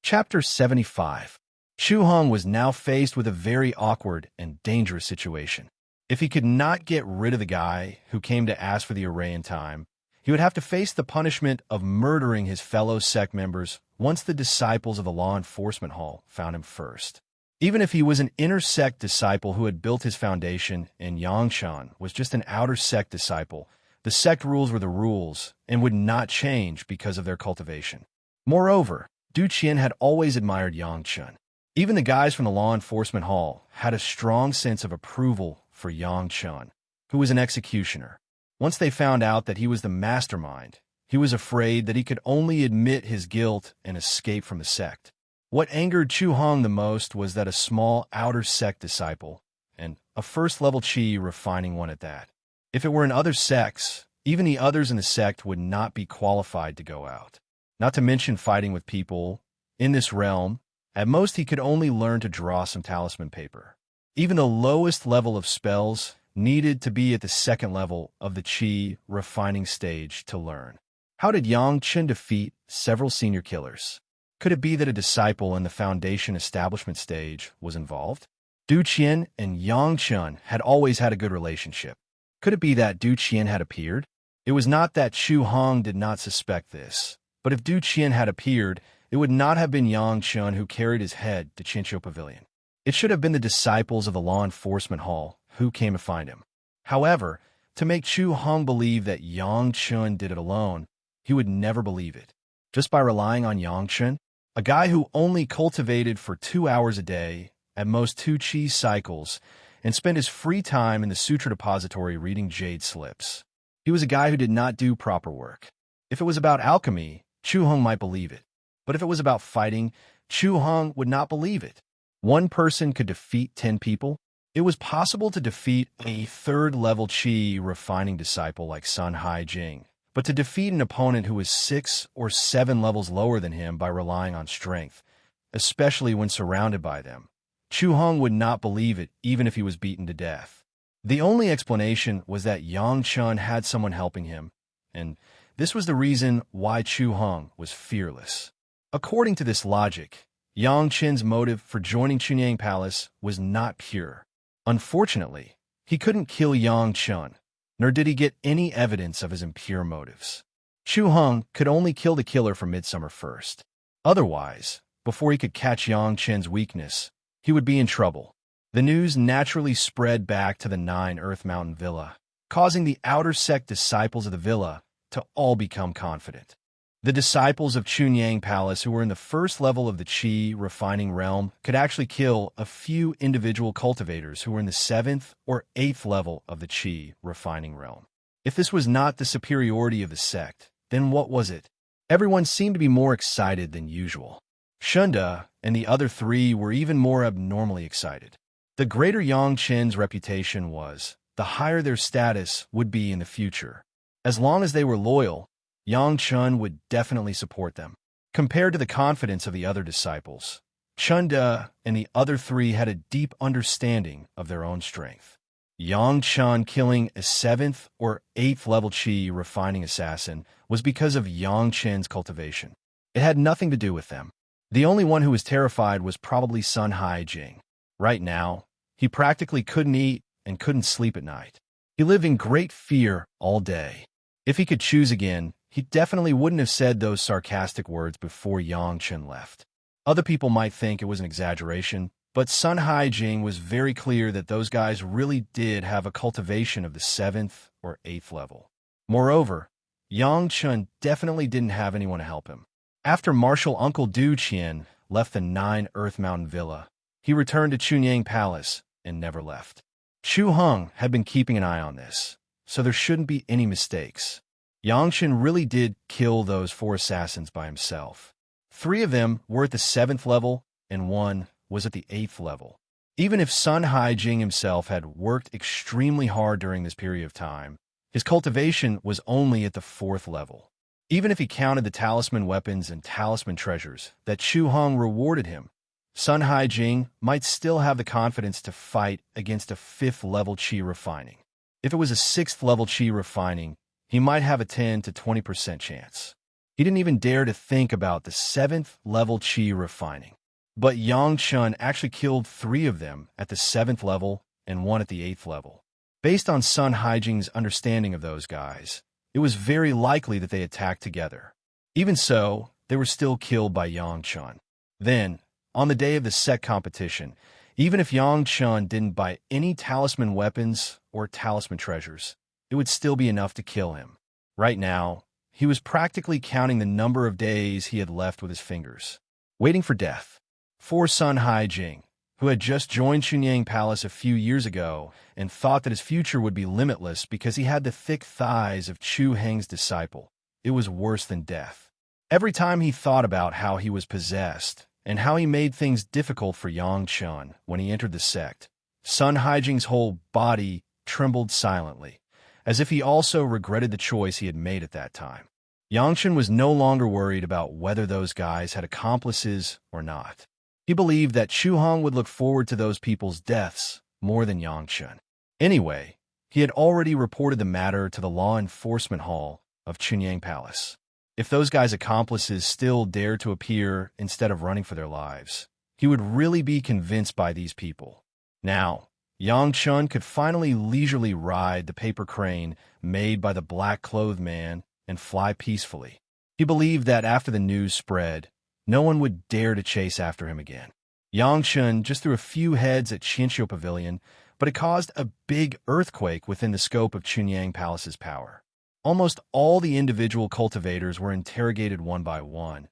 Chapter 75. Chu Hong was now faced with a very awkward and dangerous situation. If he could not get rid of the guy who came to ask for the array in time, he would have to face the punishment of murdering his fellow sect members once the disciples of the law enforcement hall found him first. Even if he was an inner sect disciple who had built his foundation and Yangshan was just an outer sect disciple, the sect rules were the rules and would not change because of their cultivation. Moreover, Du Qian had always admired Yangshan. Even the guys from the law enforcement hall had a strong sense of approval for Yangshan, who was an executioner. Once they found out that he was the mastermind, he was afraid that he could only admit his guilt and escape from the sect. What angered Chu Hong the most was that a small outer sect disciple, and a first-level qi refining one at that. If it were in other sects, even the others in the sect would not be qualified to go out. Not to mention fighting with people in this realm. At most, he could only learn to draw some talisman paper. Even the lowest level of spells needed to be at the second level of the qi refining stage to learn. How did Yang Chen defeat several senior killers? Could it be that a disciple in the foundation establishment stage was involved? Du Qian and Yang Chen had always had a good relationship. Could it be that Du Qian had appeared? It was not that Chu Hong did not suspect this, but if Du Qian had appeared, it would not have been Yang Chen who carried his head to Chinchou Pavilion. It should have been the disciples of the law enforcement hall who came to find him. However, to make Chu Hong believe that Yang Chen did it alone, he would never believe it. Just by relying on Yang Chen, a guy who only cultivated for 2 hours a day, at most 2 qi cycles, and spent his free time in the sutra depository reading jade slips. He was a guy who did not do proper work. If it was about alchemy, Chu Hong might believe it. But if it was about fighting, Chu Hong would not believe it. One person could defeat 10 people. It was possible to defeat a third-level qi refining disciple like Sun Hai Jing, but to defeat an opponent who was 6 or 7 levels lower than him by relying on strength, especially when surrounded by them, Chu Hong would not believe it even if he was beaten to death. The only explanation was that Yang Chen had someone helping him, and this was the reason why Chu Hong was fearless. According to this logic, Yang Chen's motive for joining Chunyang Palace was not pure. Unfortunately, he couldn't kill Yang Chen, nor did he get any evidence of his impure motives. Chu Hong could only kill the killer from Midsummer first. Otherwise, before he could catch Yang Chen's weakness, he would be in trouble. The news naturally spread back to the 9 Earth Mountain Villa, causing the outer sect disciples of the villa to all become confident. The disciples of Chunyang Palace who were in the first level of the qi refining realm could actually kill a few individual cultivators who were in the 7th or 8th level of the qi refining realm. If this was not the superiority of the sect, then what was it? Everyone seemed to be more excited than usual. Shunda and the other 3 were even more abnormally excited. The greater Yang Chen's reputation was, the higher their status would be in the future. As long as they were loyal, Yang Chen would definitely support them. Compared to the confidence of the other disciples, Chunda and the other 3 had a deep understanding of their own strength. Yang Chen killing a 7th or 8th level qi refining assassin was because of Yang Chen's cultivation. It had nothing to do with them. The only one who was terrified was probably Sun Hai Jing. Right now, he practically couldn't eat and couldn't sleep at night. He lived in great fear all day. If he could choose again, he definitely wouldn't have said those sarcastic words before Yang Chen left. Other people might think it was an exaggeration, but Sun Hai Jing was very clear that those guys really did have a cultivation of the 7th or 8th level. Moreover, Yang Chen definitely didn't have anyone to help him. After Marshal Uncle Du Qian left the 9 Earth Mountain Villa, he returned to Chunyang Palace and never left. Chu Hong had been keeping an eye on this, so there shouldn't be any mistakes. Yang Chen really did kill those 4 assassins by himself. 3 of them were at the 7th level, and 1 was at the 8th level. Even if Sun Hai Jing himself had worked extremely hard during this period of time, his cultivation was only at the 4th level. Even if he counted the talisman weapons and talisman treasures that Chu Hong rewarded him, Sun Hai Jing might still have the confidence to fight against a 5th level qi refining. If it was a 6th level qi refining, he might have a 10 to 20% chance. He didn't even dare to think about the 7th level chi refining. But Yang Chun actually killed 3 of them at the 7th level and 1 at the 8th level. Based on Sun Haijing's understanding of those guys, it was very likely that they attacked together. Even so, they were still killed by Yang Chun. Then, on the day of the set competition, even if Yang Chun didn't buy any talisman weapons or talisman treasures, it would still be enough to kill him. Right now, he was practically counting the number of days he had left with his fingers, waiting for death. For Sun Haijing, who had just joined Chunyang Palace a few years ago and thought that his future would be limitless because he had the thick thighs of Chu Heng's disciple, it was worse than death. Every time he thought about how he was possessed and how he made things difficult for Yang Chun when he entered the sect, Sun Haijing's whole body trembled silently, as if he also regretted the choice he had made at that time. Yang Chun was no longer worried about whether those guys had accomplices or not. He believed that Chu Hong would look forward to those people's deaths more than Yang Chun. Anyway, he had already reported the matter to the law enforcement hall of Chunyang Palace. If those guys' accomplices still dared to appear instead of running for their lives, he would really be convinced by these people. Now, Yang Chun could finally leisurely ride the paper crane made by the black-clothed man and fly peacefully. He believed that after the news spread, no one would dare to chase after him again. Yang Chun just threw a few heads at Qianqiu Pavilion, but it caused a big earthquake within the scope of Chunyang Palace's power. Almost all the individual cultivators were interrogated one by one,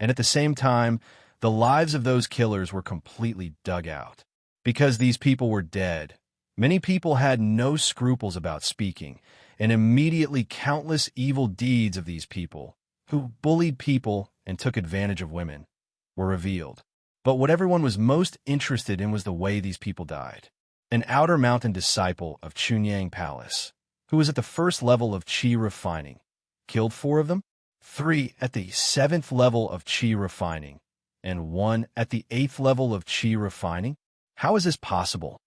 and at the same time, the lives of those killers were completely dug out. Because these people were dead, many people had no scruples about speaking, and immediately countless evil deeds of these people, who bullied people and took advantage of women, were revealed. But what everyone was most interested in was the way these people died. An outer mountain disciple of Chunyang Palace, who was at the 1st level of Qi refining, killed 4 of them, 3 at the 7th level of Qi refining, and 1 at the 8th level of Qi refining. How is this possible?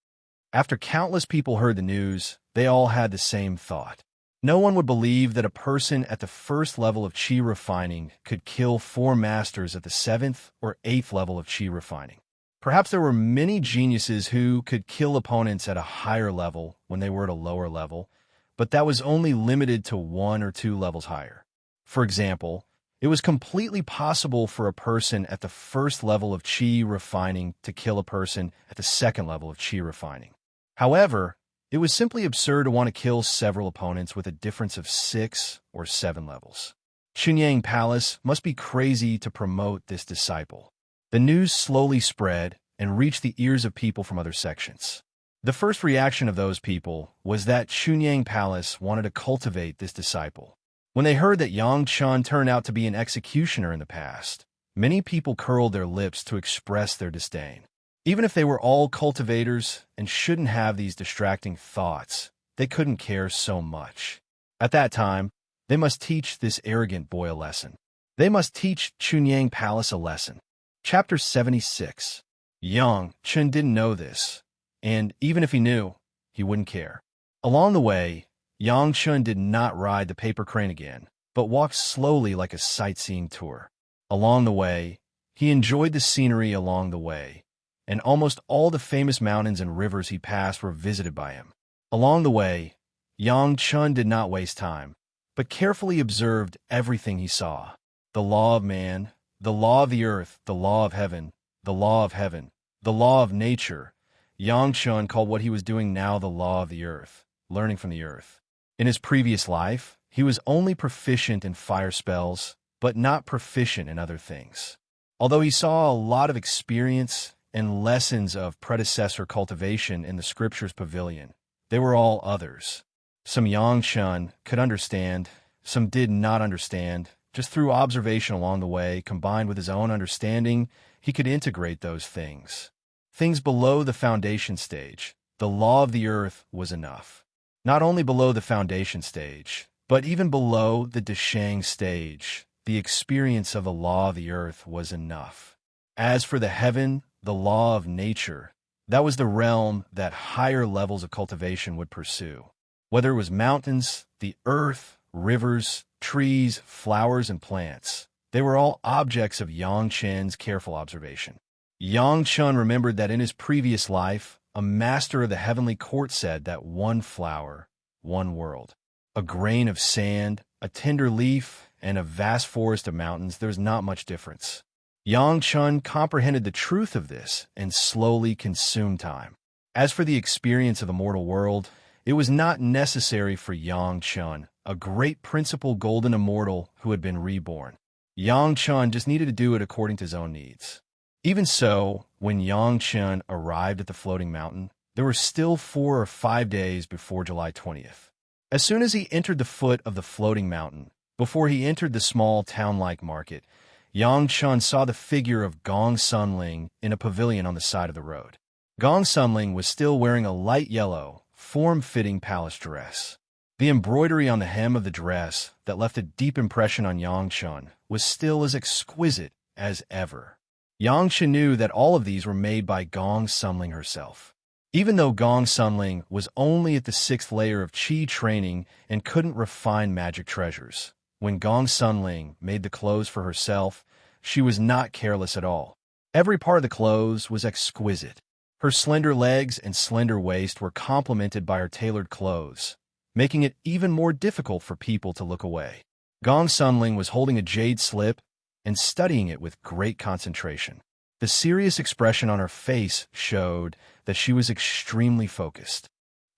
After countless people heard the news, they all had the same thought. No one would believe that a person at the 1st level of Qi refining could kill 4 masters at the 7th or 8th level of Qi refining. Perhaps there were many geniuses who could kill opponents at a higher level when they were at a lower level, but that was only limited to 1 or 2 levels higher. For example, it was completely possible for a person at the 1st level of Qi refining to kill a person at the 2nd level of Qi refining. However, it was simply absurd to want to kill several opponents with a difference of 6 or 7 levels. Chunyang Palace must be crazy to promote this disciple. The news slowly spread and reached the ears of people from other sections. The first reaction of those people was that Chunyang Palace wanted to cultivate this disciple. When they heard that Yang Chun turned out to be an executioner in the past, many people curled their lips to express their disdain. Even if they were all cultivators and shouldn't have these distracting thoughts, they couldn't care so much. At that time, they must teach this arrogant boy a lesson. They must teach Chunyang Palace a lesson. Chapter 76. Yang Chun didn't know this, and even if he knew, he wouldn't care. Along the way, Yang Chun did not ride the paper crane again, but walked slowly like a sightseeing tour. Along the way, he enjoyed the scenery along the way, and almost all the famous mountains and rivers he passed were visited by him. Along the way, Yang Chun did not waste time, but carefully observed everything he saw. The law of man, the law of the earth, the law of heaven, the law of heaven, the law of nature. Yang Chun called what he was doing now the law of the earth, learning from the earth. In his previous life, he was only proficient in fire spells, but not proficient in other things. Although he saw a lot of experience and lessons of predecessor cultivation in the scriptures pavilion, they were all others. Some Yang Chun could understand, some did not understand. Just through observation along the way, combined with his own understanding, he could integrate those things. Things below the foundation stage, the law of the earth was enough. Not only below the foundation stage, but even below the Deshang stage, the experience of the law of the earth was enough. As for the heaven, the law of nature, that was the realm that higher levels of cultivation would pursue. Whether it was mountains, the earth, rivers, trees, flowers, and plants. They were all objects of Yang Chen's careful observation. Yang Chen remembered that in his previous life, a master of the heavenly court said that one flower, one world. A grain of sand, a tender leaf, and a vast forest of mountains, there's not much difference. Yang Chen comprehended the truth of this and slowly consumed time. As for the experience of the mortal world, it was not necessary for Yang Chen, a great principal golden immortal who had been reborn. Yang Chen just needed to do it according to his own needs. Even so, when Yang Chen arrived at the floating mountain, there were still 4 or 5 days before July 20th. As soon as he entered the foot of the floating mountain, before he entered the small town-like market, Yang Chen saw the figure of Gong Sunling in a pavilion on the side of the road. Gong Sunling was still wearing a light yellow, form-fitting palace dress. The embroidery on the hem of the dress that left a deep impression on Yang Chen was still as exquisite as ever. Yang Chen knew that all of these were made by Gong Sunling herself. Even though Gong Sunling was only at the 6th layer of Qi training and couldn't refine magic treasures, when Gong Sunling made the clothes for herself, she was not careless at all. Every part of the clothes was exquisite. Her slender legs and slender waist were complemented by her tailored clothes, making it even more difficult for people to look away. Gong Sunling was holding a jade slip and studying it with great concentration. The serious expression on her face showed that she was extremely focused.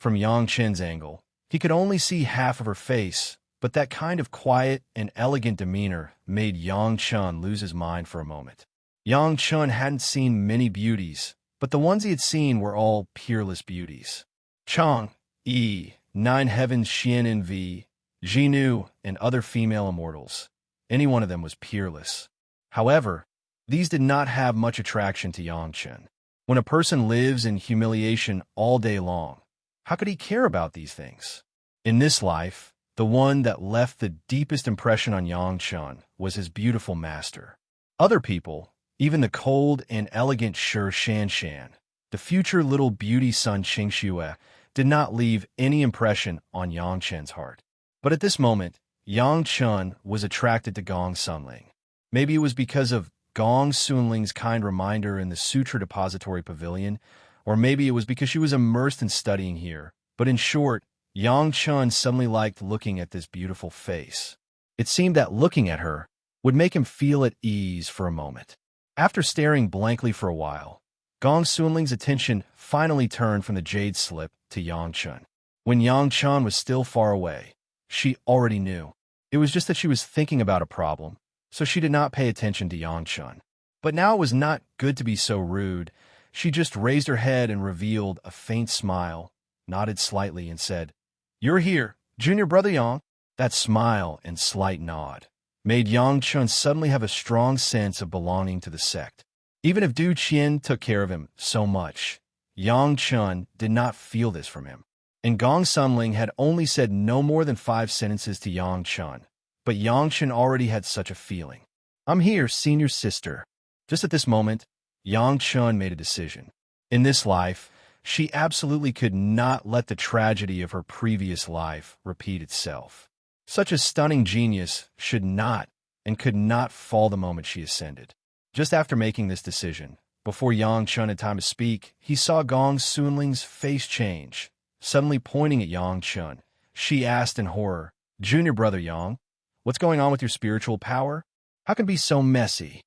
From Yang Chen's angle, he could only see half of her face, but that kind of quiet and elegant demeanor made Yang Chen lose his mind for a moment. Yang Chen hadn't seen many beauties, but the ones he had seen were all peerless beauties. Chang, Yi, Nine Heavens, Xian and V, Jinu, and other female immortals. Any one of them was peerless. However, these did not have much attraction to Yang Chen. When a person lives in humiliation all day long, how could he care about these things? In this life, the one that left the deepest impression on Yang Chen was his beautiful master. Other people, even the cold and elegant Shi Shanshan, the future little beauty son Qingxue, did not leave any impression on Yang Chen's heart. But at this moment, Yang Chen was attracted to Gong Sunling. Maybe it was because of Gong Sunling's kind reminder in the Sutra Depository Pavilion, or maybe it was because she was immersed in studying here. But in short, Yang Chen suddenly liked looking at this beautiful face. It seemed that looking at her would make him feel at ease for a moment. After staring blankly for a while, Gong Sunling's attention finally turned from the jade slip to Yang Chen. When Yang Chen was still far away, she already knew. It was just that she was thinking about a problem, so she did not pay attention to Yang Chen. But now it was not good to be so rude. She just raised her head and revealed a faint smile, nodded slightly, and said, "You're here, junior brother Yang." That smile and slight nod made Yang Chen suddenly have a strong sense of belonging to the sect. Even if Du Qian took care of him so much, Yang Chen did not feel this from him. And Gong Sunling had only said no more than 5 sentences to Yang Chen, but Yang Chen already had such a feeling. "I'm here, senior sister." Just at this moment, Yang Chen made a decision. In this life, she absolutely could not let the tragedy of her previous life repeat itself. Such a stunning genius should not and could not fall the moment she ascended. Just after making this decision, before Yang Chen had time to speak, he saw Gong Sunling's face change. Suddenly pointing at Yang Chen, she asked in horror, "Junior brother Yang, what's going on with your spiritual power? How can it be so messy?"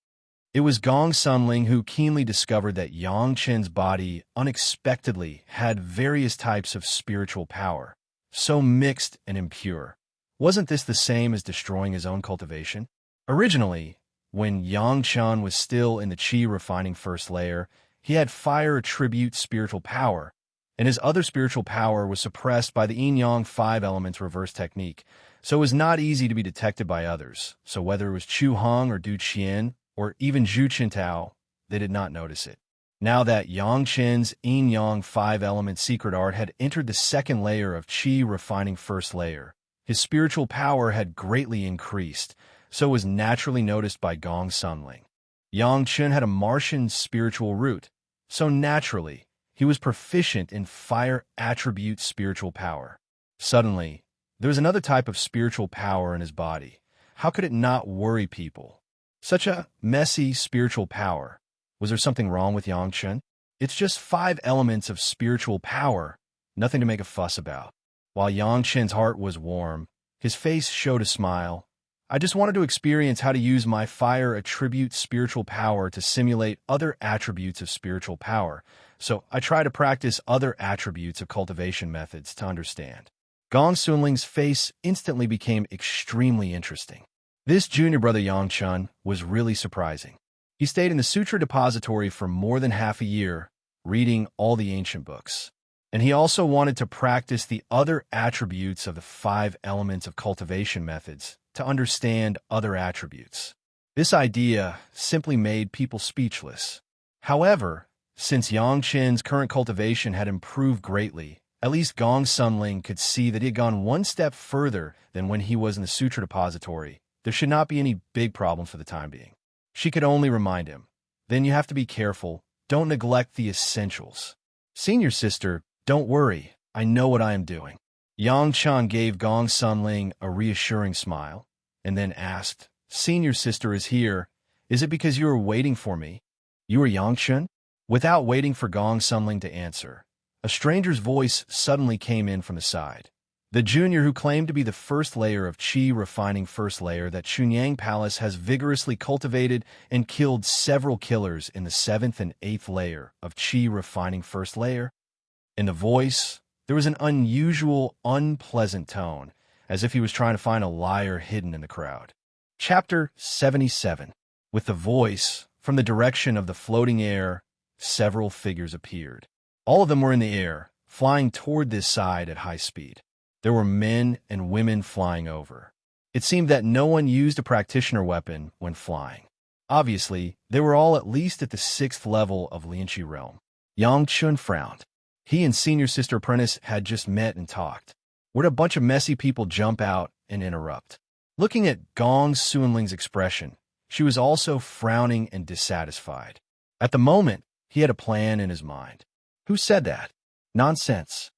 It was Gong Sunling who keenly discovered that Yang Chen's body unexpectedly had various types of spiritual power, so mixed and impure. Wasn't this the same as destroying his own cultivation? Originally, when Yang Chen was still in the Qi refining 1st layer, he had fire attribute spiritual power, and his other spiritual power was suppressed by the yin-yang 5 elements reverse technique, so it was not easy to be detected by others. So whether it was Chu Hong or Du Qian, or even Zhu Qintao, they did not notice it. Now that Yang Chen's yin-yang 5 element secret art had entered the 2nd layer of Qi refining 1st layer, his spiritual power had greatly increased, so it was naturally noticed by Gong Sunling. Yang Chen had a Martian spiritual root, so naturally, he was proficient in fire attribute spiritual power. Suddenly, There was another type of spiritual power in his body. How could it not worry people? Such a messy spiritual power. Was there something wrong with Yang Chen? It's just 5 elements of spiritual power, nothing to make a fuss about. While Yang Chen's heart was warm, his face showed a smile. I just wanted to experience how to use my fire attribute spiritual power to simulate other attributes of spiritual power, so I try to practice other attributes of cultivation methods to understand. Gong Sunling's face instantly became extremely interesting. This junior brother Yang Chen was really surprising. He stayed in the Sutra Depository for more than half a year, reading all the ancient books. And he also wanted to practice the other attributes of the 5 elements of cultivation methods to understand other attributes. This idea simply made people speechless. However, since Yang Chen's current cultivation had improved greatly, at least Gong Sunling could see that he had gone one step further than when he was in the Sutra Depository. There should not be any big problem for the time being. She could only remind him, then you have to be careful, don't neglect the essentials. Senior sister, don't worry, I know what I am doing. Yang Chen gave Gong Sunling a reassuring smile, and then asked, Senior sister is here. Is it because you are waiting for me? You are Yang Chen? Without waiting for Gong Sunling to answer, a stranger's voice suddenly came in from the side. The junior who claimed to be the first layer of Qi refining first layer that Chunyang Palace has vigorously cultivated and killed several killers in the 7th and 8th layer of Qi refining first layer. In the voice, there was an unusual, unpleasant tone, as if he was trying to find a liar hidden in the crowd. Chapter 77. With the voice, from the direction of the floating air, several figures appeared. All of them were in the air, flying toward this side at high speed. There were men and women flying over. It seemed that no one used a practitioner weapon when flying. Obviously, they were all at least at the 6th level of Lianqi realm. Yang Chen frowned. He and senior sister apprentice had just met and talked. Where'd a bunch of messy people jump out and interrupt? Looking at Gong Sunling's expression, she was also frowning and dissatisfied. At the moment, he had a plan in his mind. Who said that? Nonsense.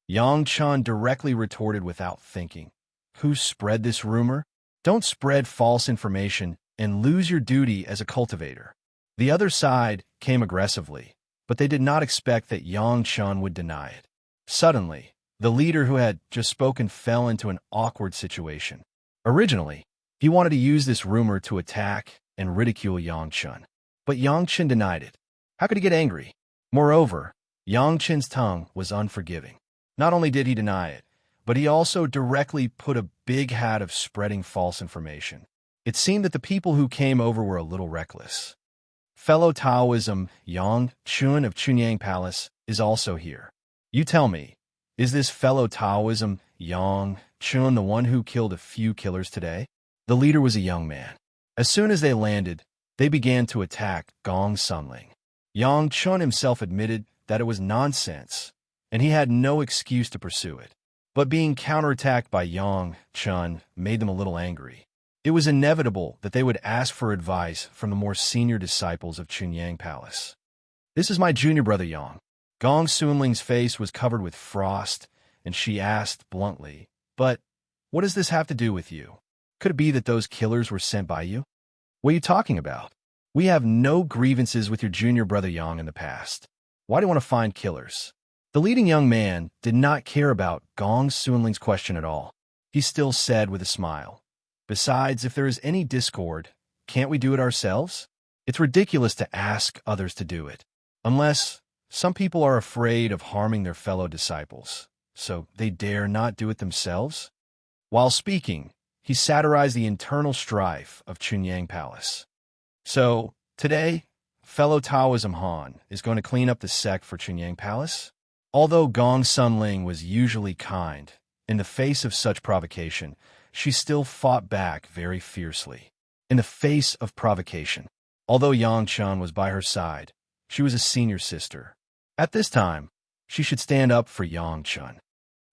Yang Chen directly retorted without thinking. Who spread this rumor? Don't spread false information and lose your duty as a cultivator. The other side came aggressively, but they did not expect that Yang Chen would deny it. Suddenly, the leader who had just spoken fell into an awkward situation. Originally, he wanted to use this rumor to attack and ridicule Yang Chen, but Yang Chen denied it. How could he get angry? Moreover, Yang Chen's tongue was unforgiving. Not only did he deny it, but he also directly put a big hat of spreading false information. It seemed that the people who came over were a little reckless. Fellow Taoism Yang Chen of Chunyang Palace is also here. You tell me, is this fellow Taoism Yang Chen the one who killed a few killers today? The leader was a young man. As soon as they landed, they began to attack Gong Sunling. Yang Chen himself admitted that it was nonsense, and he had no excuse to pursue it. But being counterattacked by Yang Chen made them a little angry. It was inevitable that they would ask for advice from the more senior disciples of Chunyang Palace. This is my junior brother Yang. Gong Sunling's face was covered with frost, and she asked bluntly, But what does this have to do with you? Could it be that those killers were sent by you? What are you talking about? We have no grievances with your junior brother Yang in the past. Why do you want to find killers? The leading young man did not care about Gong Sunling's question at all. He still said with a smile, Besides, if there is any discord, can't we do it ourselves? It's ridiculous to ask others to do it, unless some people are afraid of harming their fellow disciples, so they dare not do it themselves. While speaking, he satirized the internal strife of Chunyang Palace. So, today, fellow Taoism Han is going to clean up the sect for Chunyang Palace? Although Gong Sunling was usually kind, in the face of such provocation, she still fought back very fiercely. In the face of provocation, although Yang Chen was by her side, she was a senior sister. At this time, she should stand up for Yang Chen.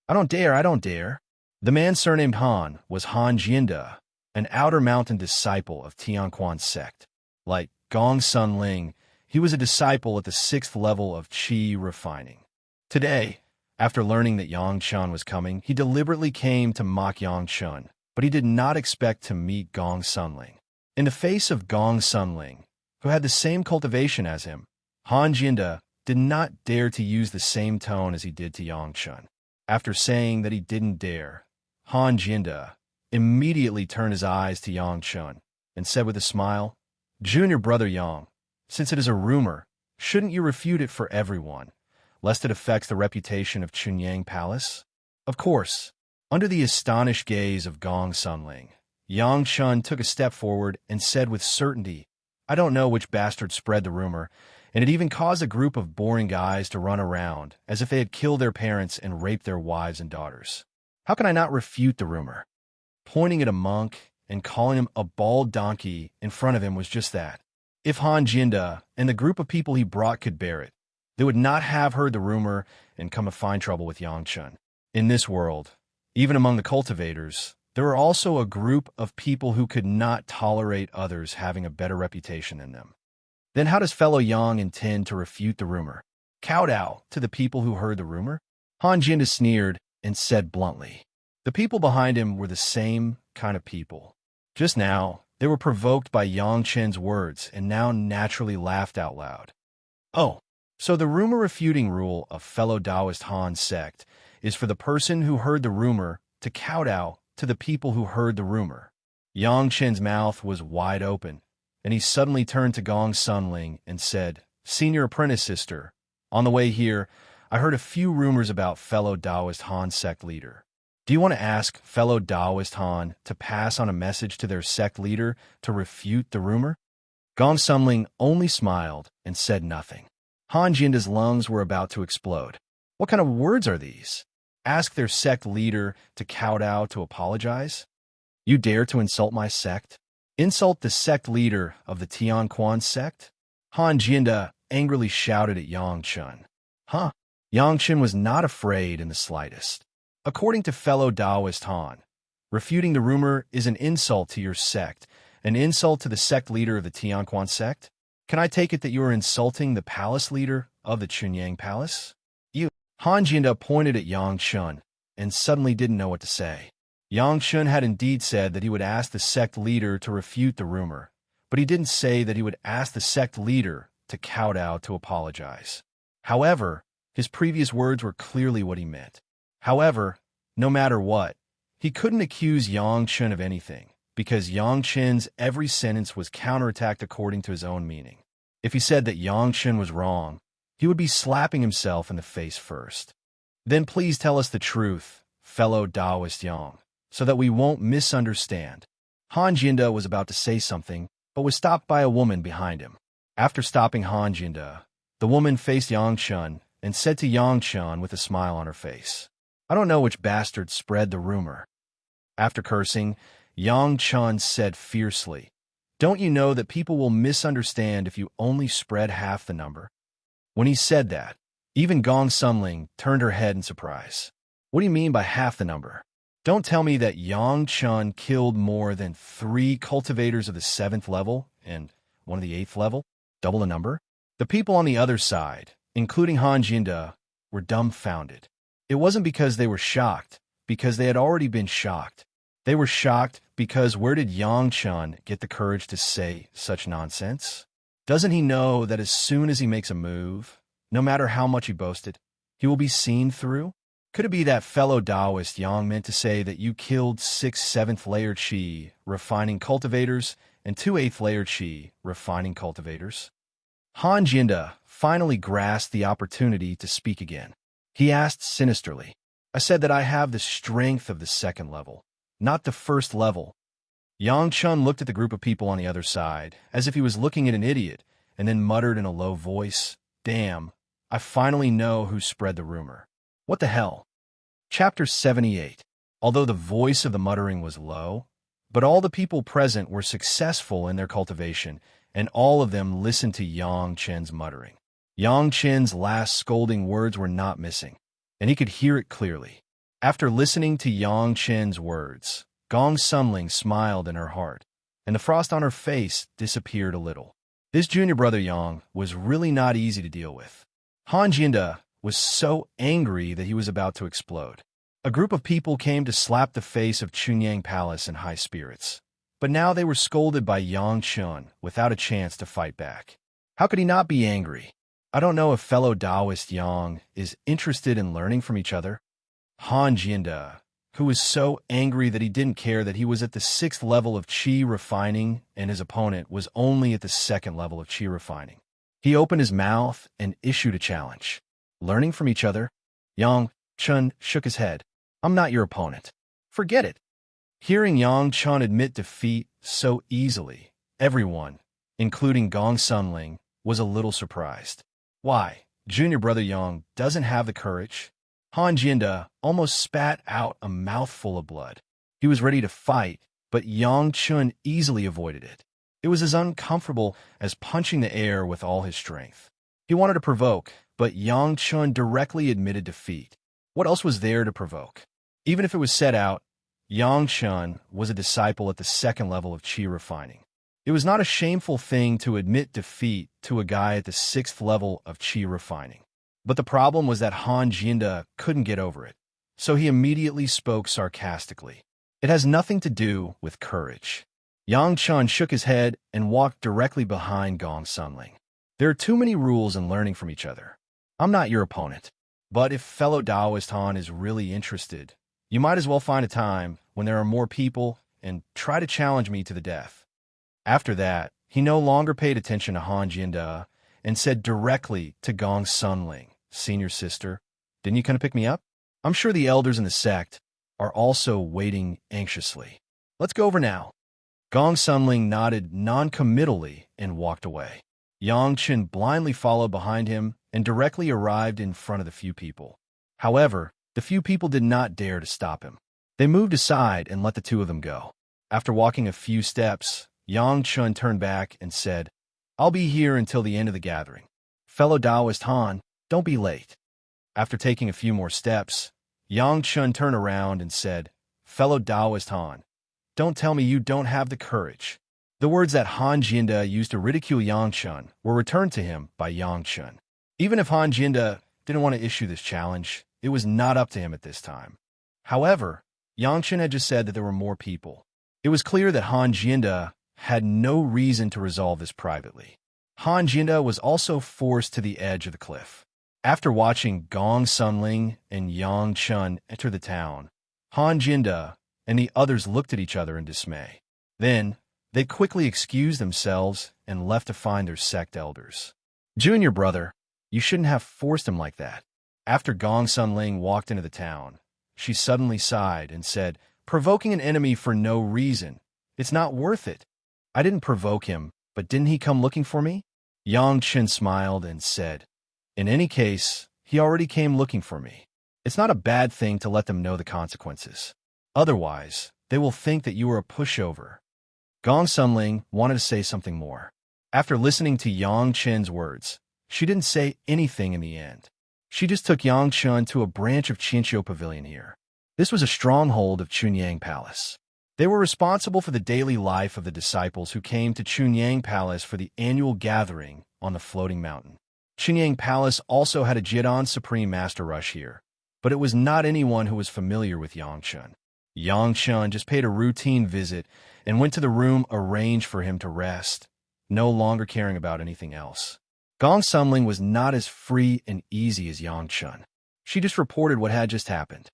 I don't dare. The man surnamed Han was Han Jianda, an outer mountain disciple of Tianquan's sect. Like Gong Sunling, he was a disciple at the 6th level of Qi refining. Today, After learning that Yang Chun was coming, he deliberately came to mock Yang Chun, but he did not expect to meet Gong Sunling. In the face of Gong Sunling, who had the same cultivation as him, Han Jinda did not dare to use the same tone as he did to Yang Chun. After saying that he didn't dare, Han Jinda immediately turned his eyes to Yang Chun and said with a smile, "Junior brother Yang, since it is a rumor, shouldn't you refute it for everyone, lest it affects the reputation of Chunyang Palace?" Of course, under the astonished gaze of Gong Sunling, Yang Chun took a step forward and said with certainty, "I don't know which bastard spread the rumor, and it even caused a group of boring guys to run around as if they had killed their parents and raped their wives and daughters. How can I not refute the rumor?" Pointing at a monk and calling him a bald donkey in front of him was just that. If Han Jinda and the group of people he brought could bear it, they would not have heard the rumor and come to find trouble with Yang Chun. In this world, even among the cultivators, there were also a group of people who could not tolerate others having a better reputation than them. Then how does fellow Yang intend to refute the rumor? Kowtow to the people who heard the rumor? Han Jinda sneered and said bluntly. The people behind him were the same kind of people. Just now, they were provoked by Yang Chen's words and now naturally laughed out loud. Oh, so the rumor-refuting rule of fellow Taoist Han sect is for the person who heard the rumor to kowtow to the people who heard the rumor. Yang Chen's mouth was wide open, and he suddenly turned to Gong Sunling and said, "Senior apprentice sister, on the way here, I heard a few rumors about fellow Taoist Han sect leader. Do you want to ask fellow Taoist Han to pass on a message to their sect leader to refute the rumor?" Gong Sunling only smiled and said nothing. Han Jinda's lungs were about to explode. What kind of words are these? Ask their sect leader to kowtow to apologize? You dare to insult my sect? Insult the sect leader of the Tianquan sect? Han Jinda angrily shouted at Yang Chun. Huh? Yang Chun was not afraid in the slightest. According to fellow Taoist Han, refuting the rumor is an insult to your sect, an insult to the sect leader of the Tianquan sect? Can I take it that you are insulting the palace leader of the Chunyang Palace? Han Jinda pointed at Yang Chun and suddenly didn't know what to say. Yang Chun had indeed said that he would ask the sect leader to refute the rumor, but he didn't say that he would ask the sect leader to kowtow to apologize. However, his previous words were clearly what he meant. However, no matter what, he couldn't accuse Yang Chun of anything, because Yang Chun's every sentence was counterattacked according to his own meaning. If he said that Yang Chun was wrong, he would be slapping himself in the face first. Then please tell us the truth, fellow Taoist Yang, so that we won't misunderstand. Han Jinda was about to say something, but was stopped by a woman behind him. After stopping Han Jinda, the woman faced Yang Chun and said to Yang Chun with a smile on her face, "I don't know which bastard spread the rumor." After cursing, Yang Chun said fiercely, "Don't you know that people will misunderstand if you only spread half the number?" When he said that, even Gong Sunling turned her head in surprise. "What do you mean by half the number? Don't tell me that Yang Chun killed more than 3 cultivators of the 7th level and 1 of the 8th level? Double the number?" The people on the other side, including Han Jinda, were dumbfounded. It wasn't because they were shocked, because they had already been shocked. They were shocked because where did Yang Chun get the courage to say such nonsense? Doesn't he know that as soon as he makes a move, no matter how much he boasted, he will be seen through? Could it be that fellow Taoist Yang meant to say that you killed 6 7th-layer Qi refining cultivators and 2 8th-layer Qi refining cultivators? Han Jinda finally grasped the opportunity to speak again. He asked sinisterly, "I said that I have the strength of the 2nd level, not the 1st level." Yang Chun looked at the group of people on the other side, as if he was looking at an idiot, and then muttered in a low voice, "Damn, I finally know who spread the rumor. What the hell?" Chapter 78. Although the voice of the muttering was low, but all the people present were successful in their cultivation, and all of them listened to Yang Chen's muttering. Yang Chen's last scolding words were not missing, and he could hear it clearly. After listening to Yang Chen's words, Gong Sunling smiled in her heart, and the frost on her face disappeared a little. This junior brother Yang was really not easy to deal with. Han Jinda was so angry that he was about to explode. A group of people came to slap the face of Chunyang Palace in high spirits. But now they were scolded by Yang Chun without a chance to fight back. How could he not be angry? I don't know if fellow Taoist Yang is interested in learning from each other. Han Jianda, who was so angry that he didn't care that he was at the 6th level of qi refining and his opponent was only at the 2nd level of qi refining. He opened his mouth and issued a challenge. Learning from each other? Yang Chun shook his head. I'm not your opponent. Forget it. Hearing Yang Chun admit defeat so easily, everyone, including Gong Sunling, was a little surprised. Why, junior brother Yang doesn't have the courage? Han Jianda almost spat out a mouthful of blood. He was ready to fight, but Yang Chun easily avoided it. It was as uncomfortable as punching the air with all his strength. He wanted to provoke, but Yang Chun directly admitted defeat. What else was there to provoke? Even if it was set out, Yang Chun was a disciple at the 2nd level of qi refining. It was not a shameful thing to admit defeat to a guy at the 6th level of qi refining. But the problem was that Han Jianda couldn't get over it, so he immediately spoke sarcastically. It has nothing to do with courage. Yang Chun shook his head and walked directly behind Gong Sunling. There are too many rules in learning from each other. I'm not your opponent. But if fellow Taoist Han is really interested, you might as well find a time when there are more people and try to challenge me to the death. After that, he no longer paid attention to Han Jianda and said directly to Gong Sunling, senior sister, didn't you come to pick me up? I'm sure the elders in the sect are also waiting anxiously. Let's go over now. Gong Sunling nodded non-committally and walked away. Yang Chun blindly followed behind him and directly arrived in front of the few people. However, the few people did not dare to stop him. They moved aside and let the two of them go. After walking a few steps, Yang Chun turned back and said, I'll be here until the end of the gathering. Fellow Taoist Han, don't be late. After taking a few more steps, Yang Chun turned around and said, Fellow Taoist Han, don't tell me you don't have the courage. The words that Han Jianda used to ridicule Yang Chun were returned to him by Yang Chun. Even if Han Jianda didn't want to issue this challenge, it was not up to him at this time. However, Yang Chun had just said that there were more people. It was clear that Han Jianda had no reason to resolve this privately. Han Jianda was also forced to the edge of the cliff. After watching Gong Sunling and Yang Chun enter the town, Han Jianda and the others looked at each other in dismay. Then, they quickly excused themselves and left to find their sect elders. Junior brother, you shouldn't have forced him like that. After Gong Sunling walked into the town, she suddenly sighed and said, provoking an enemy for no reason. It's not worth it. I didn't provoke him, but didn't he come looking for me? Yang Chun smiled and said, in any case, he already came looking for me. It's not a bad thing to let them know the consequences. Otherwise, they will think that you are a pushover. Gong Sunling wanted to say something more. After listening to Yang Chun's words, she didn't say anything in the end. She just took Yang Chun to a branch of Chinchou Pavilion here. This was a stronghold of Chunyang Palace. They were responsible for the daily life of the disciples who came to Chunyang Palace for the annual gathering on the floating mountain. Chunyang Palace also had a Jidon Supreme Master Rush here, but it was not anyone who was familiar with Yang Chun. Yang Chun just paid a routine visit and went to the room arranged for him to rest, no longer caring about anything else. Gong Sunling was not as free and easy as Yang Chun. She just reported what had just happened.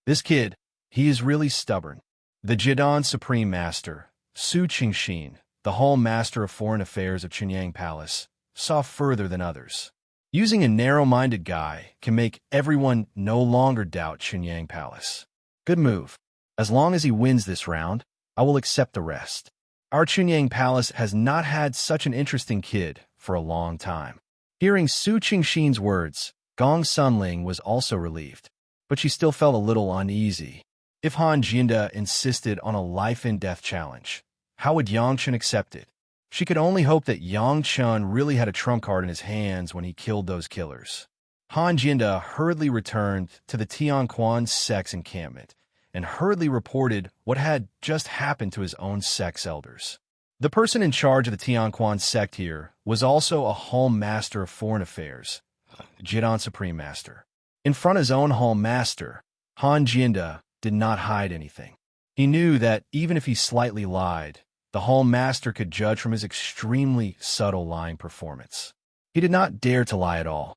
This kid, he is really stubborn. The Jidon Supreme Master, Su Qingxin, the Hall Master of Foreign Affairs of Chunyang Palace, saw further than others. Using a narrow-minded guy can make everyone no longer doubt Chunyang Palace. Good move. As long as he wins this round, I will accept the rest. Our Chunyang Palace has not had such an interesting kid for a long time. Hearing Su Qingxin's words, Gong Sunling was also relieved, but she still felt a little uneasy. If Han Jianda insisted on a life-and-death challenge, how would Yang Chun accept it? She could only hope that Yang Chun really had a trump card in his hands when he killed those killers. Han Jianda hurriedly returned to the Tianquan sect's encampment and hurriedly reported what had just happened to his own sect's elders. The person in charge of the Tianquan sect here was also a Hall Master of Foreign Affairs, Jidon Supreme Master. In front of his own hall master, Han Jianda did not hide anything. He knew that even if he slightly lied, the hall master could judge from his extremely subtle lying performance. He did not dare to lie at all.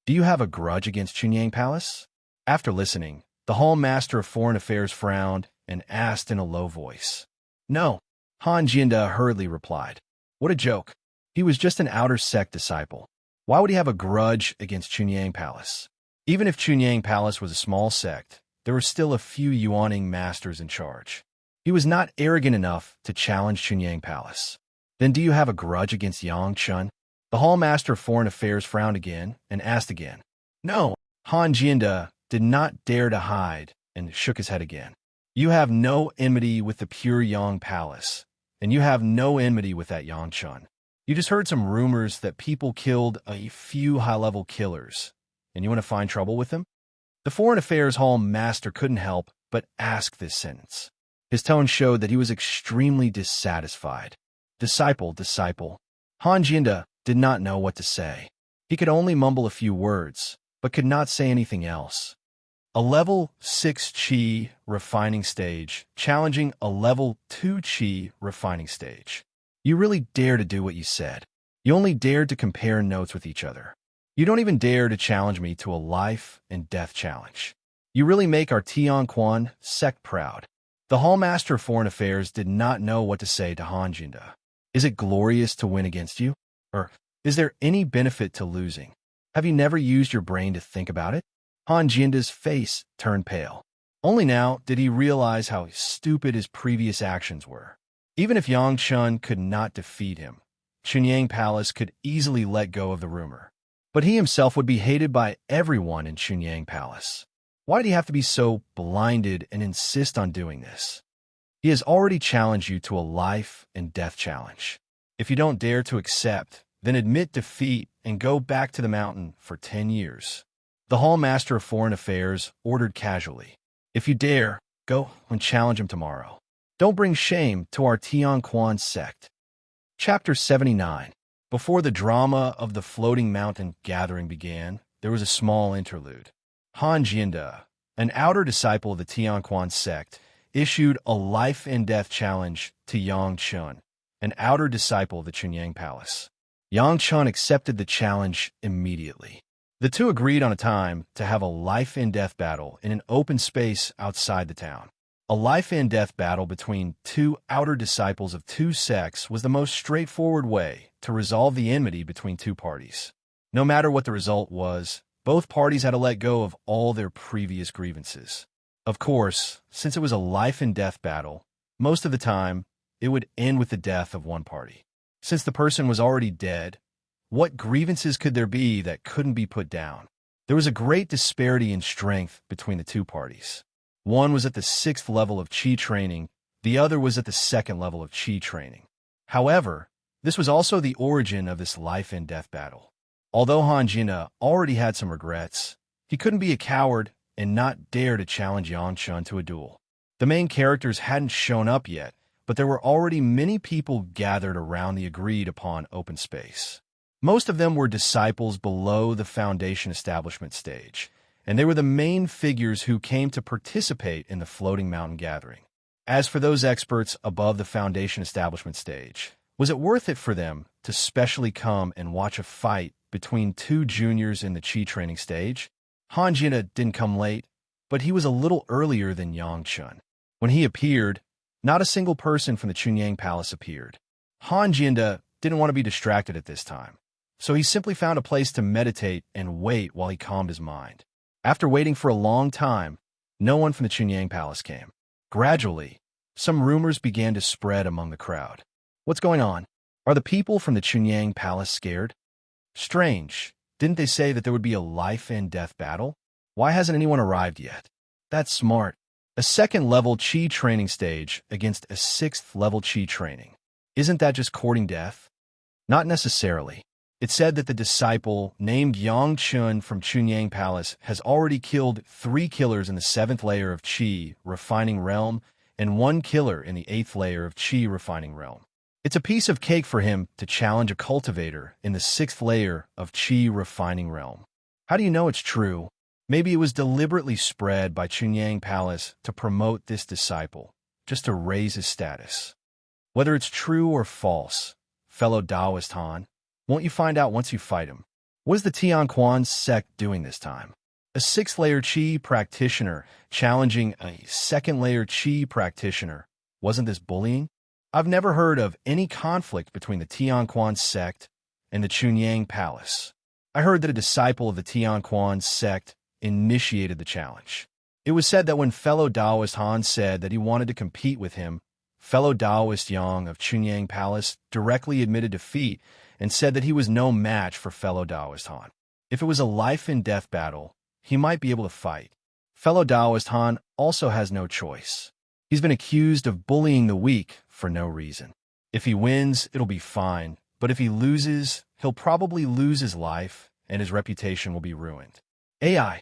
Do you have a grudge against Chunyang Palace? After listening, the hall master of foreign affairs frowned and asked in a low voice. No, Han Jianda hurriedly replied. What a joke. He was just an outer sect disciple. Why would he have a grudge against Chunyang Palace? Even if Chunyang Palace was a small sect, there were still a few Yuaning masters in charge. He was not arrogant enough to challenge Chunyang Palace. Then do you have a grudge against Yang Chun? The hall master of foreign affairs frowned again and asked again. No, Han Jianda did not dare to hide and shook his head again. You have no enmity with the pure Yang Palace, and you have no enmity with that Yang Chun. You just heard some rumors that people killed a few high-level killers, and you want to find trouble with them? The foreign affairs hall master couldn't help but ask this sentence. His tone showed that he was extremely dissatisfied. Disciple. Han Jianda did not know what to say. He could only mumble a few words, but could not say anything else. A level 6 Qi refining stage challenging a level 2 Qi refining stage. You really dare to do what you said. You only dared to compare notes with each other. You don't even dare to challenge me to a life and death challenge. You really make our Tianquan sect proud. The hall master of foreign affairs did not know what to say to Han Jianda. Is it glorious to win against you? Or is there any benefit to losing? Have you never used your brain to think about it? Han Jianda's face turned pale. Only now did he realize how stupid his previous actions were. Even if Yang Chun could not defeat him, Chunyang Palace could easily let go of the rumor. But he himself would be hated by everyone in Chunyang Palace. Why did he have to be so blinded and insist on doing this? He has already challenged you to a life and death challenge. If you don't dare to accept, then admit defeat and go back to the mountain for 10 years. The hall master of foreign affairs ordered casually. If you dare, go and challenge him tomorrow. Don't bring shame to our Tianquan sect. Chapter 79. Before the drama of the floating mountain gathering began, there was a small interlude. Han Jianda, an outer disciple of the Tianquan sect, issued a life and death challenge to Yang Chun, an outer disciple of the Chunyang Palace. Yang Chun accepted the challenge immediately. The two agreed on a time to have a life and death battle in an open space outside the town. A life and death battle between two outer disciples of two sects was the most straightforward way to resolve the enmity between two parties. No matter what the result was, both parties had to let go of all their previous grievances. Of course, since it was a life and death battle, most of the time, it would end with the death of one party. Since the person was already dead, what grievances could there be that couldn't be put down? There was a great disparity in strength between the two parties. One was at the 6th level of Qi training, the other was at the 2nd level of Qi training. However, this was also the origin of this life and death battle. Although Han Jianda already had some regrets, he couldn't be a coward and not dare to challenge Yang Chun to a duel. The main characters hadn't shown up yet, but there were already many people gathered around the agreed-upon open space. Most of them were disciples below the Foundation Establishment stage, and they were the main figures who came to participate in the Floating Mountain Gathering. As for those experts above the Foundation Establishment stage, was it worth it for them to specially come and watch a fight between two juniors in the Qi training stage? Han Jianda didn't come late, but he was a little earlier than Yang Chun. When he appeared, not a single person from the Chunyang Palace appeared. Han Jianda didn't want to be distracted at this time, so he simply found a place to meditate and wait while he calmed his mind. After waiting for a long time, no one from the Chunyang Palace came. Gradually, some rumors began to spread among the crowd. What's going on? Are the people from the Chunyang Palace scared? Strange. Didn't they say that there would be a life and death battle? Why hasn't anyone arrived yet? That's smart. A 2nd level Qi training stage against a 6th level Qi training. Isn't that just courting death? Not necessarily. It said that the disciple named Yang Chun from Chunyang Palace has already killed 3 killers in the 7th layer of Qi refining realm and 1 killer in the 8th layer of Qi refining realm. It's a piece of cake for him to challenge a cultivator in the 6th layer of Qi refining realm. How do you know it's true? Maybe it was deliberately spread by Chunyang Palace to promote this disciple, just to raise his status. Whether it's true or false, fellow Taoist Han, won't you find out once you fight him? What is the Tianquan sect doing this time? A 6th-layer Qi practitioner challenging a 2nd-layer Qi practitioner. Wasn't this bullying? I've never heard of any conflict between the Tianquan sect and the Chunyang Palace. I heard that a disciple of the Tianquan sect initiated the challenge. It was said that when fellow Taoist Han said that he wanted to compete with him, fellow Taoist Yang of Chunyang Palace directly admitted defeat and said that he was no match for fellow Taoist Han. If it was a life-and-death battle, he might be able to fight. Fellow Taoist Han also has no choice. He's been accused of bullying the weak for no reason. If he wins, it'll be fine, but if he loses, he'll probably lose his life and his reputation will be ruined. AI.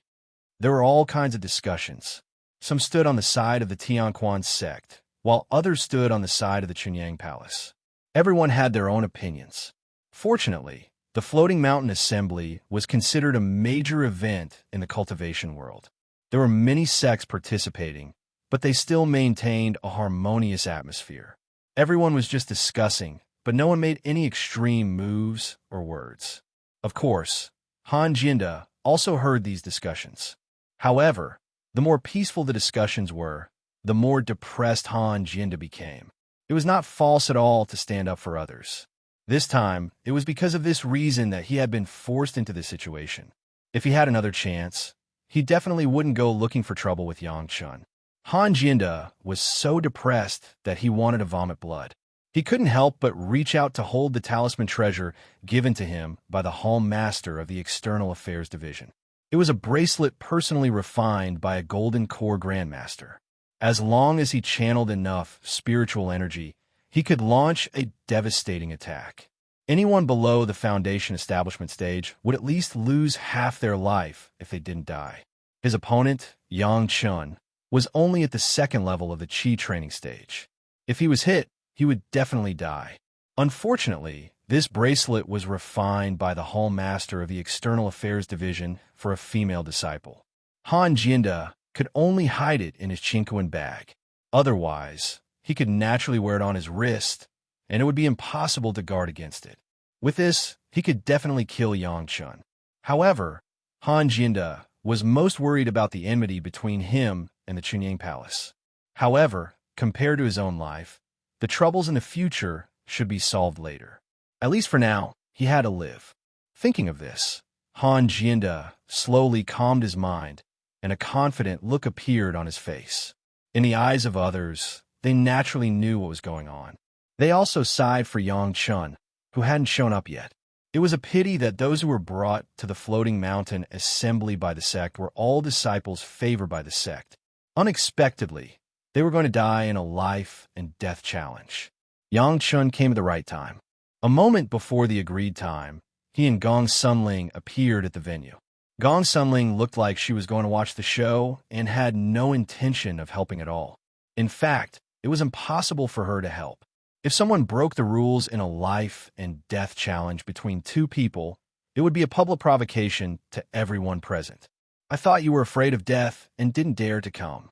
There were all kinds of discussions. Some stood on the side of the Tianquan sect, while others stood on the side of the Chunyang Palace. Everyone had their own opinions. Fortunately, the Floating Mountain Assembly was considered a major event in the cultivation world. There were many sects participating, but they still maintained a harmonious atmosphere. Everyone was just discussing, but no one made any extreme moves or words. Of course, Han Jinda also heard these discussions. However, the more peaceful the discussions were, the more depressed Han Jinda became. It was not false at all to stand up for others. This time, it was because of this reason that he had been forced into this situation. If he had another chance, he definitely wouldn't go looking for trouble with Yang Chun. Han Jinda was so depressed that he wanted to vomit blood. He couldn't help but reach out to hold the talisman treasure given to him by the Hall Master of the External Affairs Division. It was a bracelet personally refined by a Golden Core Grandmaster. As long as he channeled enough spiritual energy, he could launch a devastating attack. Anyone below the Foundation establishment stage would at least lose half their life if they didn't die. His opponent, Yang Chun, was only at the 2nd level of the Qi training stage. If he was hit, he would definitely die. Unfortunately, this bracelet was refined by the Hall Master of the External Affairs Division for a female disciple. Han Jinda could only hide it in his Chinquan bag. Otherwise, he could naturally wear it on his wrist, and it would be impossible to guard against it. With this, he could definitely kill Yang Chun. However, Han Jinda was most worried about the enmity between him and the Chunyang Palace. However, compared to his own life, the troubles in the future should be solved later. At least for now, he had to live. Thinking of this, Han Jinda slowly calmed his mind, and a confident look appeared on his face. In the eyes of others, they naturally knew what was going on. They also sighed for Yang Chun, who hadn't shown up yet. It was a pity that those who were brought to the Floating Mountain Assembly by the sect were all disciples favored by the sect. Unexpectedly, they were going to die in a life-and-death challenge. Yang Chun came at the right time. A moment before the agreed time, he and Gong Sunling appeared at the venue. Gong Sunling looked like she was going to watch the show and had no intention of helping at all. In fact, it was impossible for her to help. If someone broke the rules in a life-and-death challenge between two people, it would be a public provocation to everyone present. I thought you were afraid of death and didn't dare to come.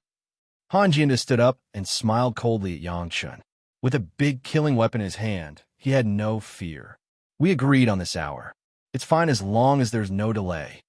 Han Jinda stood up and smiled coldly at Yang Chun. With a big killing weapon in his hand, he had no fear. We agreed on this hour. It's fine as long as there's no delay.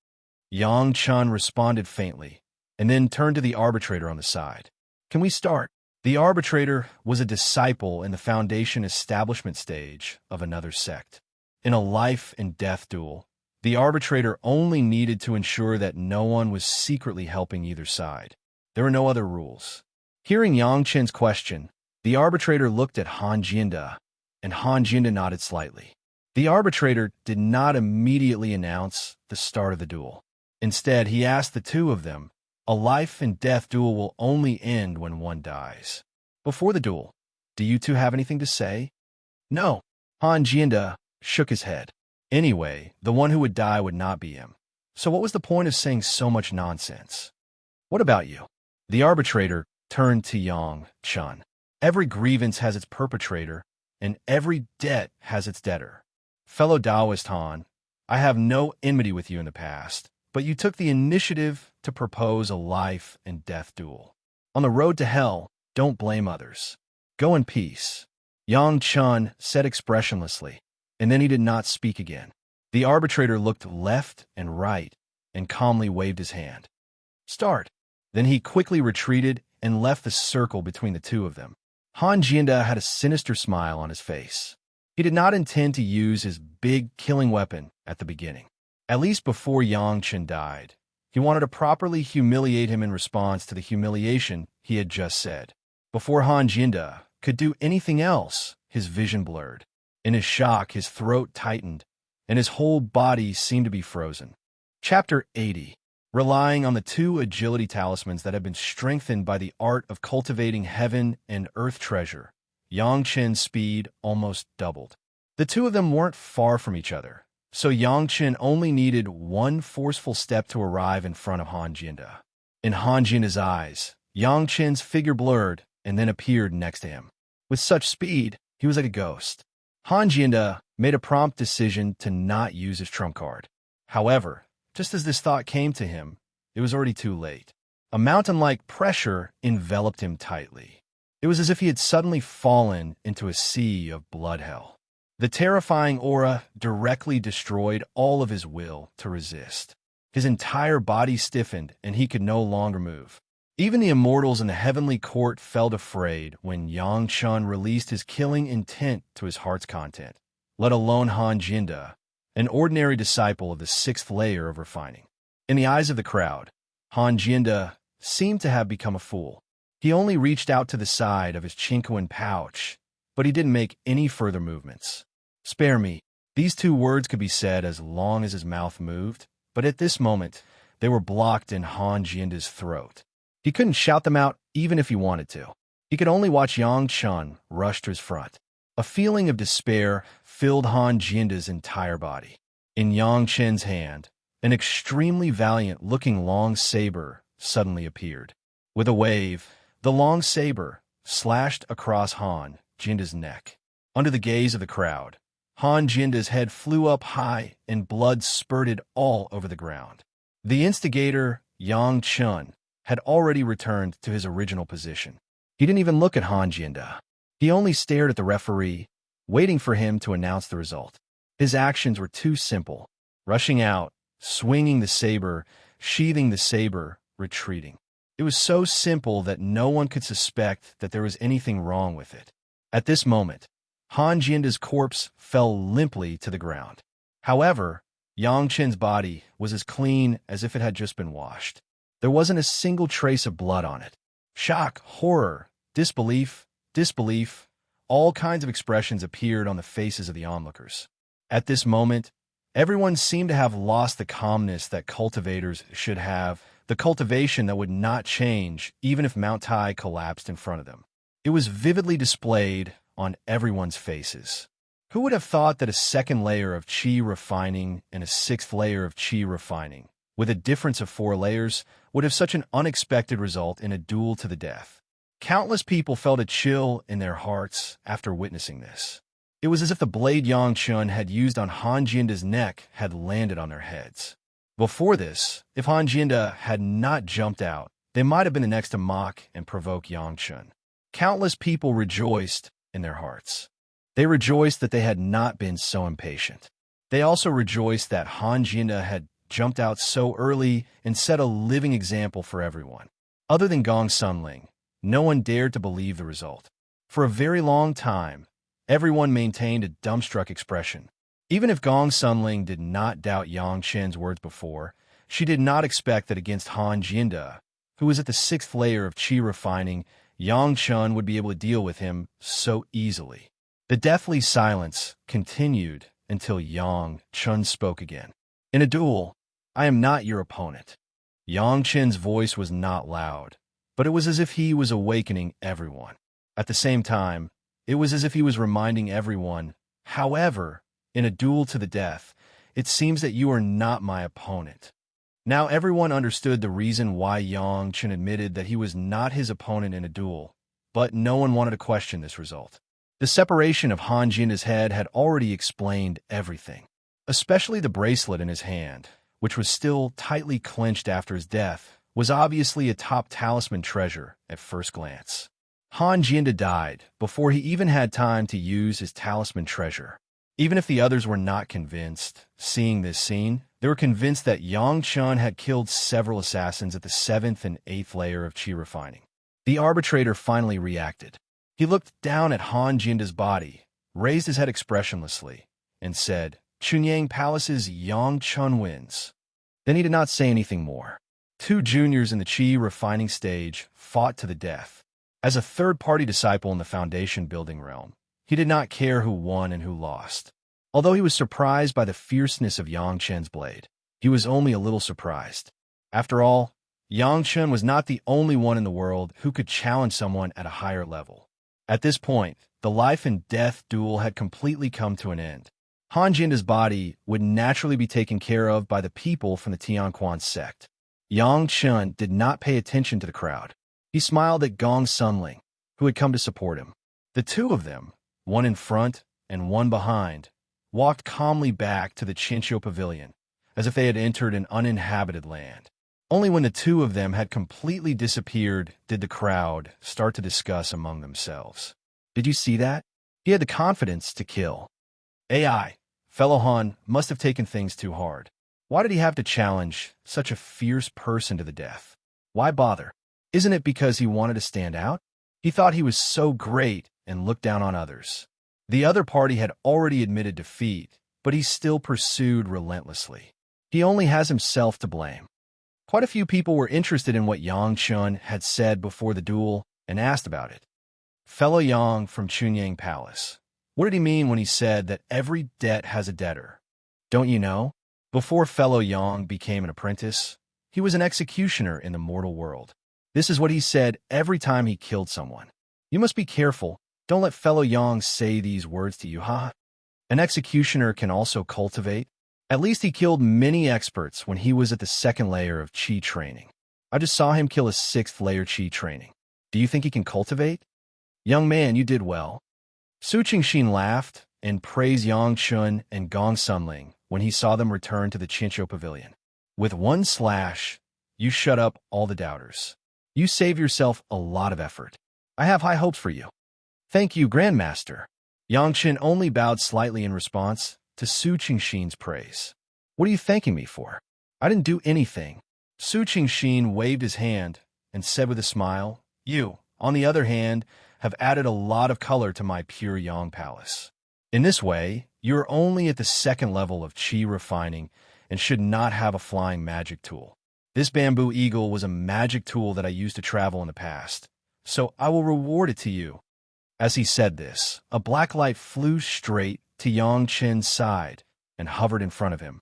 Yang Chun responded faintly, and then turned to the arbitrator on the side. Can we start? The arbitrator was a disciple in the Foundation establishment stage of another sect. In a life-and-death duel, the arbitrator only needed to ensure that no one was secretly helping either side. There were no other rules. Hearing Yang Chun's question, the arbitrator looked at Han Jinda, and Han Jinda nodded slightly. The arbitrator did not immediately announce the start of the duel. Instead, he asked the two of them, a life-and-death duel will only end when one dies. Before the duel, do you two have anything to say? No. Han Jinda shook his head. Anyway, the one who would die would not be him. So what was the point of saying so much nonsense? What about you? The arbitrator turned to Yang Chun. Every grievance has its perpetrator, and every debt has its debtor. Fellow Taoist Han, I have no enmity with you in the past, but you took the initiative to propose a life and death duel. On the road to hell, don't blame others. Go in peace, Yang Chun said expressionlessly, and then he did not speak again. The arbitrator looked left and right and calmly waved his hand. Start. Then he quickly retreated and left the circle between the two of them. Han Jianda had a sinister smile on his face. He did not intend to use his big killing weapon at the beginning. At least before Yang Chen died, he wanted to properly humiliate him in response to the humiliation he had just said. Before Han Jianda could do anything else, his vision blurred. In his shock, his throat tightened, and his whole body seemed to be frozen. Chapter 80. Relying on the two agility talismans that had been strengthened by the art of cultivating heaven and earth treasure, Yang Chen's speed almost doubled. The two of them weren't far from each other, so Yang Chen only needed one forceful step to arrive in front of Han Jianda. In Han Jianda's eyes, Yang Chen's figure blurred and then appeared next to him. With such speed, he was like a ghost. Han Jianda made a prompt decision to not use his trump card. However, just as this thought came to him, it was already too late. A mountain-like pressure enveloped him tightly. It was as if he had suddenly fallen into a sea of blood hell. The terrifying aura directly destroyed all of his will to resist. His entire body stiffened, and he could no longer move. Even the immortals in the heavenly court felt afraid when Yang Chun released his killing intent to his heart's content, let alone Han Jianda, an ordinary disciple of the sixth layer of refining. In the eyes of the crowd, Han Jianda seemed to have become a fool. He only reached out to the side of his Chinquan pouch, but he didn't make any further movements. Spare me. These two words could be said as long as his mouth moved, but at this moment, they were blocked in Han Jianda's throat. He couldn't shout them out even if he wanted to. He could only watch Yang Chun rush to his front. A feeling of despair filled Han Jianda's entire body. In Yang Chen's hand, an extremely valiant-looking long saber suddenly appeared. With a wave, the long saber slashed across Han Jianda's neck. Under the gaze of the crowd, Han Jianda's head flew up high and blood spurted all over the ground. The instigator, Yang Chun, had already returned to his original position. He didn't even look at Han Jianda. He only stared at the referee, waiting for him to announce the result. His actions were too simple: rushing out, swinging the saber, sheathing the saber, retreating. It was so simple that no one could suspect that there was anything wrong with it. At this moment, Han Jianda's corpse fell limply to the ground. However, Yang Chen's body was as clean as if it had just been washed. There wasn't a single trace of blood on it. Shock, horror, disbelief, all kinds of expressions appeared on the faces of the onlookers. At this moment, everyone seemed to have lost the calmness that cultivators should have, the cultivation that would not change even if Mount Tai collapsed in front of them. It was vividly displayed on everyone's faces. Who would have thought that a second layer of qi refining and a sixth layer of qi refining, with a difference of 4 layers, would have such an unexpected result in a duel to the death? Countless people felt a chill in their hearts after witnessing this. It was as if the blade Yang Chun had used on Han Jianda's neck had landed on their heads. Before this, if Han Jianda had not jumped out, they might have been the next to mock and provoke Yang Chun. Countless people rejoiced in their hearts. They rejoiced that they had not been so impatient. They also rejoiced that Han Jianda had jumped out so early and set a living example for everyone. Other than Gong Sunling, no one dared to believe the result. For a very long time, everyone maintained a dumbstruck expression. Even if Gong Sunling did not doubt Yang Chen's words before, she did not expect that against Han Jianda, who was at the 6th layer of qi refining, Yang Chun would be able to deal with him so easily. The deathly silence continued until Yang Chun spoke again. In a duel, I am not your opponent. Yang Chen's voice was not loud, but it was as if he was awakening everyone. At the same time, it was as if he was reminding everyone, however, in a duel to the death, it seems that you are not my opponent. Now everyone understood the reason why Yang Chen admitted that he was not his opponent in a duel, but no one wanted to question this result. The separation of Han Jianda's head had already explained everything, especially the bracelet in his hand, which was still tightly clenched after his death, was obviously a top talisman treasure at first glance. Han Jianda died before he even had time to use his talisman treasure. Even if the others were not convinced, seeing this scene, they were convinced that Yang Chun had killed several assassins at the 7th and 8th layer of Qi refining. The arbitrator finally reacted. He looked down at Han Jianda's body, raised his head expressionlessly, and said, "Chunyang Palace's Yang Chun wins." Then he did not say anything more. 2 juniors in the Qi refining stage fought to the death. As a third-party disciple in the Foundation building realm, he did not care who won and who lost. Although he was surprised by the fierceness of Yang Chen's blade, he was only a little surprised. After all, Yang Chen was not the only one in the world who could challenge someone at a higher level. At this point, the life and death duel had completely come to an end. Han Jianda's body would naturally be taken care of by the people from the Tianquan sect. Yang Chen did not pay attention to the crowd. He smiled at Gong Sunling, who had come to support him. The 2 of them, one in front and one behind, walked calmly back to the Chinchou Pavilion, as if they had entered an uninhabited land. Only when the 2 of them had completely disappeared did the crowd start to discuss among themselves. "Did you see that? He had the confidence to kill. AI, fellow Han must have taken things too hard. Why did he have to challenge such a fierce person to the death? Why bother? Isn't it because he wanted to stand out? He thought he was so great and looked down on others." The other party had already admitted defeat, but he still pursued relentlessly. He only has himself to blame. Quite a few people were interested in what Yang Chun had said before the duel and asked about it. "Fellow Yang from Chunyang Palace, what did he mean when he said that every debt has a debtor? Don't you know? Before fellow Yang became an apprentice, he was an executioner in the mortal world. This is what he said every time he killed someone. You must be careful. Don't let fellow Yang say these words to you, ha? An executioner can also cultivate. At least he killed many experts when he was at the 2nd layer of Qi training. I just saw him kill a 6th layer Qi training. Do you think he can cultivate? Young man, you did well." Su Qingxin laughed and praised Yang Chun and Gong Sunling when he saw them return to the Chinchou Pavilion. "With one slash, you shut up all the doubters. You save yourself a lot of effort. I have high hopes for you." "Thank you, Grandmaster." Yang Chen only bowed slightly in response to Su Qingxin's praise. "What are you thanking me for? I didn't do anything." Su Qingxin waved his hand and said with a smile, "You, on the other hand, have added a lot of color to my pure Yang Palace. In this way, you are only at the 2nd level of Qi refining and should not have a flying magic tool. This bamboo eagle was a magic tool that I used to travel in the past, so I will reward it to you." As he said this, a black light flew straight to Yang Chen's side and hovered in front of him.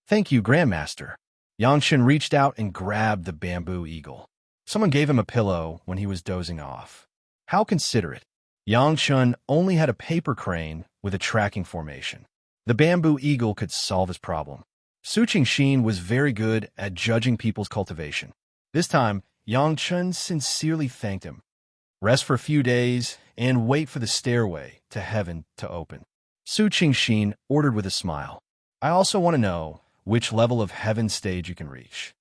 "Thank you, Grandmaster." Yang Chen reached out and grabbed the bamboo eagle. Someone gave him a pillow when he was dozing off. How considerate. Yang Chen only had a paper crane with a tracking formation. The bamboo eagle could solve his problem. Su Qingxin was very good at judging people's cultivation. This time, Yang Chen sincerely thanked him. "Rest for a few days and wait for the stairway to heaven to open." Su Qingxin ordered with a smile. "I also want to know which level of heaven stage you can reach."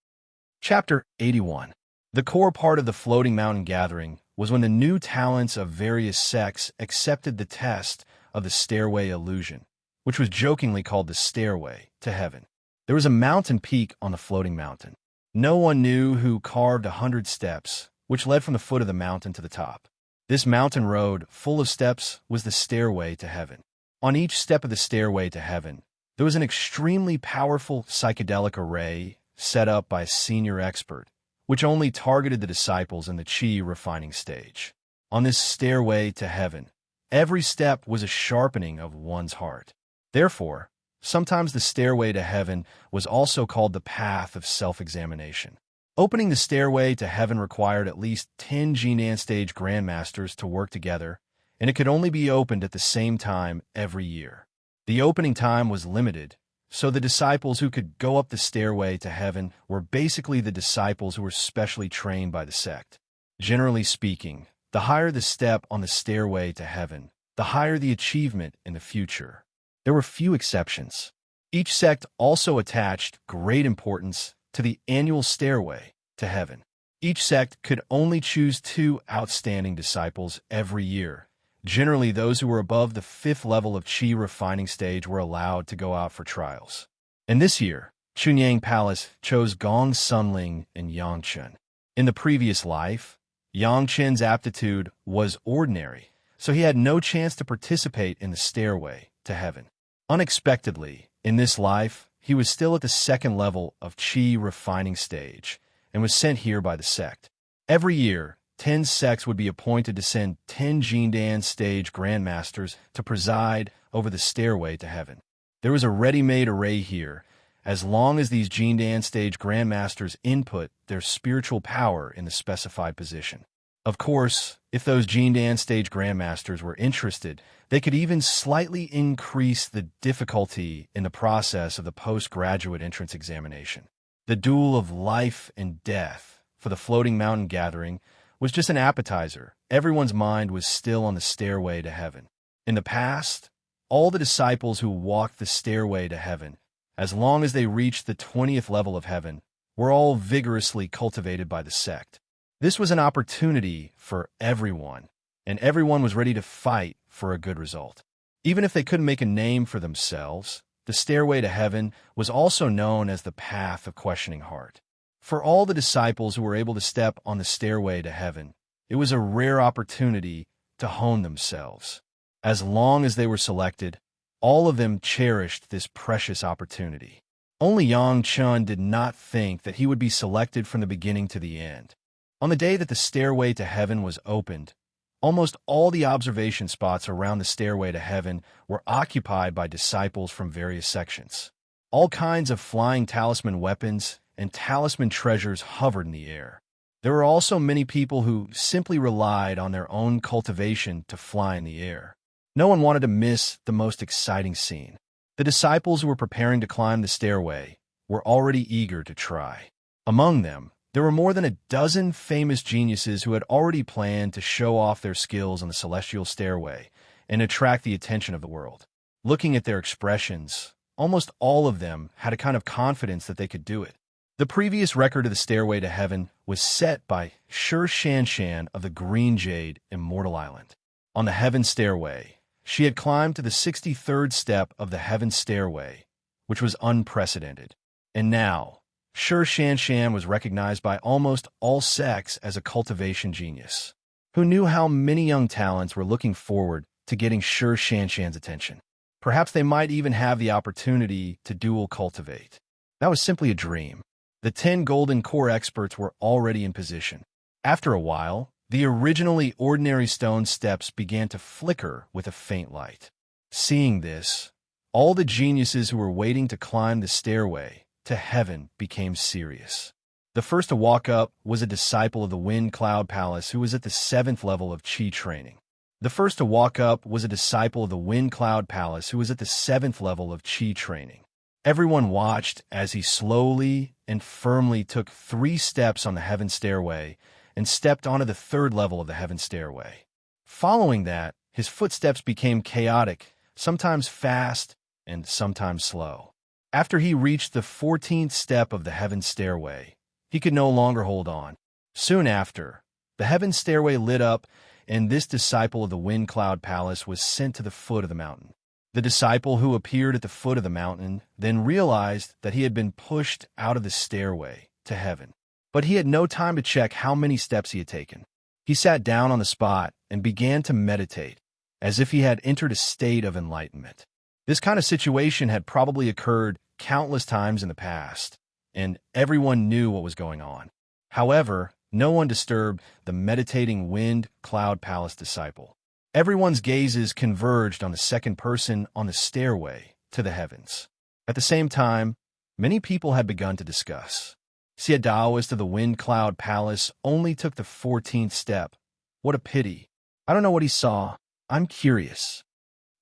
Chapter 81. The core part of the Floating Mountain Gathering was when the new talents of various sects accepted the test of the stairway illusion, which was jokingly called the stairway to heaven. There was a mountain peak on the floating mountain. No one knew who carved 100 steps, which led from the foot of the mountain to the top. This mountain road, full of steps, was the stairway to heaven. On each step of the stairway to heaven, there was an extremely powerful psychedelic array set up by a senior expert, which only targeted the disciples in the Qi refining stage. On this stairway to heaven, every step was a sharpening of one's heart. Therefore, sometimes the stairway to heaven was also called the path of self-examination. Opening the stairway to heaven required at least 10 Jinan stage grandmasters to work together, and it could only be opened at the same time every year. The opening time was limited, so the disciples who could go up the stairway to heaven were basically the disciples who were specially trained by the sect. Generally speaking, the higher the step on the stairway to heaven, the higher the achievement in the future. There were few exceptions. Each sect also attached great importance to the annual stairway to heaven. Each sect could only choose 2 outstanding disciples every year. Generally, those who were above the 5th level of Qi refining stage were allowed to go out for trials. And this year, Chunyang Palace chose Gong Sunling and Yang Chen. In the previous life, Yang Chen's aptitude was ordinary, so he had no chance to participate in the stairway to heaven. Unexpectedly, in this life, he was still at the 2nd level of Qi refining stage and was sent here by the sect. Every year, 10 sects would be appointed to send 10 Jindan stage grandmasters to preside over the stairway to heaven. There was a ready-made array here, as long as these Jindan stage grandmasters input their spiritual power in the specified position. Of course, if those Jindan stage grandmasters were interested, they could even slightly increase the difficulty in the process of the postgraduate entrance examination. The duel of life and death for the floating mountain gathering was just an appetizer. Everyone's mind was still on the stairway to heaven. In the past, all the disciples who walked the stairway to heaven, as long as they reached the 20th level of heaven, were all vigorously cultivated by the sect. This was an opportunity for everyone, and everyone was ready to fight for a good result. Even if they couldn't make a name for themselves, the stairway to heaven was also known as the path of questioning heart. For all the disciples who were able to step on the stairway to heaven, it was a rare opportunity to hone themselves. As long as they were selected, all of them cherished this precious opportunity. Only Yang Chen did not think that he would be selected from the beginning to the end. On the day that the stairway to heaven was opened, almost all the observation spots around the stairway to heaven were occupied by disciples from various sections. All kinds of flying talisman weapons and talisman treasures hovered in the air. There were also many people who simply relied on their own cultivation to fly in the air. No one wanted to miss the most exciting scene. The disciples who were preparing to climb the stairway were already eager to try. Among them, there were more than a dozen famous geniuses who had already planned to show off their skills on the celestial stairway and attract the attention of the world. Looking at their expressions, almost all of them had a kind of confidence that they could do it. The previous record of the stairway to heaven was set by Shi Shanshan of the Green Jade, Immortal Island. On the heaven stairway, she had climbed to the 63rd step of the heaven stairway, which was unprecedented. And now, Shi Shanshan was recognized by almost all sects as a cultivation genius, who knew how many young talents were looking forward to getting Shi Shanshan's attention. Perhaps they might even have the opportunity to dual cultivate. That was simply a dream. The 10 golden core experts were already in position. After a while, the originally ordinary stone steps began to flicker with a faint light. Seeing this, all the geniuses who were waiting to climb the stairway to heaven became serious. The first to walk up was a disciple of the Wind Cloud Palace who was at the 7th level of Qi training. The first to walk up was a disciple of the Wind Cloud Palace who was at the 7th level of Qi training. Everyone watched as he slowly and firmly took 3 steps on the heaven stairway and stepped onto the 3rd level of the heaven stairway. Following that, his footsteps became chaotic, sometimes fast and sometimes slow. After he reached the 14th step of the heaven stairway, he could no longer hold on. Soon after, the heaven stairway lit up, and this disciple of the Wind Cloud Palace was sent to the foot of the mountain. The disciple who appeared at the foot of the mountain then realized that he had been pushed out of the stairway to heaven. But he had no time to check how many steps he had taken. He sat down on the spot and began to meditate, as if he had entered a state of enlightenment. This kind of situation had probably occurred countless times in the past, and everyone knew what was going on. However, no one disturbed the meditating Wind Cloud Palace disciple. Everyone's gazes converged on the second person on the stairway to the heavens. At the same time, many people had begun to discuss. See, a Taoist of the Wind Cloud Palace only took the 14th step. What a pity. I don't know what he saw. I'm curious.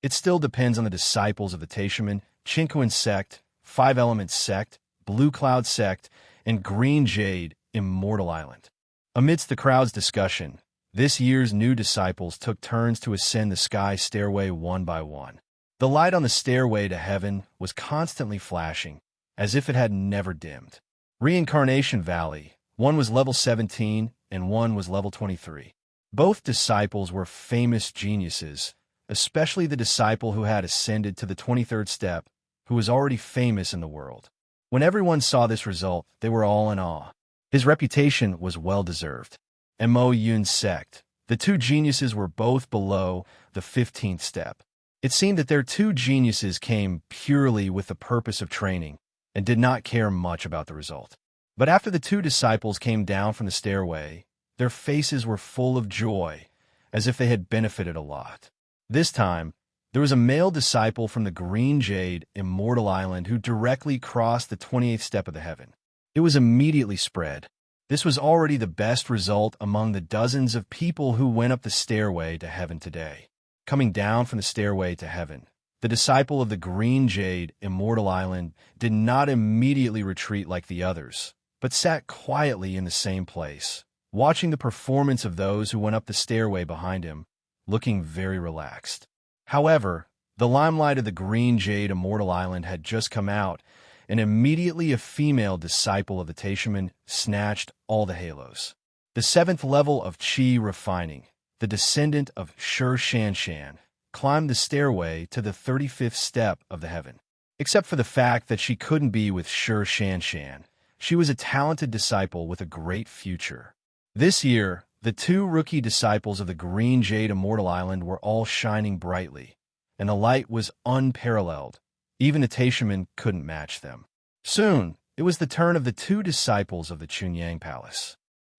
It still depends on the disciples of the Taishaman, Chinquan sect, 5 Elements sect, Blue Cloud sect, and Green Jade, Immortal Island. Amidst the crowd's discussion, this year's new disciples took turns to ascend the sky stairway one by one. The light on the stairway to heaven was constantly flashing, as if it had never dimmed. Reincarnation Valley, one was level 17 and one was level 23. Both disciples were famous geniuses, especially the disciple who had ascended to the 23rd step, who was already famous in the world. When everyone saw this result, they were all in awe. His reputation was well-deserved. Mo Yun's sect. The two geniuses were both below the 15th step. It seemed that their two geniuses came purely with the purpose of training and did not care much about the result. But after the two disciples came down from the stairway, their faces were full of joy, as if they had benefited a lot. This time, there was a male disciple from the Green Jade, Immortal Island, who directly crossed the 28th step of the heaven. It was immediately spread. This was already the best result among the dozens of people who went up the stairway to heaven today. Coming down from the stairway to heaven, the disciple of the Green Jade, Immortal Island, did not immediately retreat like the others, but sat quietly in the same place, watching the performance of those who went up the stairway behind him, looking very relaxed. However, the limelight of the Green Jade Immortal Island had just come out, and immediately a female disciple of the Taishaman snatched all the halos. The 7th level of Qi refining, the descendant of Shi Shanshan, climbed the stairway to the 35th step of the heaven. Except for the fact that she couldn't be with Shi Shanshan, she was a talented disciple with a great future. This year, the two rookie disciples of the Green Jade Immortal Island were all shining brightly, and the light was unparalleled. Even the Taishaman couldn't match them. Soon, it was the turn of the two disciples of the Chunyang Palace.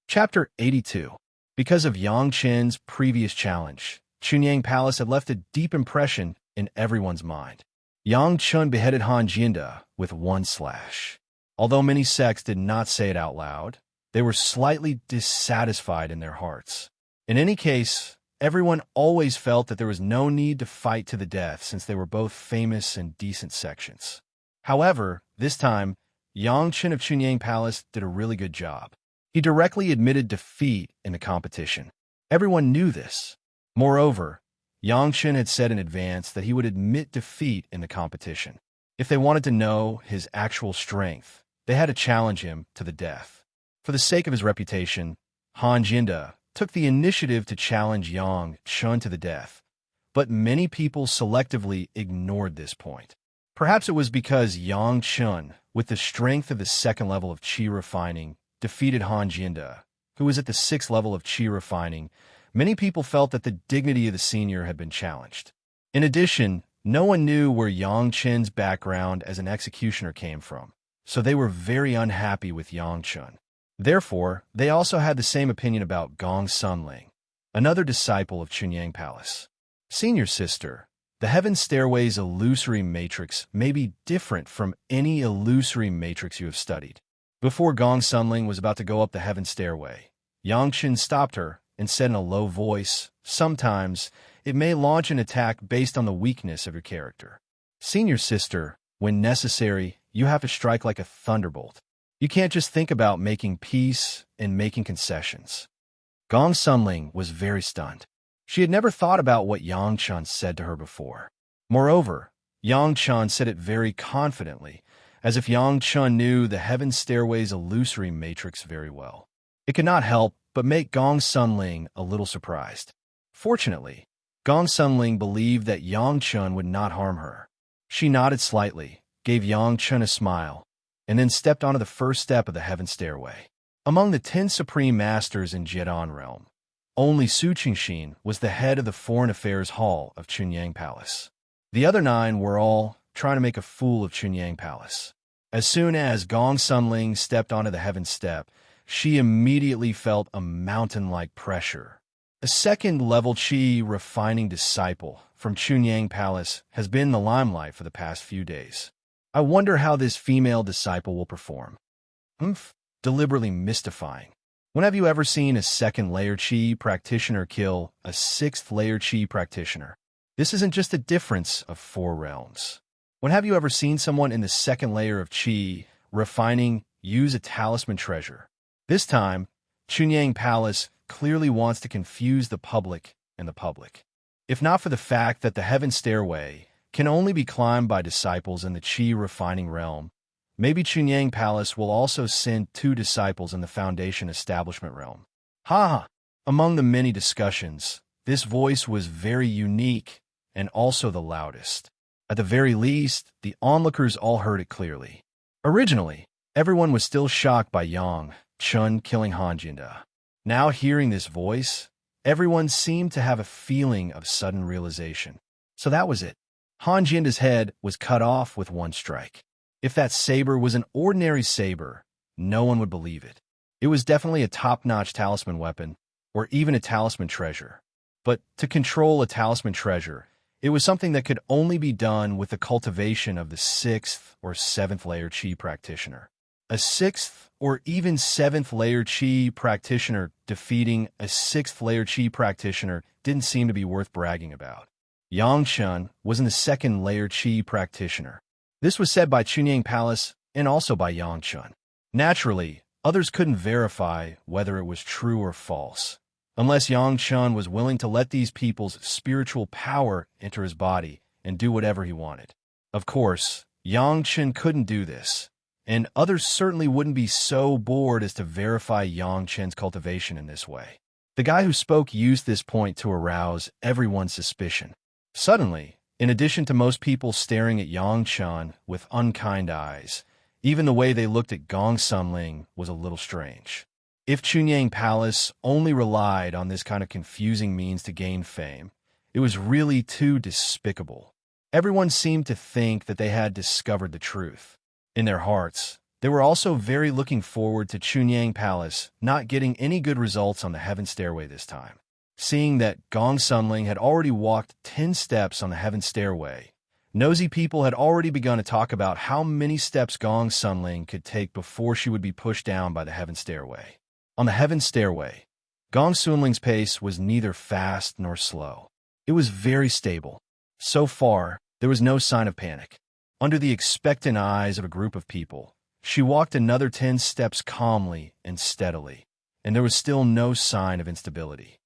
Chapter 82. Because of Yang Chen's previous challenge, Chunyang Palace had left a deep impression in everyone's mind. Yang Chen beheaded Han Jinda with one slash. Although many sects did not say it out loud, they were slightly dissatisfied in their hearts. In any case, everyone always felt that there was no need to fight to the death since they were both famous and decent sections. However, this time, Yang Chen of Chunyang Palace did a really good job. He directly admitted defeat in the competition. Everyone knew this. Moreover, Yang Chen had said in advance that he would admit defeat in the competition. If they wanted to know his actual strength, they had to challenge him to the death. For the sake of his reputation, Han Jinda took the initiative to challenge Yang Chen to the death, but many people selectively ignored this point. Perhaps it was because Yang Chen, with the strength of the 2nd level of Qi refining, defeated Han Jinda, who was at the 6th level of Qi refining. Many people felt that the dignity of the senior had been challenged. In addition, no one knew where Yang Chen's background as an executioner came from, so they were very unhappy with Yang Chen. Therefore, they also had the same opinion about Gong Sunling, another disciple of Chunyang Palace. Senior sister, the Heaven Stairway's illusory matrix may be different from any illusory matrix you have studied. Before Gong Sunling was about to go up the Heaven Stairway, Yang Chen stopped her and said in a low voice, "Sometimes, it may launch an attack based on the weakness of your character. Senior sister, when necessary, you have to strike like a thunderbolt. You can't just think about making peace and making concessions." Gong Sunling was very stunned. She had never thought about what Yang Chen said to her before. Moreover, Yang Chen said it very confidently, as if Yang Chen knew the Heaven Stairway's illusory matrix very well. It could not help but make Gong Sunling a little surprised. Fortunately, Gong Sunling believed that Yang Chen would not harm her. She nodded slightly, gave Yang Chen a smile, and then stepped onto the first step of the Heaven Stairway. Among the 10 Supreme Masters in Jidan Realm, only Su Qingxin was the head of the Foreign Affairs Hall of Chunyang Palace. The other 9 were all trying to make a fool of Chunyang Palace. As soon as Gong Sunling stepped onto the Heaven Step, she immediately felt a mountain-like pressure. A 2nd level Qi refining disciple from Chunyang Palace has been in the limelight for the past few days. I wonder how this female disciple will perform. Deliberately mystifying. When have you ever seen a 2nd layer Qi practitioner kill a 6th layer Qi practitioner? This isn't just a difference of 4 realms. When have you ever seen someone in the 2nd layer of Qi refining use a talisman treasure? This time, Chunyang Palace clearly wants to confuse the public and the public. If not for the fact that the Heaven Stairway can only be climbed by disciples in the Qi refining realm, maybe Chunyang Palace will also send 2 disciples in the Foundation establishment realm. Ha ha! Among the many discussions, this voice was very unique and also the loudest. At the very least, the onlookers all heard it clearly. Originally, everyone was still shocked by Yang Chun killing Han Jinda. Now hearing this voice, everyone seemed to have a feeling of sudden realization. So that was it. Han Jinda's head was cut off with 1 strike. If that saber was an ordinary saber, no one would believe it. It was definitely a top-notch talisman weapon, or even a talisman treasure. But to control a talisman treasure, it was something that could only be done with the cultivation of the 6th or 7th layer Qi practitioner. A 6th or even 7th layer Qi practitioner defeating a 6th layer Qi practitioner didn't seem to be worth bragging about. Yang Chun was in the 2nd layer Qi practitioner. This was said by Chunyang Palace and also by Yang Chun. Naturally, others couldn't verify whether it was true or false, unless Yang Chun was willing to let these people's spiritual power enter his body and do whatever he wanted. Of course, Yang Chun couldn't do this, and others certainly wouldn't be so bored as to verify Yang Chun's cultivation in this way. The guy who spoke used this point to arouse everyone's suspicion. Suddenly, in addition to most people staring at Yang Chun with unkind eyes, even the way they looked at Gong Sunling was a little strange. If Chunyang Palace only relied on this kind of confusing means to gain fame, it was really too despicable. Everyone seemed to think that they had discovered the truth. In their hearts, they were also very looking forward to Chunyang Palace not getting any good results on the Heaven Stairway this time. Seeing that Gong Sunling had already walked 10 steps on the Heaven Stairway, nosy people had already begun to talk about how many steps Gong Sunling could take before she would be pushed down by the Heaven Stairway. On the Heaven Stairway, Gong Sunling's pace was neither fast nor slow. It was very stable. So far, there was no sign of panic. Under the expectant eyes of a group of people, she walked another 10 steps calmly and steadily, and there was still no sign of instability.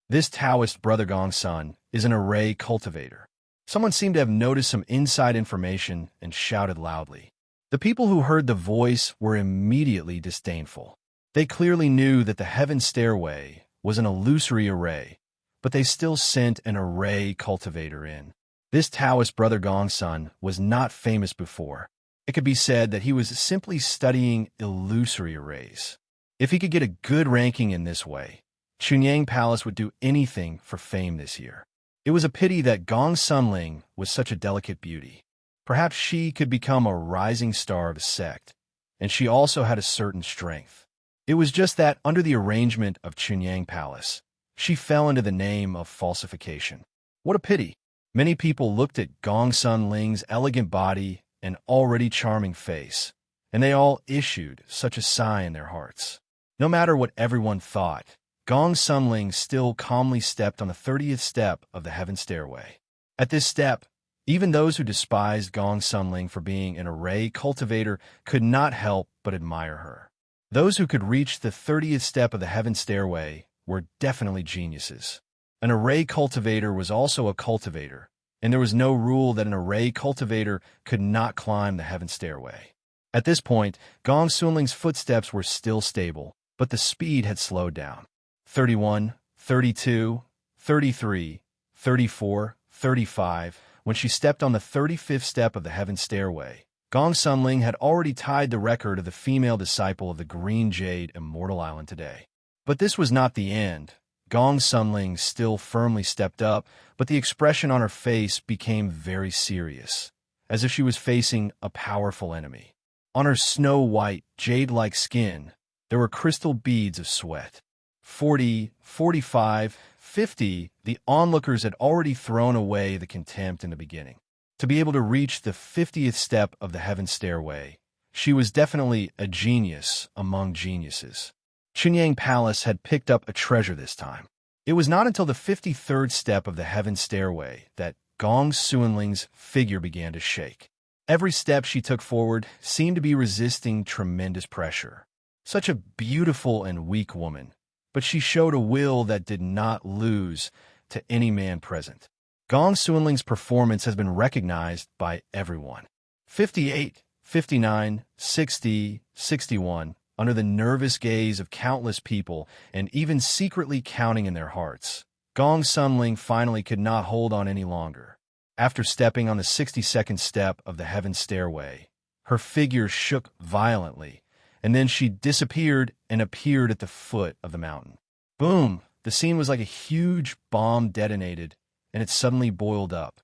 This Taoist brother Gongsun is an array cultivator. Someone seemed to have noticed some inside information and shouted loudly. The people who heard the voice were immediately disdainful. They clearly knew that the Heaven Stairway was an illusory array, but they still sent an array cultivator in. This Taoist brother Gongsun was not famous before. It could be said that he was simply studying illusory arrays. If he could get a good ranking in this way, Chunyang Palace would do anything for fame this year. It was a pity that Gong Sunling was such a delicate beauty. Perhaps she could become a rising star of a sect, and she also had a certain strength. It was just that under the arrangement of Chunyang Palace, she fell into the name of falsification. What a pity! Many people looked at Gong Sunling's elegant body and already charming face, and they all issued such a sigh in their hearts. No matter what everyone thought, Gong Sunling still calmly stepped on the 30th step of the Heaven Stairway. At this step, even those who despised Gong Sunling for being an array cultivator could not help but admire her. Those who could reach the 30th step of the Heaven Stairway were definitely geniuses. An array cultivator was also a cultivator, and there was no rule that an array cultivator could not climb the Heaven Stairway. At this point, Gong Sunling's footsteps were still stable, but the speed had slowed down. 31, 32, 33, 34, 35. When she stepped on the 35th step of the Heaven Stairway, Gong Sunling had already tied the record of the female disciple of the Green Jade Immortal Island today. But this was not the end. Gong Sunling still firmly stepped up, but the expression on her face became very serious, as if she was facing a powerful enemy. On her snow-white, jade-like skin, there were crystal beads of sweat. 40, 45, 50, the onlookers had already thrown away the contempt in the beginning. To be able to reach the 50th step of the Heaven Stairway, she was definitely a genius among geniuses. Chunyang Palace had picked up a treasure this time. It was not until the 53rd step of the Heaven Stairway that Gong Sunling's figure began to shake. Every step she took forward seemed to be resisting tremendous pressure. Such a beautiful and weak woman, but she showed a will that did not lose to any man present. Gong Sunling's performance has been recognized by everyone. 58, 59, 60, 61, under the nervous gaze of countless people and even secretly counting in their hearts, Gong Sunling finally could not hold on any longer. After stepping on the 62nd step of the heaven stairway, her figure shook violently, and then she disappeared and appeared at the foot of the mountain. Boom! The scene was like a huge bomb detonated, and it suddenly boiled up.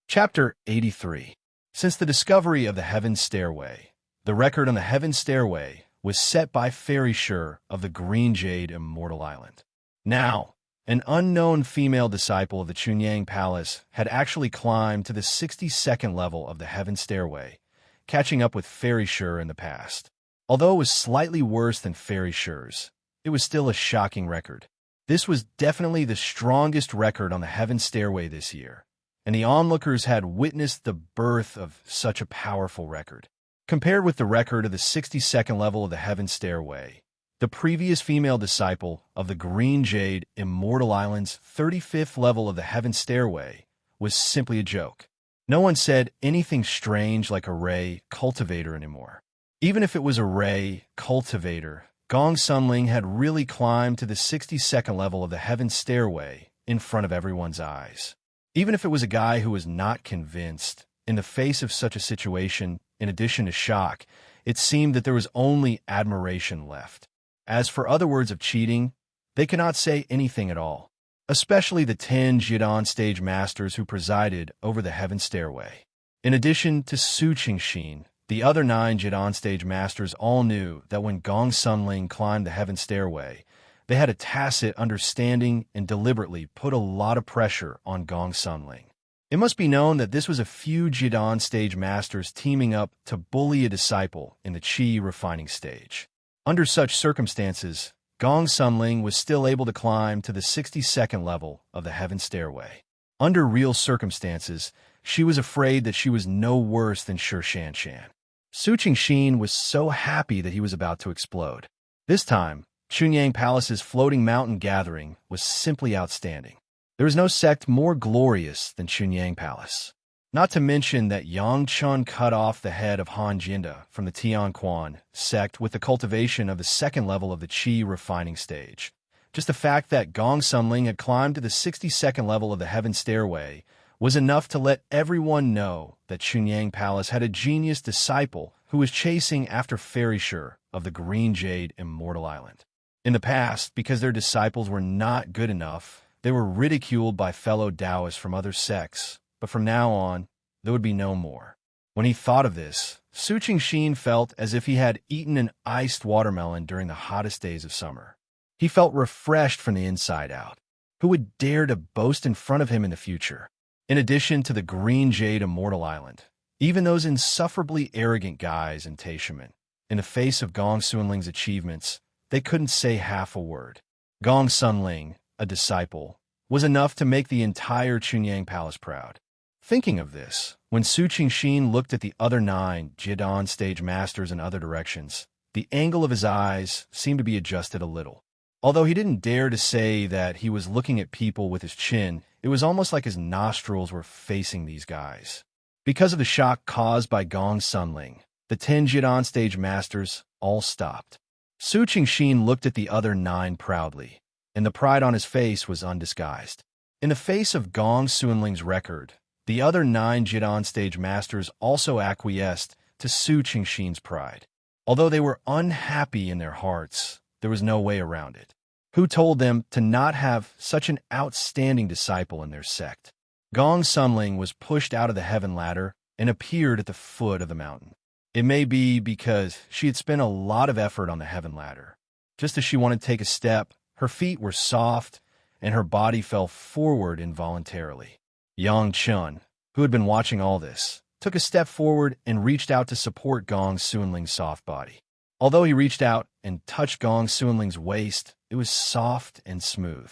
Chapter 83. Since the discovery of the Heaven Stairway, the record on the Heaven Stairway was set by Fairy Sure of the Green Jade Immortal Island. Now, an unknown female disciple of the Chunyang Palace had actually climbed to the 62nd level of the Heaven Stairway, catching up with Fairy Sure in the past. Although it was slightly worse than Fairy Sure's, it was still a shocking record. This was definitely the strongest record on the Heaven Stairway this year, and the onlookers had witnessed the birth of such a powerful record. Compared with the record of the 62nd level of the Heaven Stairway, the previous female disciple of the Green Jade Immortal Island's 35th level of the Heaven Stairway was simply a joke. No one said anything strange like a Ray Cultivator anymore. Even if it was a Ray Cultivator, Gong Sunling had really climbed to the 62nd level of the Heaven Stairway in front of everyone's eyes. Even if it was a guy who was not convinced, in the face of such a situation, in addition to shock, it seemed that there was only admiration left. As for other words of cheating, they could not say anything at all, especially the 10 Jidan stage masters who presided over the Heaven Stairway. In addition to Su Qingxin, the other 9 Jidan stage masters all knew that when Gong Sunling climbed the Heaven Stairway, they had a tacit understanding and deliberately put a lot of pressure on Gong Sunling. It must be known that this was a few Jidan stage masters teaming up to bully a disciple in the Qi refining stage. Under such circumstances, Gong Sunling was still able to climb to the 62nd level of the Heaven Stairway. Under real circumstances, she was afraid that she was no worse than Shi Shanshan. Su Qingxin was so happy that he was about to explode. This time, Chunyang Palace's floating mountain gathering was simply outstanding. There is no sect more glorious than Chunyang Palace. Not to mention that Yang Chun cut off the head of Han Jinda from the Tianquan sect with the cultivation of the 2nd level of the Qi refining stage. Just the fact that Gong Sunling had climbed to the 62nd level of the Heaven Stairway was enough to let everyone know that Chunyang Palace had a genius disciple who was chasing after Fairy Sure of the Green Jade Immortal Island. In the past, because their disciples were not good enough, they were ridiculed by fellow Taoists from other sects, but from now on, there would be no more. When he thought of this, Su Qingxin felt as if he had eaten an iced watermelon during the hottest days of summer. He felt refreshed from the inside out. Who would dare to boast in front of him in the future? In addition to the Green Jade Immortal Island, even those insufferably arrogant guys in Taishaman, in the face of Gong Sunling's achievements, they couldn't say half a word. Gong Sunling, a disciple, was enough to make the entire Chunyang Palace proud. Thinking of this, when Su Qingxin looked at the other 9 Jidan stage masters in other directions, the angle of his eyes seemed to be adjusted a little. Although he didn't dare to say that he was looking at people with his chin, it was almost like his nostrils were facing these guys. Because of the shock caused by Gong Sunling, the 10 Jidan stage masters all stopped. Su Qingxin looked at the other 9 proudly, and the pride on his face was undisguised. In the face of Gong Sunling's record, the other 9 Jidan stage masters also acquiesced to Su Qingxin's pride. Although they were unhappy in their hearts, there was no way around it. Who told them to not have such an outstanding disciple in their sect? Gong Sunling was pushed out of the heaven ladder and appeared at the foot of the mountain. It may be because she had spent a lot of effort on the heaven ladder. Just as she wanted to take a step, her feet were soft and her body fell forward involuntarily. Yang Chun, who had been watching all this, took a step forward and reached out to support Gong Sunling's soft body. Although he reached out and touched Gong Sunling's waist, it was soft and smooth.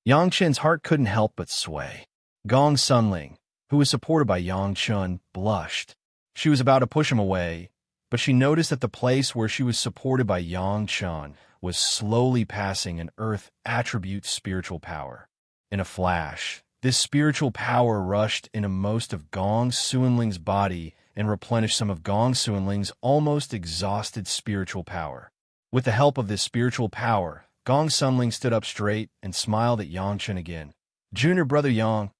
Yang Chen's heart couldn't help but sway. Gong Sunling, who was supported by Yang Chun, blushed. She was about to push him away, but she noticed that the place where she was supported by Yang Chun was slowly passing an earth attribute spiritual power. In a flash, This spiritual power rushed into most of Gong Suanling's body and replenished some of Gong Suanling's almost exhausted spiritual power. With the help of this spiritual power, Gong Sunling stood up straight and smiled at Yangchen again. "Junior brother Yang,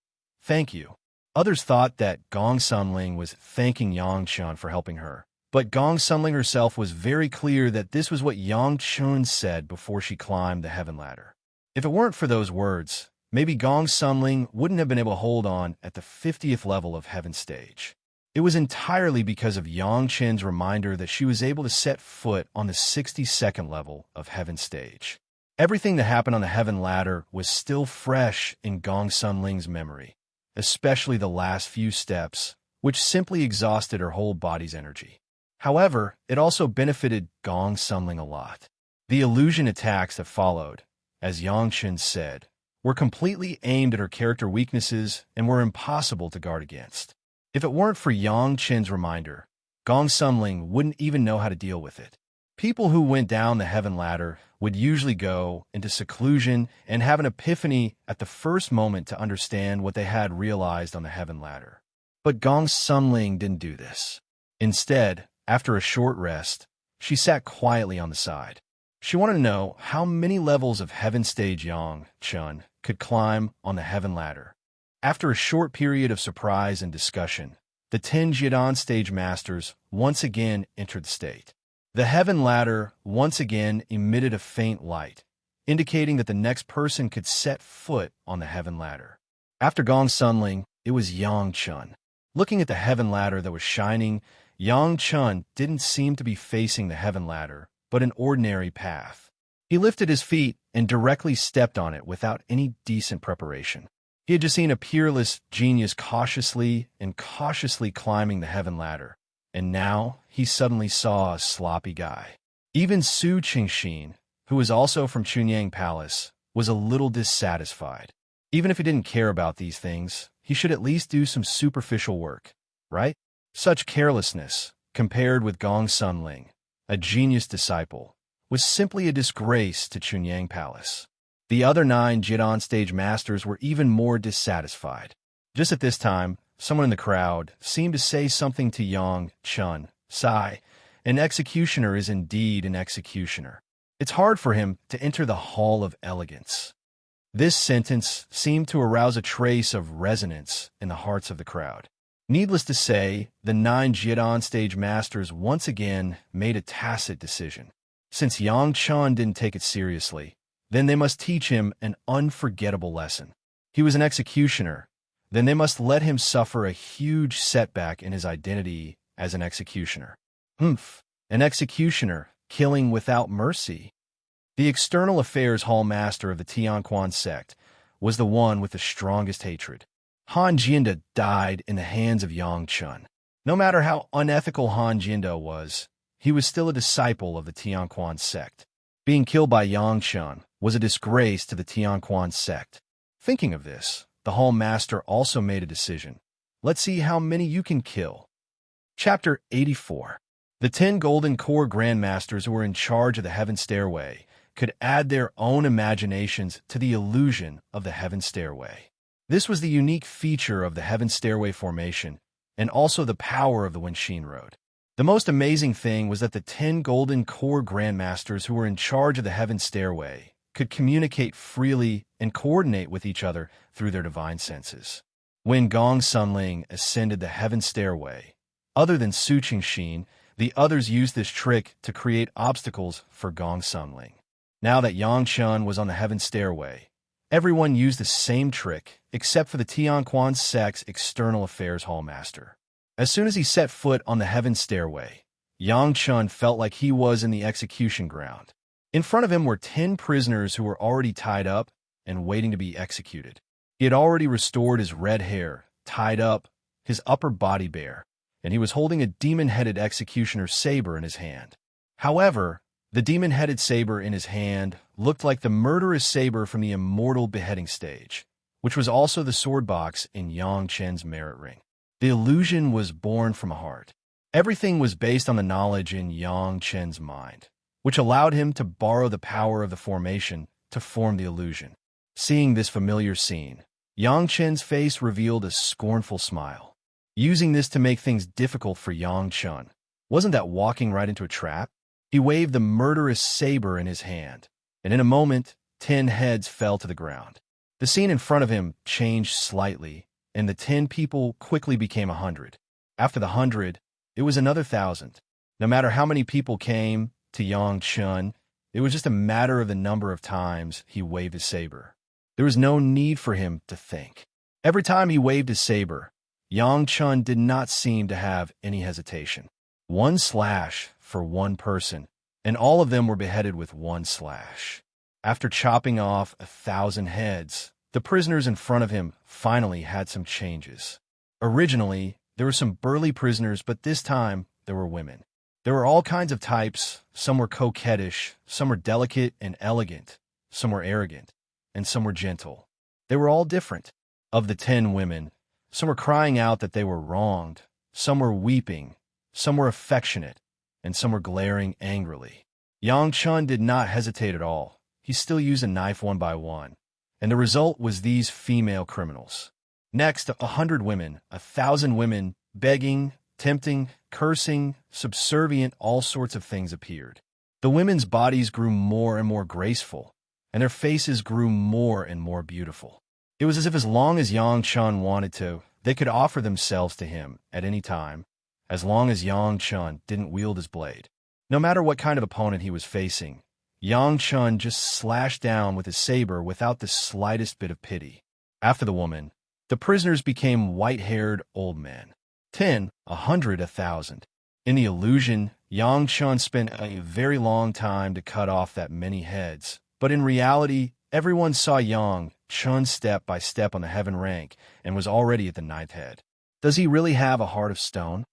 thank you." Others thought that Gong Sunling was thanking Yangchen for helping her. But Gong Sunling herself was very clear that this was what Yangchen said before she climbed the heaven ladder. If it weren't for those words, maybe Gong Sunling wouldn't have been able to hold on at the 50th level of heaven stage. It was entirely because of Yangchen's reminder that she was able to set foot on the 62nd level of heaven stage. Everything that happened on the heaven ladder was still fresh in Gong Sunling's memory, especially the last few steps, which simply exhausted her whole body's energy. However, it also benefited Gong Sunling a lot. The illusion attacks that followed, as Yangchen said, were completely aimed at her character weaknesses and were impossible to guard against. If it weren't for Yangchen's reminder, Gong Sunling wouldn't even know how to deal with it. People who went down the heaven ladder would usually go into seclusion and have an epiphany at the first moment to understand what they had realized on the heaven ladder. But Gong Sunling didn't do this. Instead, after a short rest, she sat quietly on the side. She wanted to know how many levels of heaven stage Yangchen could climb on the heaven ladder. After a short period of surprise and discussion, the 10 Jidan stage masters once again entered the state. The heaven ladder once again emitted a faint light, indicating that the next person could set foot on the heaven ladder. After Gong Sunling, it was Yangchen. Looking at the heaven ladder that was shining, Yangchen didn't seem to be facing the heaven ladder, but an ordinary path. He lifted his feet and directly stepped on it without any decent preparation. He had just seen a peerless genius cautiously climbing the heaven ladder, and now he suddenly saw a sloppy guy. Even Su Qingxin, who was also from Chunyang Palace, was a little dissatisfied. Even if he didn't care about these things, he should at least do some superficial work, right? Such carelessness, compared with Gong Sunling, a genius disciple, was simply a disgrace to Chunyang Palace. The other 9 Jidan stage masters were even more dissatisfied. Just at this time, someone in the crowd seemed to say something to Yangchen. "Sigh, an executioner is indeed an executioner. It's hard for him to enter the Hall of Elegance." This sentence seemed to arouse a trace of resonance in the hearts of the crowd. Needless to say, the 9 Jidan stage masters once again made a tacit decision. Since Yangchen didn't take it seriously, then they must teach him an unforgettable lesson. He was an executioner, then they must let him suffer a huge setback in his identity as an executioner. An executioner, killing without mercy. The external affairs hall master of the Tianquan sect was the one with the strongest hatred. Han Jianda died in the hands of Yangchen. No matter how unethical Han Jianda was, he was still a disciple of the Tianquan sect. Being killed by Yangchen was a disgrace to the Tianquan sect. Thinking of this, the hall master also made a decision. Let's see how many you can kill. Chapter 84. The 10 golden core grandmasters who were in charge of the heaven stairway could add their own imaginations to the illusion of the heaven stairway. This was the unique feature of the heaven stairway formation, and also the power of the Wenshin Road. The most amazing thing was that the 10 golden core grandmasters who were in charge of the heaven stairway could communicate freely and coordinate with each other through their divine senses. When Gong Sunling ascended the heaven stairway, other than Su Qingxin, the others used this trick to create obstacles for Gong Sunling. Now that Yangchen was on the heaven stairway, everyone used the same trick except for the Tianquan sect's external affairs hall master. As soon as he set foot on the heaven stairway, Yangchen felt like he was in the execution ground. In front of him were 10 prisoners who were already tied up and waiting to be executed. He had already restored his red hair, tied up, his upper body bare, and he was holding a demon-headed executioner's saber in his hand. However, the demon-headed saber in his hand looked like the murderous saber from the Immortal beheading stage, which was also the sword box in Yangchen's merit ring. The illusion was born from a heart. Everything was based on the knowledge in Yangchen's mind, which allowed him to borrow the power of the formation to form the illusion. Seeing this familiar scene, Yang Chen's face revealed a scornful smile. Using this to make things difficult for Yang Chen. Wasn't that walking right into a trap? He waved the murderous saber in his hand, and in a moment, 10 heads fell to the ground. The scene in front of him changed slightly, and the 10 people quickly became 100. After the 100, it was another 1,000. No matter how many people came to Yang Chen, it was just a matter of the number of times he waved his saber. There was no need for him to think. Every time he waved his saber, Yang Chen did not seem to have any hesitation. One slash for one person, and all of them were beheaded with one slash. After chopping off 1,000 heads, the prisoners in front of him finally had some changes. Originally, there were some burly prisoners, but this time there were women. There were all kinds of types. Some were coquettish, some were delicate and elegant, some were arrogant, and some were gentle. They were all different. Of the 10 women, some were crying out that they were wronged, some were weeping, some were affectionate, and some were glaring angrily. Yang Chen did not hesitate at all. He still used a knife one by one, and the result was these female criminals. Next, 100 women, 1,000 women, begging, tempting, cursing, subservient, all sorts of things appeared. The women's bodies grew more and more graceful, and their faces grew more and more beautiful. It was as long as Yang Chen wanted to, they could offer themselves to him at any time, as long as Yang Chen didn't wield his blade. No matter what kind of opponent he was facing, Yang Chen just slashed down with his saber without the slightest bit of pity. After the woman, the prisoners became white-haired old men. 10, 100, 1,000. In the illusion, Yang Chen spent a very long time to cut off that many heads, but in reality, everyone saw Yang Chen step by step on the heaven rank and was already at the 9th head. Does he really have a heart of stone?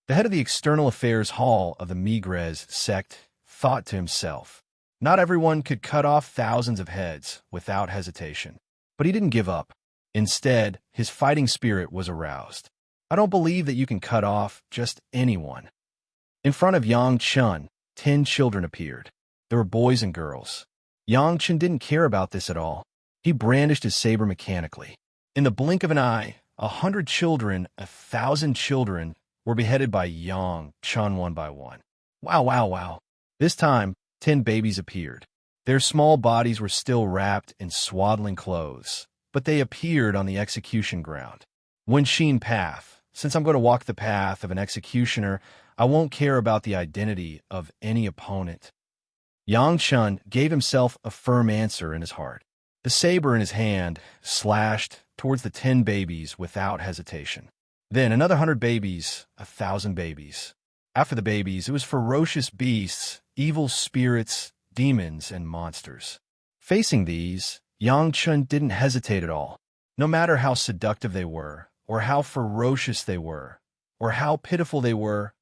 The head of the External Affairs Hall of the Migres sect thought to himself, not everyone could cut off thousands of heads without hesitation. But he didn't give up. Instead, his fighting spirit was aroused. I don't believe that you can cut off just anyone. In front of Yang Chen, 10 children appeared. There were boys and girls. Yang Chen didn't care about this at all. He brandished his saber mechanically. In the blink of an eye, 100 children, 1,000 children, were beheaded by Yang Chen one by one. Wow, wow, wow. This time, 10 babies appeared. Their small bodies were still wrapped in swaddling clothes, but they appeared on the execution ground. Wenxin path. Since I'm going to walk the path of an executioner, I won't care about the identity of any opponent. Yang Chen gave himself a firm answer in his heart. The saber in his hand slashed towards the 10 babies without hesitation. Then another 100 babies, 1,000 babies. After the babies, it was ferocious beasts, evil spirits, demons, and monsters. Facing these, Yang Chen didn't hesitate at all. No matter how seductive they were, or how ferocious they were, or how pitiful they were,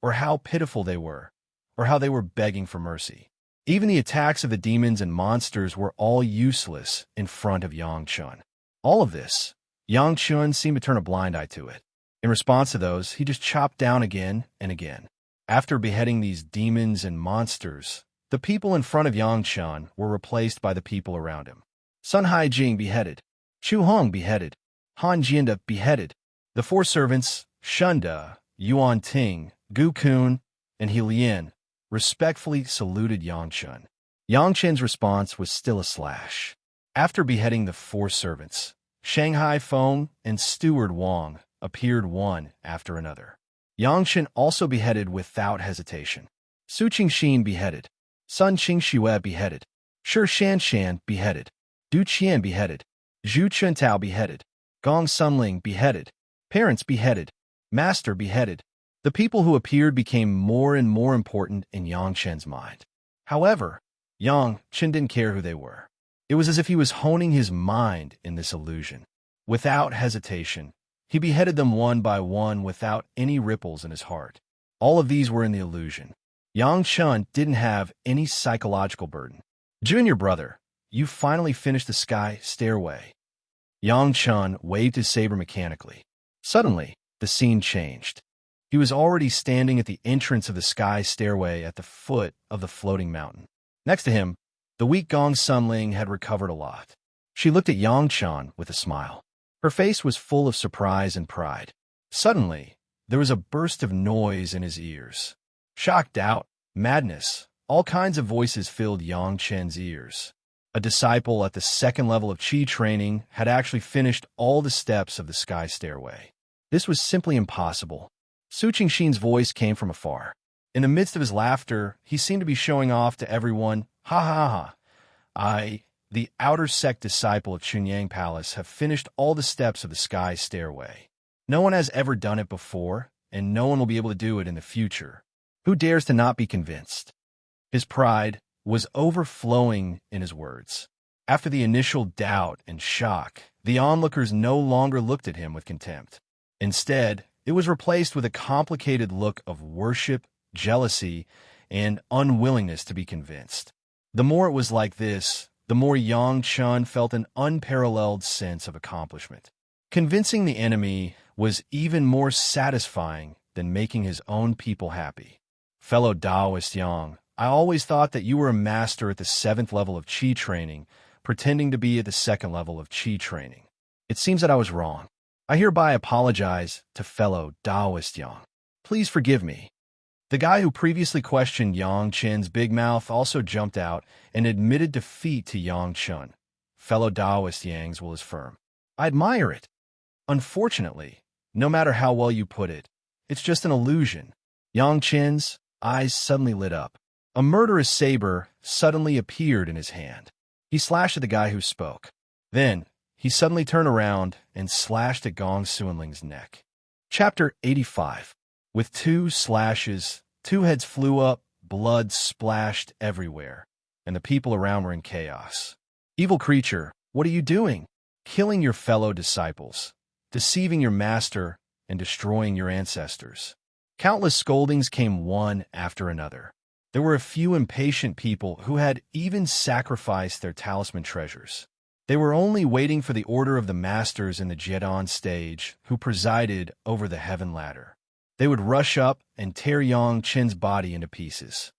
or how pitiful they were, or how they were begging for mercy. Even the attacks of the demons and monsters were all useless in front of Yang Chen. All of this, Yang Chen seemed to turn a blind eye to it. In response to those, he just chopped down again and again. After beheading these demons and monsters, the people in front of Yang Chen were replaced by the people around him. Sun Haijing beheaded. Chu Hong beheaded. Han Jianda beheaded. The 4 servants, Shunda, Yuan Ting, Gu Kun, and He Lian, respectfully saluted Yang Chen. Yang Chen's response was still a slash. After beheading the 4 servants, Shanghai Feng and Steward Wang appeared one after another. Yang Chen also beheaded without hesitation. Su Qingxin beheaded. Sun Qingxue beheaded. Shi Shanshan beheaded. Du Qian beheaded. Zhu Chuntao beheaded. Gong Sunling beheaded. Parents beheaded. Master beheaded. The people who appeared became more and more important in Yang Chen's mind. However, Yang Chen didn't care who they were. It was as if he was honing his mind in this illusion. Without hesitation, he beheaded them one by one without any ripples in his heart. All of these were in the illusion. Yang Chen didn't have any psychological burden. Junior brother, you finally finished the sky stairway. Yang Chen waved his saber mechanically. Suddenly, the scene changed. He was already standing at the entrance of the sky stairway at the foot of the floating mountain. Next to him, the weak Gong Sunling had recovered a lot. She looked at Yang Chen with a smile. Her face was full of surprise and pride. Suddenly, there was a burst of noise in his ears. Shock, doubt, madness, all kinds of voices filled Yang Chen's ears. A disciple at the second level of Qi training had actually finished all the steps of the sky stairway. This was simply impossible. Su Qingxin's voice came from afar. In the midst of his laughter, he seemed to be showing off to everyone, "Ha ha ha! I, the outer sect disciple of Chunyang Palace, have finished all the steps of the sky stairway. No one has ever done it before, and no one will be able to do it in the future. Who dares to not be convinced?" His pride was overflowing in his words. After the initial doubt and shock, the onlookers no longer looked at him with contempt. Instead, it was replaced with a complicated look of worship, jealousy, and unwillingness to be convinced. The more it was like this, the more Yang Chen felt an unparalleled sense of accomplishment. Convincing the enemy was even more satisfying than making his own people happy. Fellow Taoist Yang, I always thought that you were a master at the 7th level of Qi training, pretending to be at the 2nd level of Qi training. It seems that I was wrong. I hereby apologize to fellow Taoist Yang. Please forgive me. The guy who previously questioned Yang Chen's big mouth also jumped out and admitted defeat to Yang Chen. Fellow Taoist Yangs will affirm. I admire it. Unfortunately, no matter how well you put it, it's just an illusion. Yang Chen's eyes suddenly lit up. A murderous saber suddenly appeared in his hand. He slashed at the guy who spoke. Then, he suddenly turned around and slashed at Gong Suanling's neck. Chapter 85. With 2 slashes, 2 heads flew up, blood splashed everywhere, and the people around were in chaos. Evil creature, what are you doing? Killing your fellow disciples, deceiving your master, and destroying your ancestors. Countless scoldings came one after another. There were a few impatient people who had even sacrificed their talisman treasures. They were only waiting for the order of the masters in the Jiedon stage, who presided over the heaven ladder. They would rush up and tear Yang Chen's body into pieces.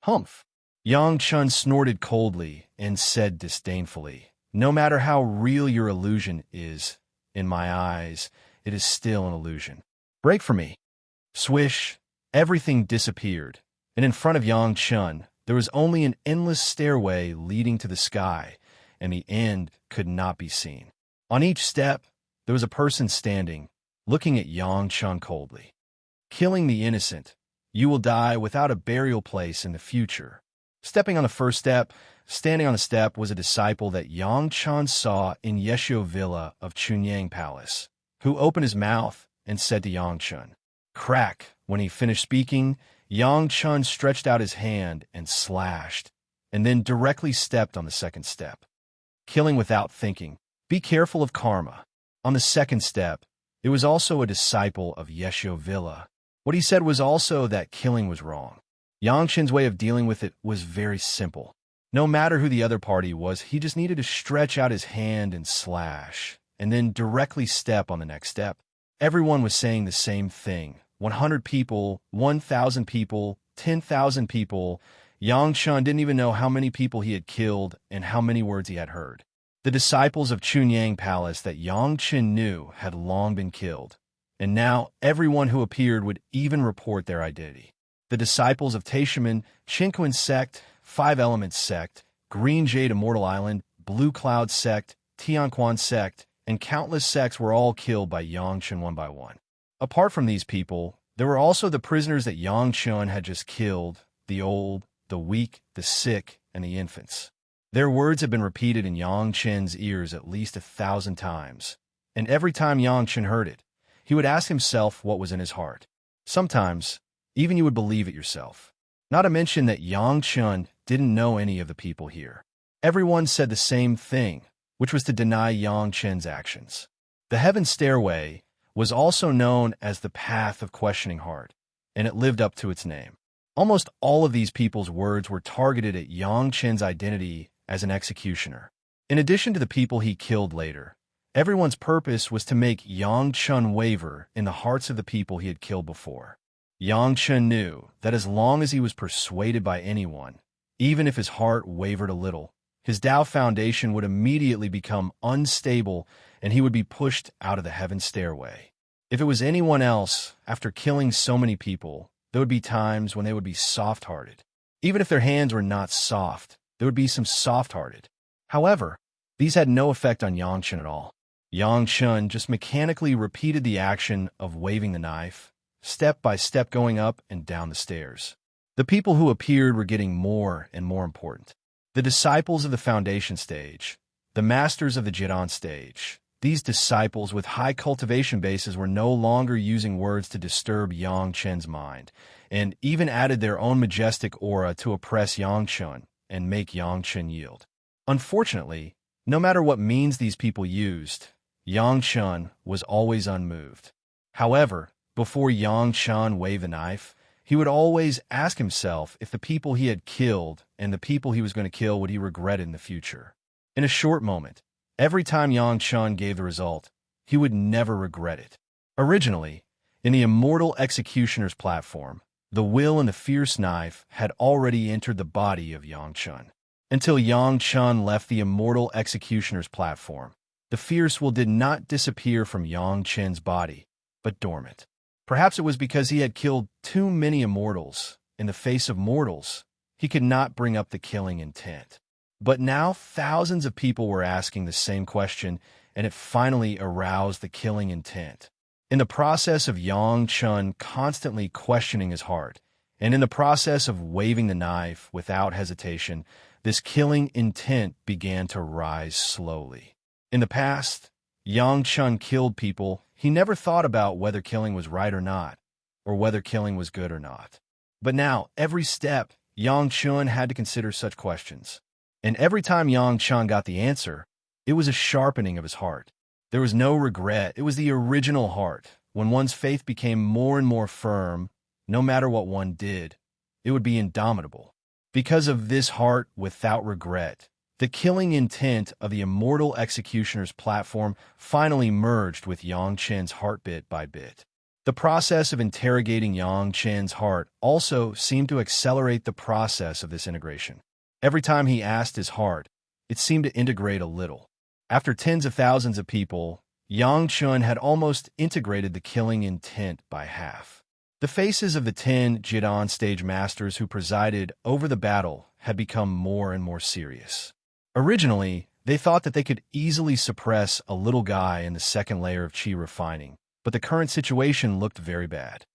Humph! Yang Chen snorted coldly and said disdainfully, "No matter how real your illusion is, in my eyes, it is still an illusion. Break for me." Swish! Everything disappeared, and in front of Yang Chen, there was only an endless stairway leading to the sky, and the end could not be seen. On each step, there was a person standing, looking at Yang Chen coldly. Killing the innocent, you will die without a burial place in the future. Stepping on the first step, standing on the step was a disciple that Yang Chen saw in Yeshio Villa of Chunyang Palace, who opened his mouth and said to Yang Chen. Crack! When he finished speaking, Yang Chen stretched out his hand and slashed, and then directly stepped on the second step. Killing without thinking. Be careful of karma. On the second step, it was also a disciple of Yeshio Villa. What he said was also that killing was wrong. Yang Chen's way of dealing with it was very simple. No matter who the other party was, he just needed to stretch out his hand and slash, and then directly step on the next step. Everyone was saying the same thing. 100 people, 1,000 people, 10,000 people. Yang Chen didn't even know how many people he had killed and how many words he had heard. The disciples of Chunyang Palace that Yang Chen knew had long been killed, and now everyone who appeared would even report their identity. The disciples of Taishaman, Qinquan Sect, 5 Elements Sect, Green Jade Immortal Island, Blue Cloud Sect, Tianquan Sect, and countless sects were all killed by Yang Chen one by one. Apart from these people, there were also the prisoners that Yang Chen had just killed, the old, the weak, the sick, and the infants. Their words had been repeated in Yang Chen's ears at least 1,000 times, and every time Yang Chen heard it, he would ask himself what was in his heart. Sometimes, even you would believe it yourself. Not to mention that Yang Chen didn't know any of the people here. Everyone said the same thing, which was to deny Yang Chen's actions. The Heaven Stairway was also known as the Path of Questioning Heart, and it lived up to its name. Almost all of these people's words were targeted at Yang Chen's identity as an executioner. In addition to the people he killed later, everyone's purpose was to make Yang Chen waver in the hearts of the people he had killed before. Yang Chen knew that as long as he was persuaded by anyone, even if his heart wavered a little, his Tao foundation would immediately become unstable and he would be pushed out of the heaven stairway. If it was anyone else, after killing so many people, there would be times when they would be soft-hearted. Even if their hands were not soft, there would be some soft-hearted. However, these had no effect on Yangchen at all. Yangchen just mechanically repeated the action of waving the knife, step by step going up and down the stairs. The people who appeared were getting more and more important. The disciples of the foundation stage, the masters of the Jidan stage. These disciples with high cultivation bases were no longer using words to disturb Yangchen's mind, and even added their own majestic aura to oppress Yangchen and make Yangchen yield. Unfortunately, no matter what means these people used, Yangchen was always unmoved. However, before Yangchen waved the knife, he would always ask himself if the people he had killed and the people he was going to kill would he regret in the future. In a short moment, every time Yangchen gave the result, he would never regret it. Originally, in the Immortal Executioner's platform, the will and the fierce knife had already entered the body of Yangchen. Until Yangchen left the Immortal Executioner's platform, the fierce will did not disappear from Yangchen's body, but dormant. Perhaps it was because he had killed too many immortals. In the face of mortals, he could not bring up the killing intent. But now thousands of people were asking the same question, and it finally aroused the killing intent. In the process of Yangchen constantly questioning his heart, and in the process of waving the knife without hesitation, this killing intent began to rise slowly. In the past, Yangchen killed people. He never thought about whether killing was right or not, or whether killing was good or not. But now, every step, Yangchen had to consider such questions. And every time Yangchen got the answer, it was a sharpening of his heart. There was no regret. It was the original heart. When one's faith became more and more firm, no matter what one did, it would be indomitable. Because of this heart without regret, the killing intent of the Immortal Executioner's platform finally merged with Yangchen's heart bit by bit. The process of interrogating Yangchen's heart also seemed to accelerate the process of this integration. Every time he asked his heart, it seemed to integrate a little. After tens of thousands of people, Yangchen had almost integrated the killing intent by half. The faces of the 10 Jidan stage masters who presided over the battle had become more and more serious. Originally, they thought that they could easily suppress a little guy in the second layer of Qi refining, but the current situation looked very bad.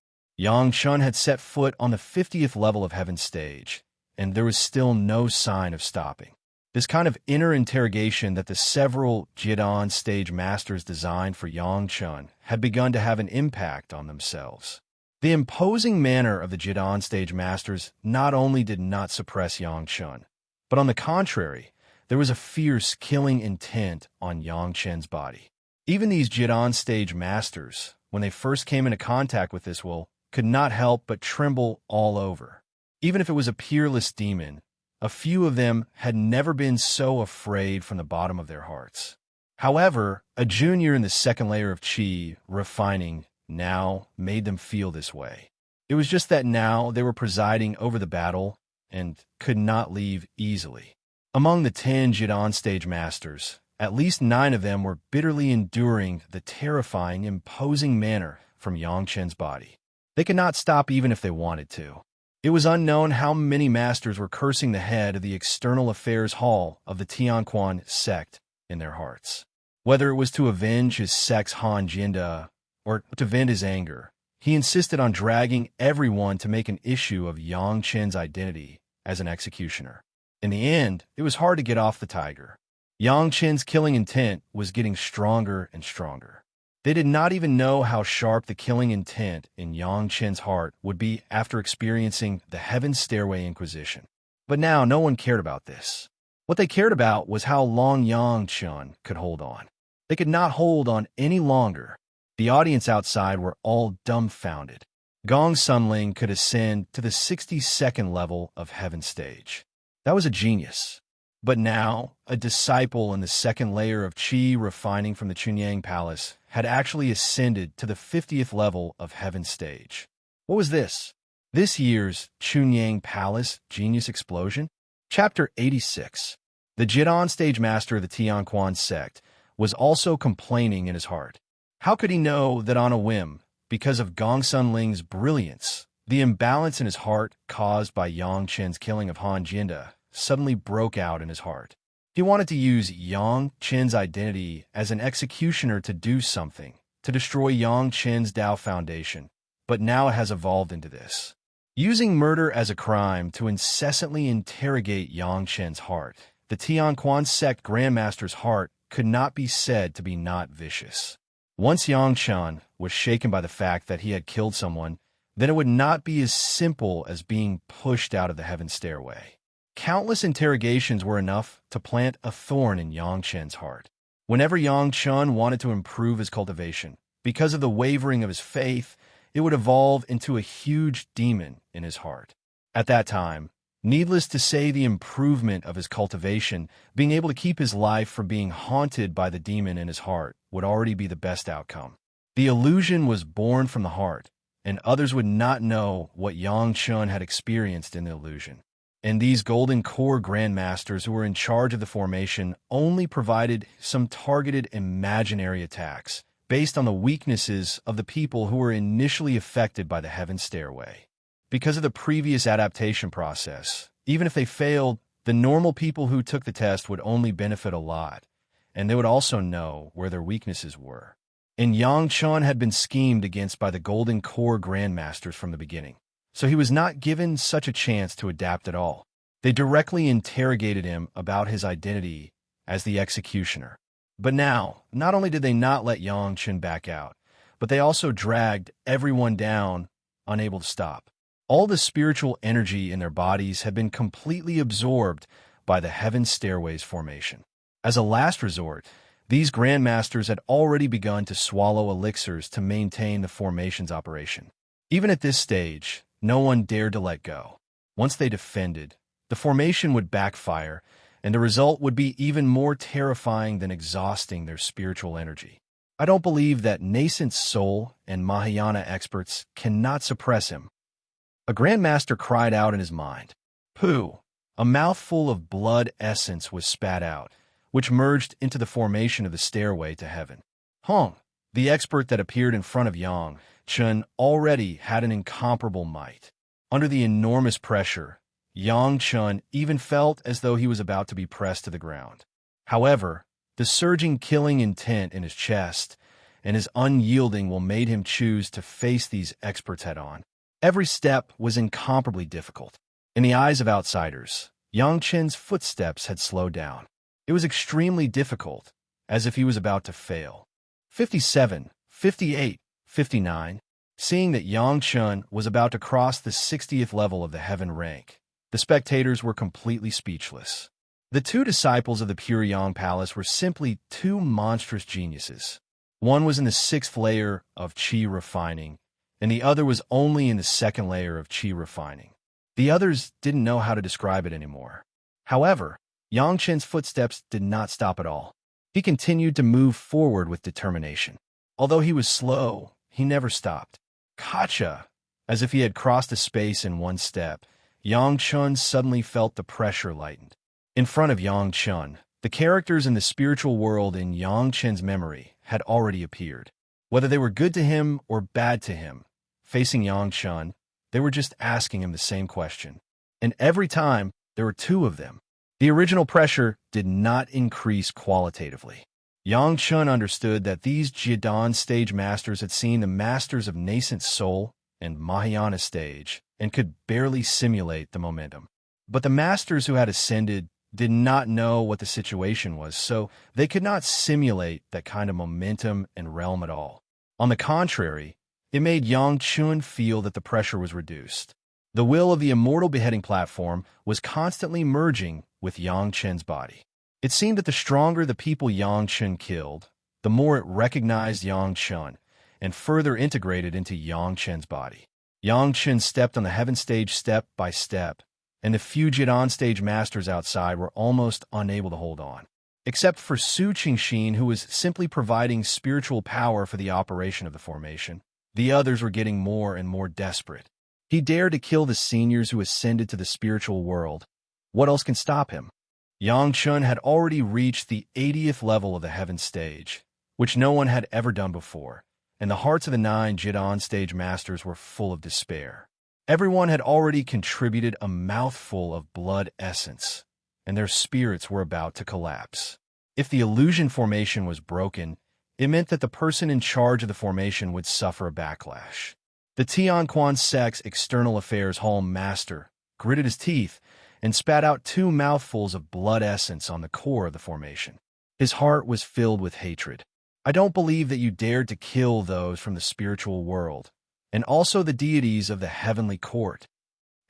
Yangchen had set foot on the 50th level of Heaven stage, and there was still no sign of stopping. This kind of inner interrogation that the several Jidan stage masters designed for Yangchen had begun to have an impact on themselves. The imposing manner of the Jidan stage masters not only did not suppress Yangchen, but on the contrary, there was a fierce killing intent on Yangchen's body. Even these Jidan stage masters, when they first came into contact with this will, could not help but tremble all over. Even if it was a peerless demon, a few of them had never been so afraid from the bottom of their hearts. However, a junior in the second layer of Qi, refining, now made them feel this way. It was just that now they were presiding over the battle and could not leave easily. Among the 10 Jidan stage masters, at least 9 of them were bitterly enduring the terrifying, imposing manner from Yangchen's body. They could not stop even if they wanted to. It was unknown how many masters were cursing the head of the External Affairs Hall of the Tianquan sect in their hearts. Whether it was to avenge his sect's Han Jinda or to vent his anger, he insisted on dragging everyone to make an issue of Yangchen's identity as an executioner. In the end, it was hard to get off the tiger. Yangchen's killing intent was getting stronger and stronger. They did not even know how sharp the killing intent in Yangchen's heart would be after experiencing the Heaven Stairway Inquisition. But now no one cared about this. What they cared about was how long Yangchen could hold on. They could not hold on any longer. The audience outside were all dumbfounded. Gong Sunling could ascend to the 62nd level of Heaven stage. That was a genius. But now, a disciple in the second layer of Qi refining from the Chunyang Palace had actually ascended to the 50th level of Heaven stage. What was this? This year's Chunyang Palace Genius Explosion? Chapter 86. The Jidon stage master of the Tianquan sect was also complaining in his heart. How could he know that on a whim, because of Gongsun Ling's brilliance, the imbalance in his heart caused by Yang Chen's killing of Han Jinda suddenly broke out in his heart? He wanted to use Yang Chen's identity as an executioner to do something, to destroy Yang Chen's Dao Foundation, but now it has evolved into this. Using murder as a crime to incessantly interrogate Yang Chen's heart, the Tianquan sect Grandmaster's heart could not be said to be not vicious. Once Yang Chen was shaken by the fact that he had killed someone, then it would not be as simple as being pushed out of the heaven stairway. Countless interrogations were enough to plant a thorn in Yang Chen's heart. Whenever Yang Chen wanted to improve his cultivation, because of the wavering of his faith, it would evolve into a huge demon in his heart. At that time, needless to say, the improvement of his cultivation, being able to keep his life from being haunted by the demon in his heart, would already be the best outcome. The illusion was born from the heart, and others would not know what Yang Chen had experienced in the illusion. And these golden core grandmasters who were in charge of the formation only provided some targeted imaginary attacks based on the weaknesses of the people who were initially affected by the heaven stairway. Because of the previous adaptation process, even if they failed, the normal people who took the test would only benefit a lot, and they would also know where their weaknesses were. And Yang Chen had been schemed against by the golden core grandmasters from the beginning, so he was not given such a chance to adapt at all. They directly interrogated him about his identity as the executioner. But now, not only did they not let Yang Chen back out, but they also dragged everyone down, unable to stop. All the spiritual energy in their bodies had been completely absorbed by the heaven stairways formation. As a last resort, these grandmasters had already begun to swallow elixirs to maintain the formation's operation. Even at this stage, no one dared to let go. Once they defended, the formation would backfire, and the result would be even more terrifying than exhausting their spiritual energy. I don't believe that nascent soul and Mahayana experts cannot suppress him. A grandmaster cried out in his mind. Pooh! A mouthful of blood essence was spat out, which merged into the formation of the stairway to heaven. Hong, the expert that appeared in front of Yang Chen, already had an incomparable might. Under the enormous pressure, Yang Chen even felt as though he was about to be pressed to the ground. However, the surging killing intent in his chest and his unyielding will made him choose to face these experts head-on. Every step was incomparably difficult. In the eyes of outsiders, Yang Chen's footsteps had slowed down. It was extremely difficult, as if he was about to fail. 57, 58, 59. Seeing that Yang Chen was about to cross the 60th level of the heaven rank, the spectators were completely speechless. The two disciples of the Pure Yang Palace were simply two monstrous geniuses. One was in the 6th layer of qi refining, and the other was only in the 2nd layer of qi refining. The others didn't know how to describe it anymore. However, Yang Chen's footsteps did not stop at all. He continued to move forward with determination. Although he was slow, he never stopped. Gotcha! As if he had crossed a space in one step, Yang Chen suddenly felt the pressure lightened. In front of Yang Chen, the characters in the spiritual world in Yang Chen's memory had already appeared. Whether they were good to him or bad to him, facing Yang Chen, they were just asking him the same question. And every time, there were two of them. The original pressure did not increase qualitatively. Yang Chen understood that these Jidon stage masters had seen the masters of nascent soul and Mahayana stage and could barely simulate the momentum. But the masters who had ascended did not know what the situation was, so they could not simulate that kind of momentum and realm at all. On the contrary, it made Yang Chen feel that the pressure was reduced. The will of the immortal beheading platform was constantly merging with Yang Chen's body. It seemed that the stronger the people Yang Chen killed, the more it recognized Yang Chen and further integrated into Yang Chen's body. Yang Chen stepped on the heaven stage step by step, and the few Jidon stage masters outside were almost unable to hold on. Except for Su Qingxin, who was simply providing spiritual power for the operation of the formation, the others were getting more and more desperate. He dared to kill the seniors who ascended to the spiritual world. What else can stop him? Yang Chun had already reached the 80th level of the heaven stage, which no one had ever done before, and the hearts of the 9 Jidan stage masters were full of despair. Everyone had already contributed a mouthful of blood essence, and their spirits were about to collapse. If the illusion formation was broken, it meant that the person in charge of the formation would suffer a backlash. The Tianquan sect's external affairs hall master gritted his teeth and spat out 2 mouthfuls of blood essence on the core of the formation. His heart was filled with hatred. I don't believe that you dared to kill those from the spiritual world, and also the deities of the heavenly court.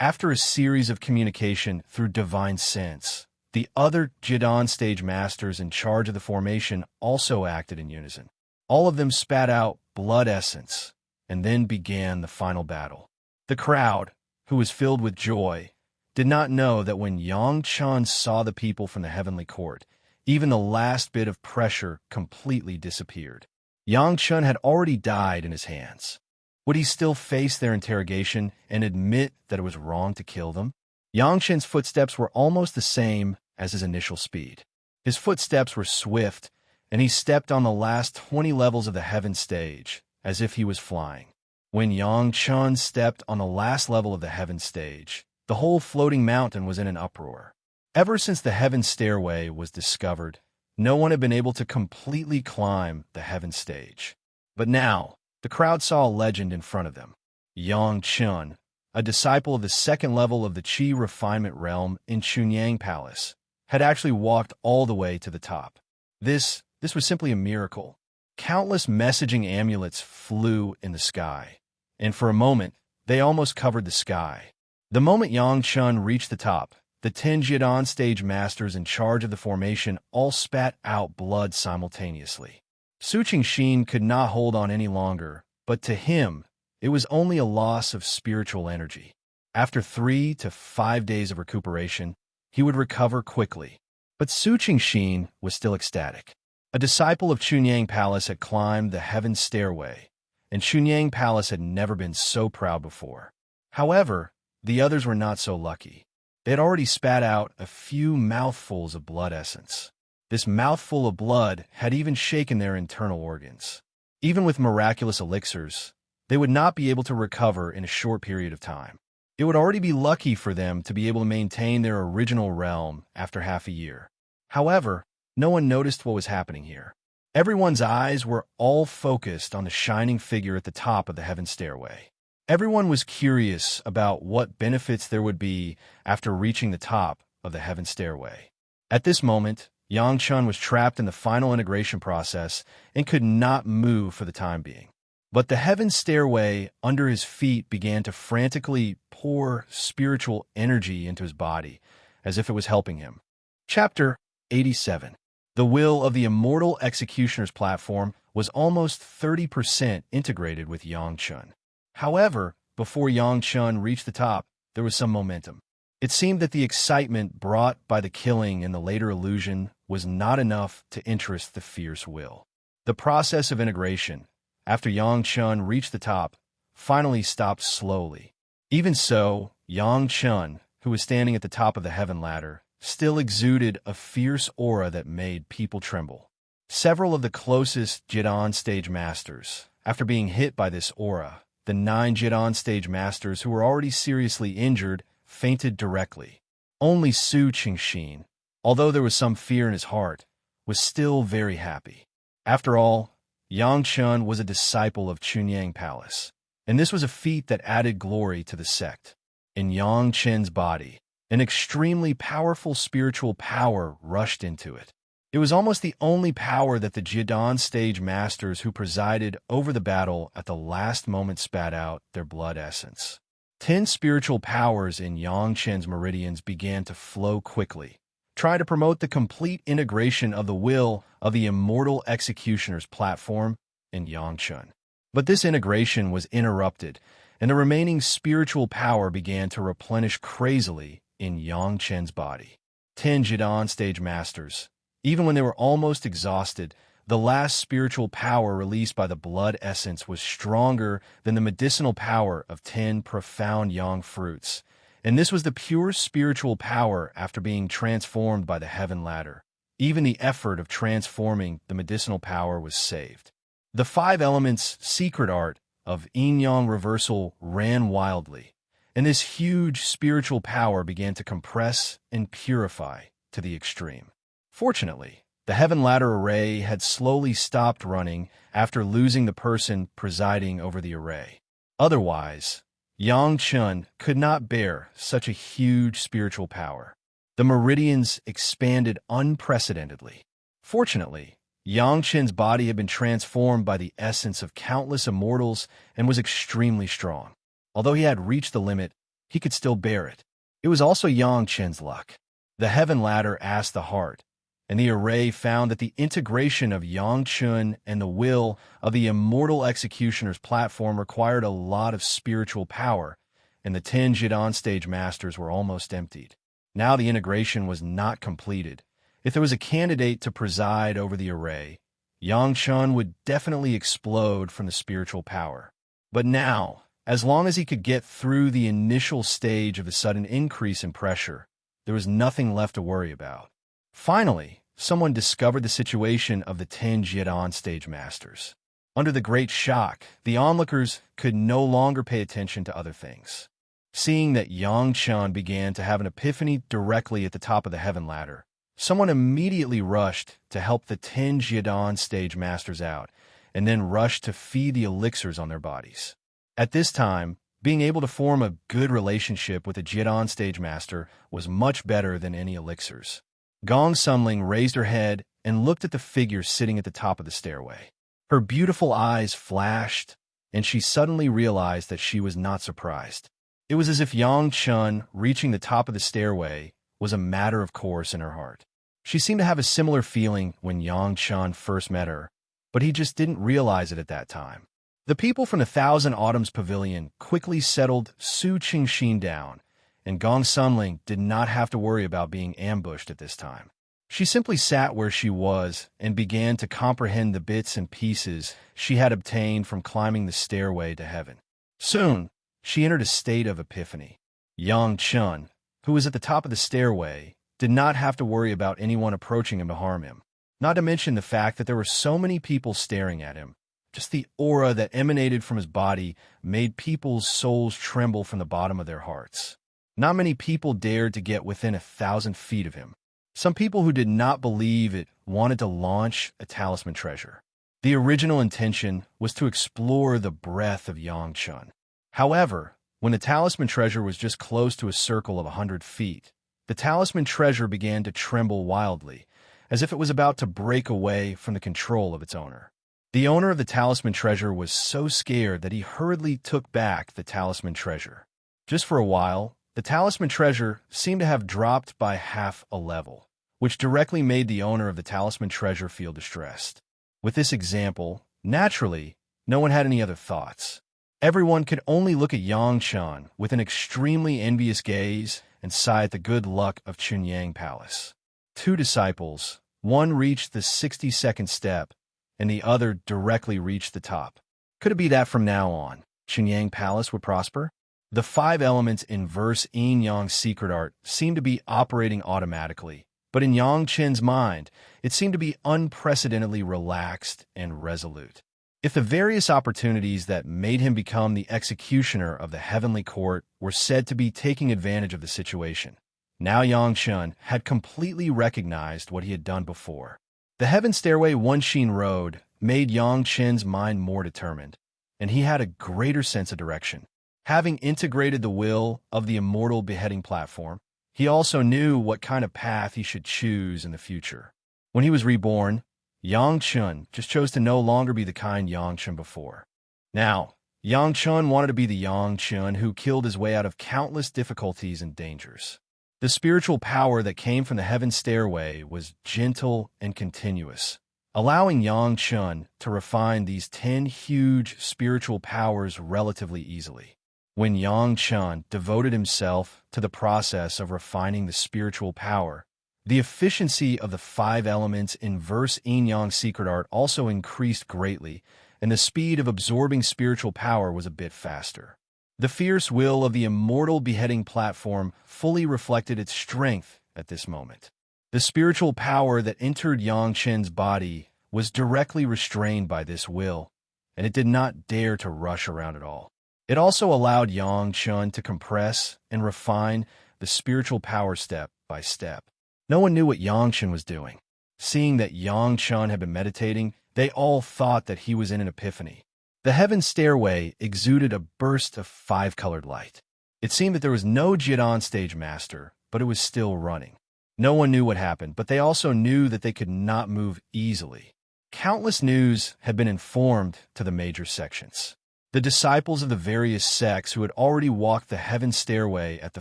After a series of communication through divine sense, the other Jidan stage masters in charge of the formation also acted in unison. All of them spat out blood essence, and then began the final battle. The crowd, who was filled with joy, did not know that when Yang Chun saw the people from the heavenly court, even the last bit of pressure completely disappeared. Yang Chun had already died in his hands. Would he still face their interrogation and admit that it was wrong to kill them? Yang Chun's footsteps were almost the same as his initial speed. His footsteps were swift, and he stepped on the last 20 levels of the heaven stage, as if he was flying. When Yang Chun stepped on the last level of the heaven stage, the whole floating mountain was in an uproar. Ever since the heaven stairway was discovered, no one had been able to completely climb the heaven stage. But now, the crowd saw a legend in front of them. Yang Chun, a disciple of the 2nd level of the Qi refinement realm in Chunyang Palace, had actually walked all the way to the top. This was simply a miracle. Countless messaging amulets flew in the sky, and for a moment, they almost covered the sky. The moment Yang Chun reached the top, the 10 Jidan stage masters in charge of the formation all spat out blood simultaneously. Su Qingxin could not hold on any longer, but to him, it was only a loss of spiritual energy. After 3 to 5 days of recuperation, he would recover quickly. But Su Qingxin was still ecstatic. A disciple of Chunyang Palace had climbed the heaven stairway, and Chunyang Palace had never been so proud before. However, the others were not so lucky. They had already spat out a few mouthfuls of blood essence. This mouthful of blood had even shaken their internal organs. Even with miraculous elixirs, they would not be able to recover in a short period of time. It would already be lucky for them to be able to maintain their original realm after half a year. However, no one noticed what was happening here. Everyone's eyes were all focused on the shining figure at the top of the heaven stairway. Everyone was curious about what benefits there would be after reaching the top of the heaven stairway. At this moment, Yang Chun was trapped in the final integration process and could not move for the time being. But the heaven stairway under his feet began to frantically pour spiritual energy into his body, as if it was helping him. Chapter 87. The will of the Immortal Executioner's platform was almost 30% integrated with Yang Chun. However, before Yang Chun reached the top, there was some momentum. It seemed that the excitement brought by the killing and the later illusion was not enough to interest the fierce will. The process of integration, after Yang Chun reached the top, finally stopped slowly. Even so, Yang Chun, who was standing at the top of the heaven ladder, still exuded a fierce aura that made people tremble. Several of the closest Jidan stage masters, after being hit by this aura, the 9 Jidan stage masters who were already seriously injured, fainted directly. Only Su Qingxin, although there was some fear in his heart, was still very happy. After all, Yang Chun was a disciple of Chunyang Palace, and this was a feat that added glory to the sect. In Yang Chun's body, an extremely powerful spiritual power rushed into it. It was almost the only power that the Jidan stage masters who presided over the battle at the last moment spat out their blood essence. 10 spiritual powers in Yang Chun's meridians began to flow quickly, trying to promote the complete integration of the will of the Immortal Executioner's platform in Yang Chun. But this integration was interrupted, and the remaining spiritual power began to replenish crazily in Yang Chun's body. 10 Jidan stage masters. Even when they were almost exhausted, the last spiritual power released by the blood essence was stronger than the medicinal power of 10 profound yang fruits, and this was the pure spiritual power after being transformed by the heaven ladder. Even the effort of transforming the medicinal power was saved. The five elements' secret art of yin-yang reversal ran wildly, and this huge spiritual power began to compress and purify to the extreme. Fortunately, the heaven ladder array had slowly stopped running after losing the person presiding over the array. Otherwise, Yang Chun could not bear such a huge spiritual power. The meridians expanded unprecedentedly. Fortunately, Yang Chun's body had been transformed by the essence of countless immortals and was extremely strong. Although he had reached the limit, he could still bear it. It was also Yang Chun's luck. The heaven ladder asked the heart, and the array found that the integration of Yang Chun and the will of the immortal executioner's platform required a lot of spiritual power, and the 10 Jidan stage masters were almost emptied. Now the integration was not completed. If there was a candidate to preside over the array, Yang Chun would definitely explode from the spiritual power. But now, as long as he could get through the initial stage of the sudden increase in pressure, there was nothing left to worry about. Finally, someone discovered the situation of the 10 Jidan stage masters. Under the great shock, the onlookers could no longer pay attention to other things. Seeing that Yang Chun began to have an epiphany directly at the top of the heaven ladder, someone immediately rushed to help the 10 Jidan stage masters out, and then rushed to feed the elixirs on their bodies. At this time, being able to form a good relationship with a Jidan stage master was much better than any elixirs. Gong Sumling raised her head and looked at the figure sitting at the top of the stairway. Her beautiful eyes flashed, and she suddenly realized that she was not surprised. It was as if Yang Chun reaching the top of the stairway was a matter of course in her heart. She seemed to have a similar feeling when Yang Chun first met her, but he just didn't realize it at that time. The people from the Thousand Autumns Pavilion quickly settled Su Qingxin down, and Gong Sumling did not have to worry about being ambushed at this time. She simply sat where she was and began to comprehend the bits and pieces she had obtained from climbing the stairway to heaven. Soon, she entered a state of epiphany. Yang Chun, who was at the top of the stairway, did not have to worry about anyone approaching him to harm him, not to mention the fact that there were so many people staring at him. Just the aura that emanated from his body made people's souls tremble from the bottom of their hearts. Not many people dared to get within 1,000 feet of him. Some people who did not believe it wanted to launch a talisman treasure. The original intention was to explore the breadth of Yang Chun. However, when the talisman treasure was just close to a circle of 100 feet, the talisman treasure began to tremble wildly, as if it was about to break away from the control of its owner. The owner of the talisman treasure was so scared that he hurriedly took back the talisman treasure. Just for a while, the talisman treasure seemed to have dropped by half a level, which directly made the owner of the talisman treasure feel distressed. With this example, naturally, no one had any other thoughts. Everyone could only look at Yang Chun with an extremely envious gaze and sigh at the good luck of Chunyang Palace. 2 disciples, one reached the 62nd step, and the other directly reached the top. Could it be that from now on, Chunyang Palace would prosper? The 5 elements inverse yin-yang secret art seemed to be operating automatically, but in Yang Chen's mind, it seemed to be unprecedentedly relaxed and resolute. If the various opportunities that made him become the executioner of the heavenly court were said to be taking advantage of the situation, now Yang Chun had completely recognized what he had done before. The heaven stairway Wenshin Road made Yang Chen's mind more determined, and he had a greater sense of direction. Having integrated the will of the immortal beheading platform, he also knew what kind of path he should choose in the future. When he was reborn, Yang Chun just chose to no longer be the kind Yang Chun before. Now, Yang Chun wanted to be the Yang Chun who killed his way out of countless difficulties and dangers. The spiritual power that came from the heaven stairway was gentle and continuous, allowing Yang Chun to refine these 10 huge spiritual powers relatively easily. When Yang Chun devoted himself to the process of refining the spiritual power, the efficiency of the 5 elements inverse yin-yang secret art also increased greatly, and the speed of absorbing spiritual power was a bit faster. The fierce will of the immortal beheading platform fully reflected its strength at this moment. The spiritual power that entered Yang Chen's body was directly restrained by this will, and it did not dare to rush around at all. It also allowed Yang Chen to compress and refine the spiritual power step by step. No one knew what Yang Chen was doing. Seeing that Yang Chen had been meditating, they all thought that he was in an epiphany. The heaven stairway exuded a burst of five-colored light. It seemed that there was no Jidan stage master, but it was still running. No one knew what happened, but they also knew that they could not move easily. Countless news had been informed to the major sections. The disciples of the various sects who had already walked the heaven stairway at the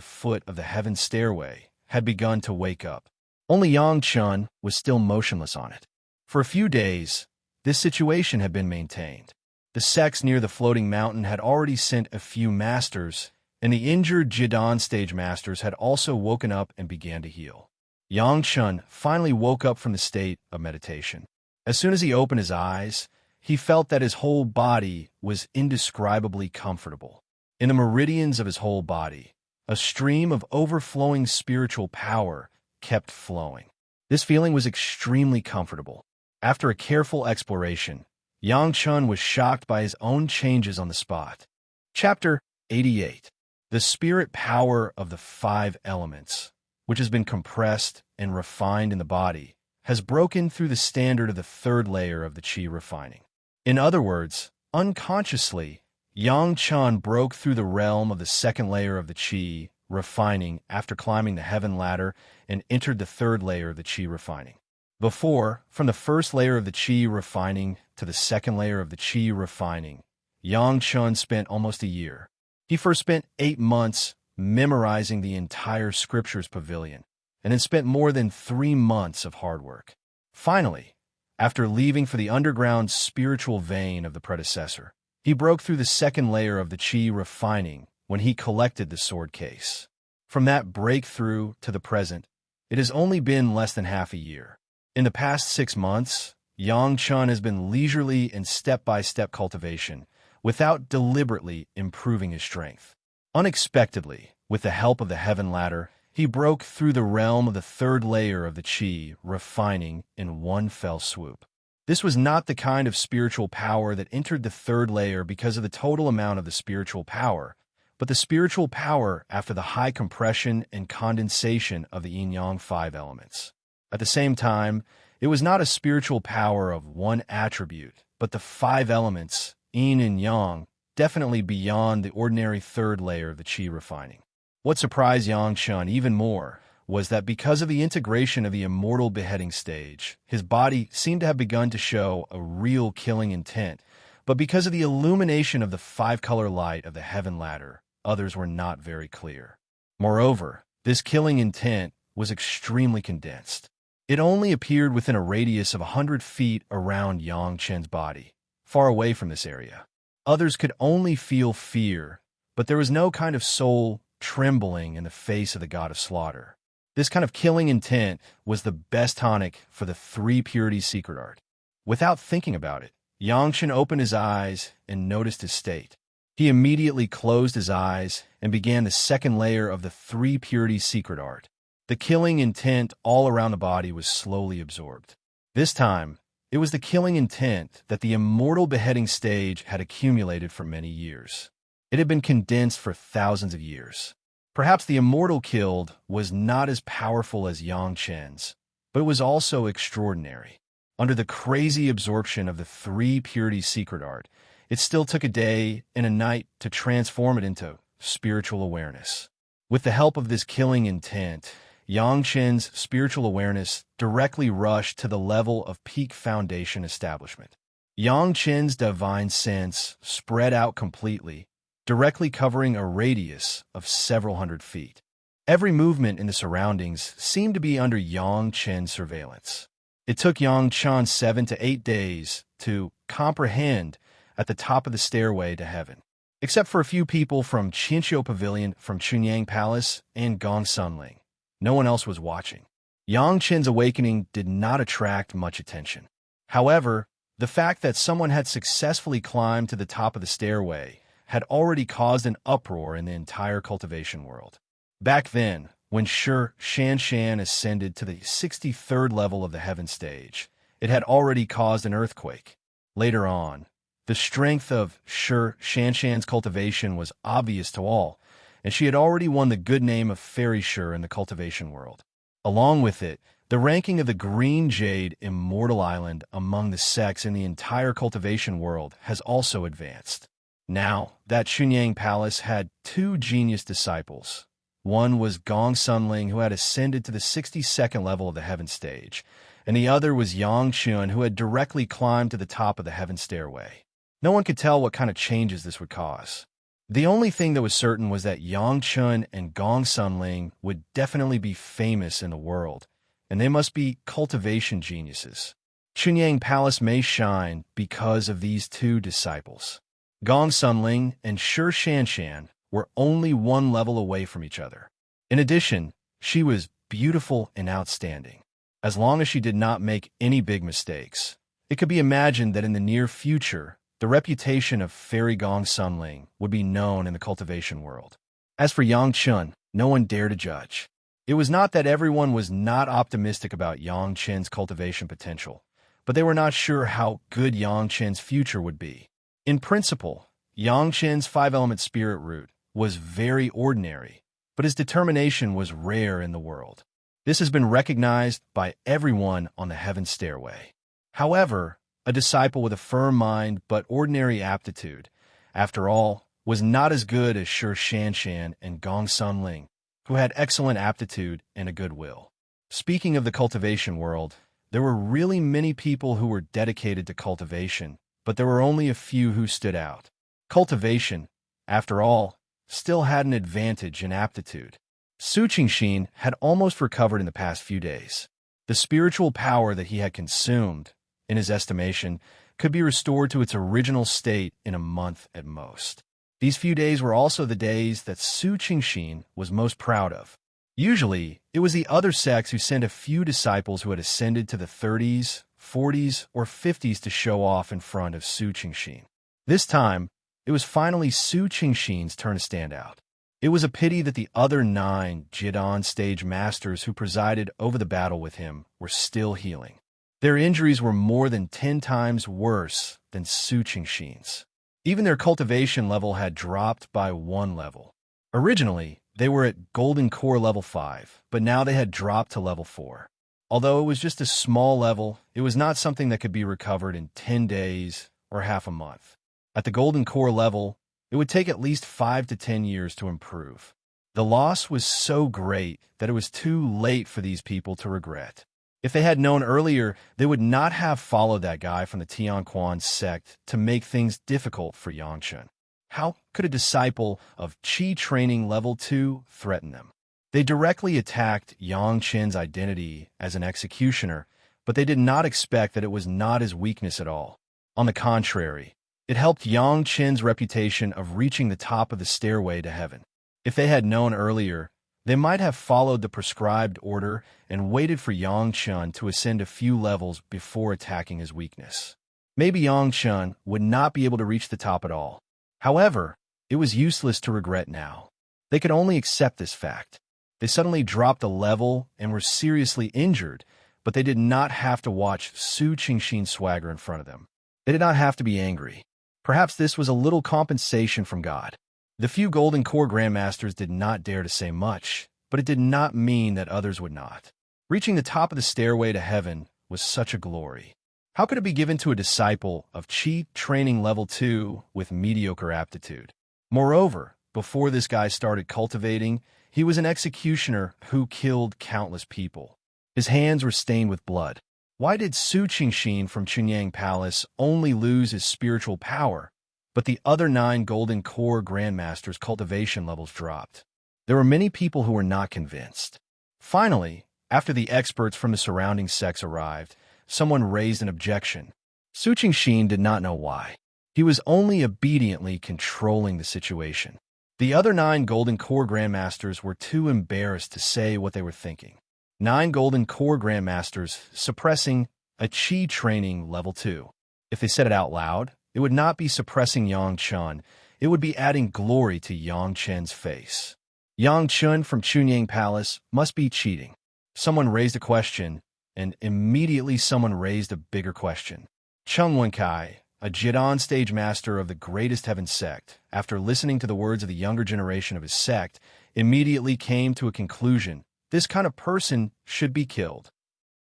foot of the heaven stairway had begun to wake up. Only Yang Chen was still motionless on it. For a few days, this situation had been maintained. The sects near the floating mountain had already sent a few masters, and the injured Jidan stage masters had also woken up and began to heal. Yang Chen finally woke up from the state of meditation. As soon as he opened his eyes, he felt that his whole body was indescribably comfortable. In the meridians of his whole body, a stream of overflowing spiritual power kept flowing. This feeling was extremely comfortable. After a careful exploration, Yang Chen was shocked by his own changes on the spot. Chapter 88. The spirit power of the five elements, which has been compressed and refined in the body, has broken through the standard of the third layer of the qi refining. In other words, unconsciously, Yang Chen broke through the realm of the second layer of the qi refining after climbing the heaven ladder and entered the third layer of the qi refining. Before, from the first layer of the qi refining to the second layer of the qi refining, Yang Chen spent almost a year. He first spent 8 months memorizing the entire scriptures pavilion, and then spent more than 3 months of hard work. Finally, after leaving for the underground spiritual vein of the predecessor, he broke through the second layer of the qi refining when he collected the sword case. From that breakthrough to the present, it has only been less than half a year. In the past 6 months, Yang Chen has been leisurely and step-by-step cultivation without deliberately improving his strength. Unexpectedly, with the help of the heaven ladder, he broke through the realm of the third layer of the qi refining in one fell swoop. This was not the kind of spiritual power that entered the third layer because of the total amount of the spiritual power, but the spiritual power after the high compression and condensation of the yin-yang 5 elements. At the same time, it was not a spiritual power of one attribute, but the 5 elements, yin and yang, definitely beyond the ordinary third layer of the qi refining. What surprised Yang Chen even more was that because of the integration of the immortal beheading stage, his body seemed to have begun to show a real killing intent, but because of the illumination of the 5-color light of the heaven ladder, others were not very clear. Moreover, this killing intent was extremely condensed. It only appeared within a radius of 100 feet around Yang Chen's body, far away from this area. Others could only feel fear, but there was no kind of soul trembling in the face of the god of slaughter. This kind of killing intent was the best tonic for the 3 purities secret art. Without thinking about it, Yang Chen opened his eyes and noticed his state. He immediately closed his eyes and began the second layer of the 3 purities secret art. The killing intent all around the body was slowly absorbed. This time, it was the killing intent that the immortal beheading stage had accumulated for many years. It had been condensed for thousands of years. Perhaps the immortal killed was not as powerful as Yang Chen's, but it was also extraordinary. Under the crazy absorption of the 3 purities secret art, it still took a day and a night to transform it into spiritual awareness. With the help of this killing intent, Yang Chen's spiritual awareness directly rushed to the level of peak foundation establishment. Yang Chen's divine sense spread out completely, directly covering a radius of several hundred feet. Every movement in the surroundings seemed to be under Yang Chen's surveillance. It took Yang Chen 7 to 8 days to comprehend at the top of the stairway to heaven. Except for a few people from Qinqiu Pavilion, from Chunyang Palace, and Gong Sunling, no one else was watching. Yang Chen's awakening did not attract much attention. However, the fact that someone had successfully climbed to the top of the stairway had already caused an uproar in the entire cultivation world. Back then, when Shanshan ascended to the 63rd level of the heaven stage, it had already caused an earthquake. Later on, the strength of Shanshan's cultivation was obvious to all, and she had already won the good name of Fairy in the cultivation world. Along with it, the ranking of the Green Jade Immortal Island among the sects in the entire cultivation world has also advanced. Now, that Chunyang Palace had two genius disciples. One was Gong Sunling, who had ascended to the 62nd level of the heaven stage, and the other was Yang Chun, who had directly climbed to the top of the heaven stairway. No one could tell what kind of changes this would cause. The only thing that was certain was that Yang Chun and Gong Sunling would definitely be famous in the world, and they must be cultivation geniuses. Chunyang Palace may shine because of these two disciples. Gong Sunling and Shanshan were only one level away from each other. In addition, she was beautiful and outstanding. As long as she did not make any big mistakes, it could be imagined that in the near future, the reputation of Fairy Gong Sunling would be known in the cultivation world. As for Yang Chun, no one dared to judge. It was not that everyone was not optimistic about Yang Chen's cultivation potential, but they were not sure how good Yang Chen's future would be. In principle, Yang Chen's 5-element spirit root was very ordinary, but his determination was rare in the world. This has been recognized by everyone on the heaven stairway. However, a disciple with a firm mind but ordinary aptitude, after all, was not as good as Shanshan and Gong Sunling, who had excellent aptitude and a good will. Speaking of the cultivation world, there were really many people who were dedicated to cultivation, but there were only a few who stood out. Cultivation, after all, still had an advantage in aptitude. Su Qingxin had almost recovered in the past few days. The spiritual power that he had consumed, in his estimation, could be restored to its original state in a month at most. These few days were also the days that Su Qingxin was most proud of. Usually, it was the other sects who sent a few disciples who had ascended to the 30s, 40s, or 50s to show off in front of Su Qingxin. This time, it was finally Su Qingxin's turn to stand out. It was a pity that the other 9 Jidan stage masters who presided over the battle with him were still healing. Their injuries were more than 10 times worse than Su Qingxin's. Even their cultivation level had dropped by 1 level. Originally, they were at Golden Core level 5, but now they had dropped to level 4. Although it was just a small level, it was not something that could be recovered in 10 days or half a month. At the Golden Core level, it would take at least 5 to 10 years to improve. The loss was so great that it was too late for these people to regret. If they had known earlier, they would not have followed that guy from the Tianquan sect to make things difficult for Yangchun. How could a disciple of Qi training level 2 threaten them? They directly attacked Yangchen's identity as an executioner, but they did not expect that it was not his weakness at all. On the contrary, it helped Yangchen's reputation of reaching the top of the stairway to heaven. If they had known earlier, they might have followed the prescribed order and waited for Yangchun to ascend a few levels before attacking his weakness. Maybe Yangchun would not be able to reach the top at all. However, it was useless to regret now. They could only accept this fact. They suddenly dropped a level and were seriously injured, but they did not have to watch Su Qingxin swagger in front of them. They did not have to be angry. Perhaps this was a little compensation from God. The few Golden Core Grandmasters did not dare to say much, but it did not mean that others would not. Reaching the top of the stairway to heaven was such a glory. How could it be given to a disciple of Qi training level 2 with mediocre aptitude? Moreover, before this guy started cultivating, he was an executioner who killed countless people. His hands were stained with blood. Why did Su Qingxin from Chunyang Palace only lose his spiritual power, but the other 9 Golden Core Grandmasters' cultivation levels dropped? There were many people who were not convinced. Finally, after the experts from the surrounding sects arrived, someone raised an objection. Su Qingxin did not know why. He was only obediently controlling the situation. The other 9 Golden Core Grandmasters were too embarrassed to say what they were thinking. 9 Golden Core Grandmasters suppressing a Qi training level 2. If they said it out loud, it would not be suppressing Yangchun, it would be adding glory to Yang Chen's face. Yang Chun from Chunyang Palace must be cheating. Someone raised a question, and immediately someone raised a bigger question. Chung Wenkai, a Jidan stage master of the greatest heaven sect, after listening to the words of the younger generation of his sect, immediately came to a conclusion: this kind of person should be killed.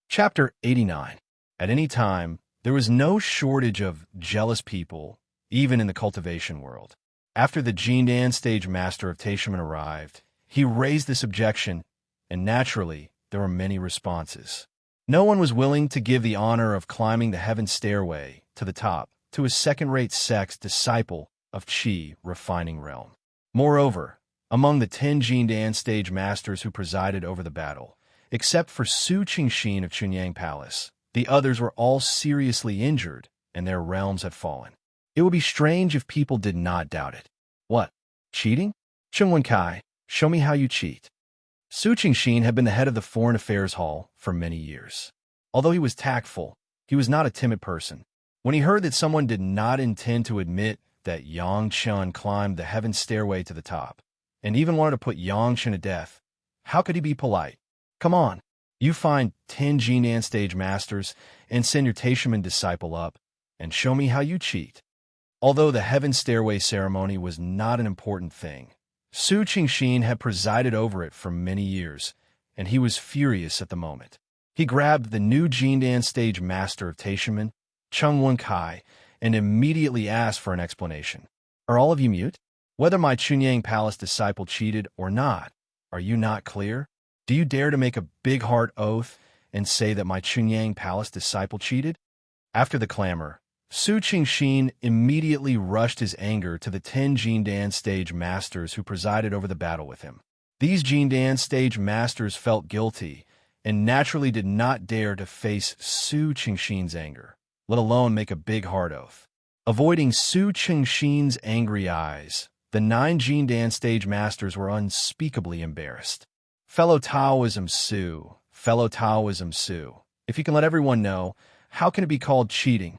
Chapter 89. At any time, there was no shortage of jealous people, even in the cultivation world. After the Jindan stage master of Taishaman arrived, he raised this objection, and naturally, there were many responses. No one was willing to give the honor of climbing the heaven stairway to the top to a second-rate sex disciple of Qi refining realm. Moreover, among the 10 Jindan stage masters who presided over the battle, except for Su Qingxin of Chunyang Palace, the others were all seriously injured, and their realms had fallen. It would be strange if people did not doubt it. What? Cheating? Chung Wenkai, show me how you cheat. Su Qingxin had been the head of the Foreign Affairs Hall for many years. Although he was tactful, he was not a timid person. When he heard that someone did not intend to admit that Yang Chun climbed the heaven stairway to the top, and even wanted to put Yang Chun to death, how could he be polite? Come on, you find 10 Jinan stage masters and send your Taishaman disciple up, and show me how you cheat. Although the heaven stairway ceremony was not an important thing, Su Qingxin had presided over it for many years, and he was furious at the moment. He grabbed the new Jindan stage master of Taishaman, Chung Wenkai, and immediately asked for an explanation. Are all of you mute? Whether my Chunyang Palace disciple cheated or not, are you not clear? Do you dare to make a big heart oath and say that my Chunyang Palace disciple cheated? After the clamor, Su Qingxin immediately rushed his anger to the 10 Jindan stage masters who presided over the battle with him. These Jindan stage masters felt guilty and naturally did not dare to face Su Qingxin's anger, let alone make a big heart oath. Avoiding Su Qingxin's angry eyes, the 9 Jindan stage masters were unspeakably embarrassed. Fellow Taoism Su, if you can let everyone know, how can it be called cheating?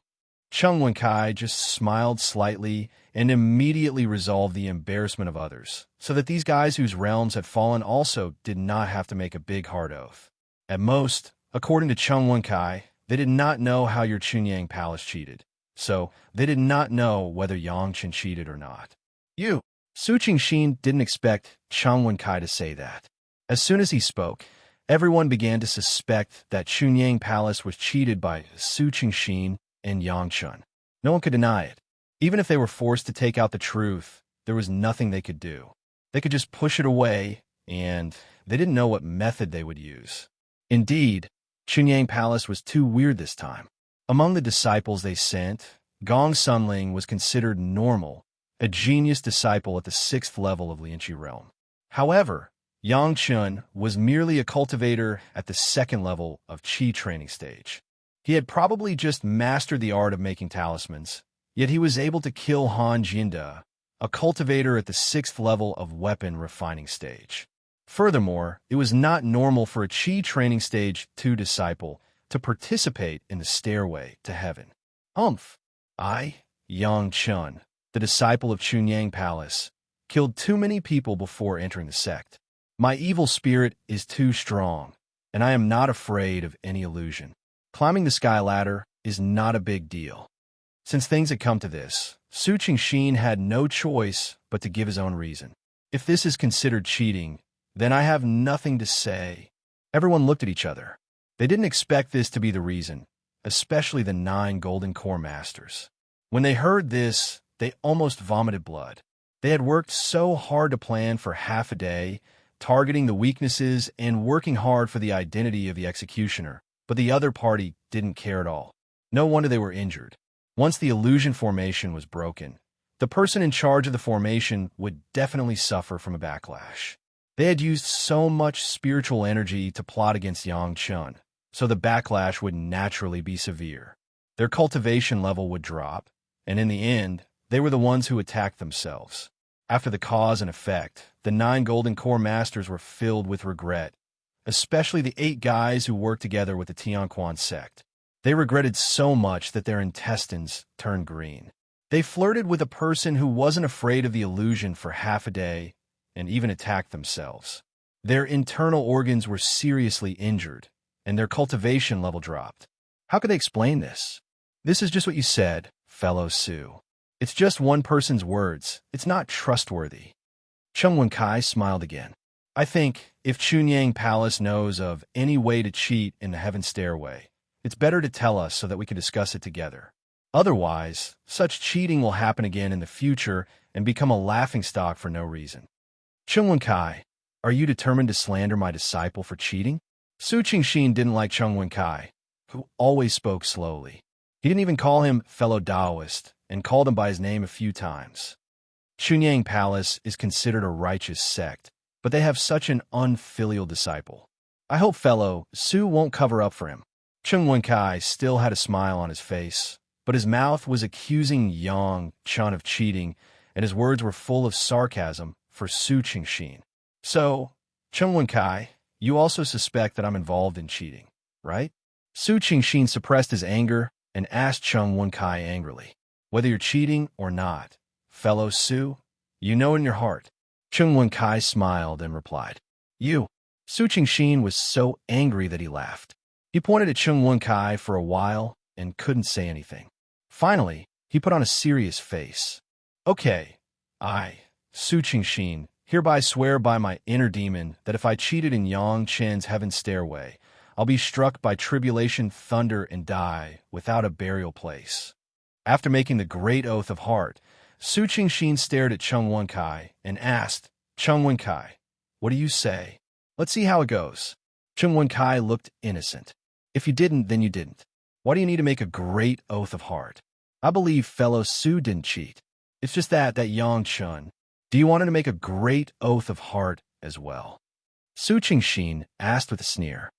Chung Wenkai just smiled slightly and immediately resolved the embarrassment of others, so that these guys whose realms had fallen also did not have to make a big hard oath. At most, according to Chung Wenkai, they did not know how your Chunyang Palace cheated, so they did not know whether Yang Chen cheated or not. Su Qingxin didn't expect Chung Wenkai to say that. As soon as he spoke, everyone began to suspect that Chunyang Palace was cheated by Su Qingxin and Yang Chun. No one could deny it. Even if they were forced to take out the truth, there was nothing they could do. They could just push it away, and they didn't know what method they would use. Indeed, Chunyang Palace was too weird this time. Among the disciples they sent, Gong Sunling was considered normal, a genius disciple at the 6th level of Lianqi realm. However, Yang Chun was merely a cultivator at the 2nd level of Qi training stage. He had probably just mastered the art of making talismans, yet he was able to kill Han Jinda, a cultivator at the 6th level of weapon refining stage. Furthermore, it was not normal for a Qi training stage 2 disciple to participate in the stairway to heaven. I, Yang Chun, the disciple of Chunyang Palace, killed too many people before entering the sect. My evil spirit is too strong, and I am not afraid of any illusion. Climbing the sky ladder is not a big deal. Since things had come to this, Su Qingxin had no choice but to give his own reason. If this is considered cheating, then I have nothing to say. Everyone looked at each other. They didn't expect this to be the reason, especially the 9 golden core masters. When they heard this, they almost vomited blood. They had worked so hard to plan for half a day, targeting the weaknesses and working hard for the identity of the executioner, but the other party didn't care at all. No wonder they were injured. Once the illusion formation was broken, the person in charge of the formation would definitely suffer from a backlash. They had used so much spiritual energy to plot against Yang Chun, so the backlash would naturally be severe. Their cultivation level would drop, and in the end, they were the ones who attacked themselves. After the cause and effect, the 9 golden core masters were filled with regret, especially the 8 guys who worked together with the Tianquan sect. They regretted so much that their intestines turned green. They flirted with a person who wasn't afraid of the illusion for half a day and even attacked themselves. Their internal organs were seriously injured, and their cultivation level dropped. How could they explain this? This is just what you said, fellow Su. It's just one person's words. It's not trustworthy. Chung Wen-kai smiled again. I think if Chunyang Palace knows of any way to cheat in the Heaven Stairway, it's better to tell us so that we can discuss it together. Otherwise, such cheating will happen again in the future and become a laughingstock for no reason. Chung Wen-kai, are you determined to slander my disciple for cheating? Su Qingxin didn't like Chung Wen-kai, who always spoke slowly. He didn't even call him fellow Taoist and called him by his name a few times. Chunyang Palace is considered a righteous sect, but they have such an unfilial disciple. I hope fellow Su won't cover up for him. Chung Wen-kai still had a smile on his face, but his mouth was accusing Yang Chun of cheating, and his words were full of sarcasm for Su Qingxin. So, Chung Wen-kai, you also suspect that I'm involved in cheating, right? Su Qingxin suppressed his anger and asked Chung Wen-kai angrily, whether you're cheating or not, fellow Su, you know in your heart. Chung Wen-kai smiled and replied, you. Su Qingxin was so angry that he laughed. He pointed at Chung Wen-kai for a while and couldn't say anything. Finally, he put on a serious face. Okay, I, Su Qingxin, hereby swear by my inner demon that if I cheated in Yang Chen's Heaven Stairway, I'll be struck by tribulation, thunder, and die without a burial place. After making the great oath of heart, Su Qingxin stared at Chung Wen-kai and asked, Chung Wen-kai, what do you say? Let's see how it goes. Chung Wen-kai looked innocent. If you didn't, then you didn't. Why do you need to make a great oath of heart? I believe fellow Su didn't cheat. It's just that Yang Chun. Do you want him to make a great oath of heart as well? Su Qingxin asked with a sneer.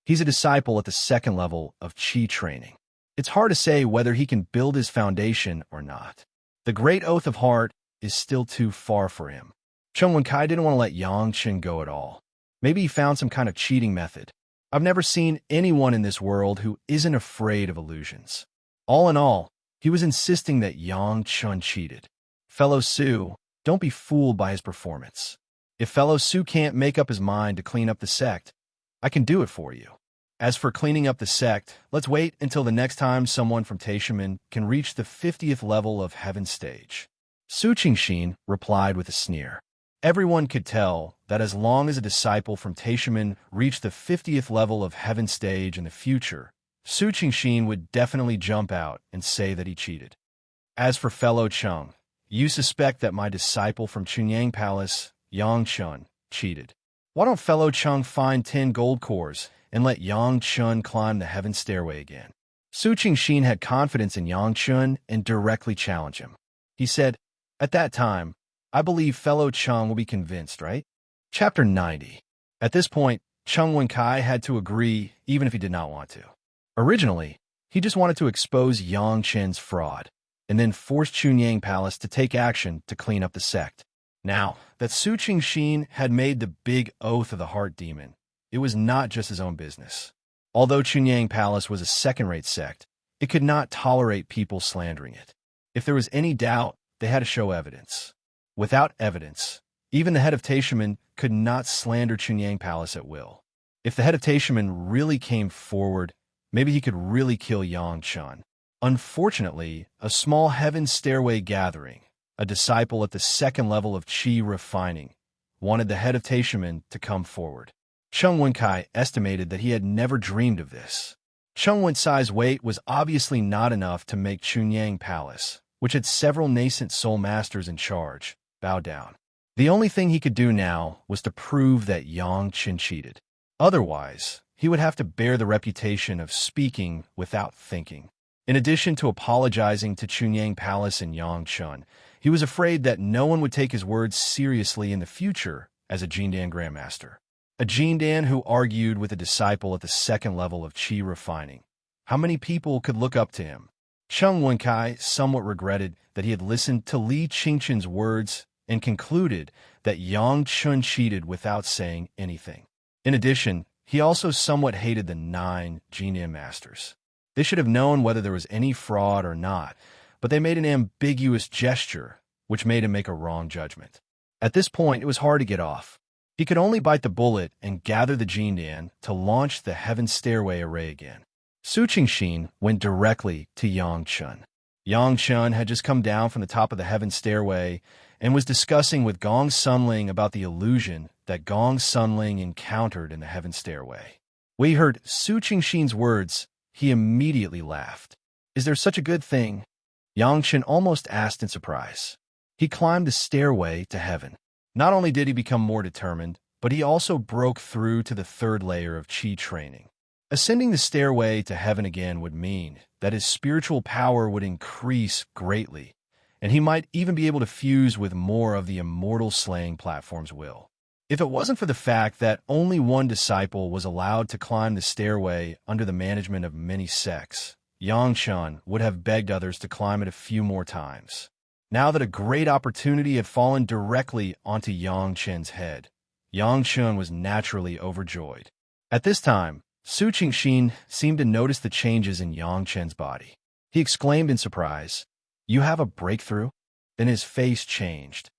He's a disciple at the second level of Qi training. It's hard to say whether he can build his foundation or not. The great oath of heart is still too far for him. Chung Wen-kai didn't want to let Yang Chen go at all. Maybe he found some kind of cheating method. I've never seen anyone in this world who isn't afraid of illusions. All in all, he was insisting that Yang Chen cheated. Fellow Su, don't be fooled by his performance. If fellow Su can't make up his mind to clean up the sect, I can do it for you. As for cleaning up the sect, let's wait until the next time someone from Taishimen can reach the 50th level of Heaven Stage. Su Qingxin replied with a sneer. Everyone could tell that as long as a disciple from Taishimen reached the 50th level of Heaven Stage in the future, Su Qingxin would definitely jump out and say that he cheated. As for fellow Chung, you suspect that my disciple from Chunyang Palace, Yang Chun, cheated. Why don't fellow Chung find 10 gold cores and let Yang Chun climb the Heaven Stairway again? Su Qingxin had confidence in Yang Chun and directly challenged him. He said, at that time, I believe fellow Chung will be convinced, right? Chapter 90. At this point, Chung Wen-kai had to agree even if he did not want to. Originally, he just wanted to expose Yang Chen's fraud and then force Chunyang Palace to take action to clean up the sect. Now that Su Qingxin had made the big oath of the heart demon, it was not just his own business. Although Chunyang Palace was a second-rate sect, it could not tolerate people slandering it. If there was any doubt, they had to show evidence. Without evidence, even the head of Taishimen could not slander Chunyang Palace at will. If the head of Taishimen really came forward, maybe he could really kill Yang Chun. Unfortunately, a small Heaven Stairway gathering, a disciple at the second level of Qi refining, wanted the head of Taishimen to come forward. Chung Wen-kai estimated that he had never dreamed of this. Chung Wen-sai's weight was obviously not enough to make Chunyang Palace, which had several nascent soul masters in charge, bow down. The only thing he could do now was to prove that Yang Chen cheated. Otherwise, he would have to bear the reputation of speaking without thinking. In addition to apologizing to Chunyang Palace and Yang Chun, he was afraid that no one would take his words seriously in the future as a Jindan Grandmaster. A Jindan who argued with a disciple at the second level of Qi refining. How many people could look up to him? Chung Wen-kai somewhat regretted that he had listened to Li Qingchen's words and concluded that Yang Chun cheated without saying anything. In addition, he also somewhat hated the 9 Jindan Masters. They should have known whether there was any fraud or not, but they made an ambiguous gesture, which made him make a wrong judgment. At this point, it was hard to get off. He could only bite the bullet and gather the Jindan to launch the Heaven Stairway array again. Su Qingxin went directly to Yang Chun. Yang Chun had just come down from the top of the Heaven Stairway and was discussing with Gong Sunling about the illusion that Gong Sunling encountered in the Heaven Stairway. When he heard Su Qingxin's words, he immediately laughed. "Is there such a good thing?" Yang Chun almost asked in surprise. He climbed the stairway to heaven. Not only did he become more determined, but he also broke through to the third layer of Qi training. Ascending the stairway to heaven again would mean that his spiritual power would increase greatly, and he might even be able to fuse with more of the Immortal slaying platform's will. If it wasn't for the fact that only one disciple was allowed to climb the stairway under the management of many sects, Yang Chun would have begged others to climb it a few more times. Now that a great opportunity had fallen directly onto Yang Chun's head, Yang Chun was naturally overjoyed. At this time, Su Qingxin seemed to notice the changes in Yang Chun's body. He exclaimed in surprise, "You have a breakthrough?" Then his face changed.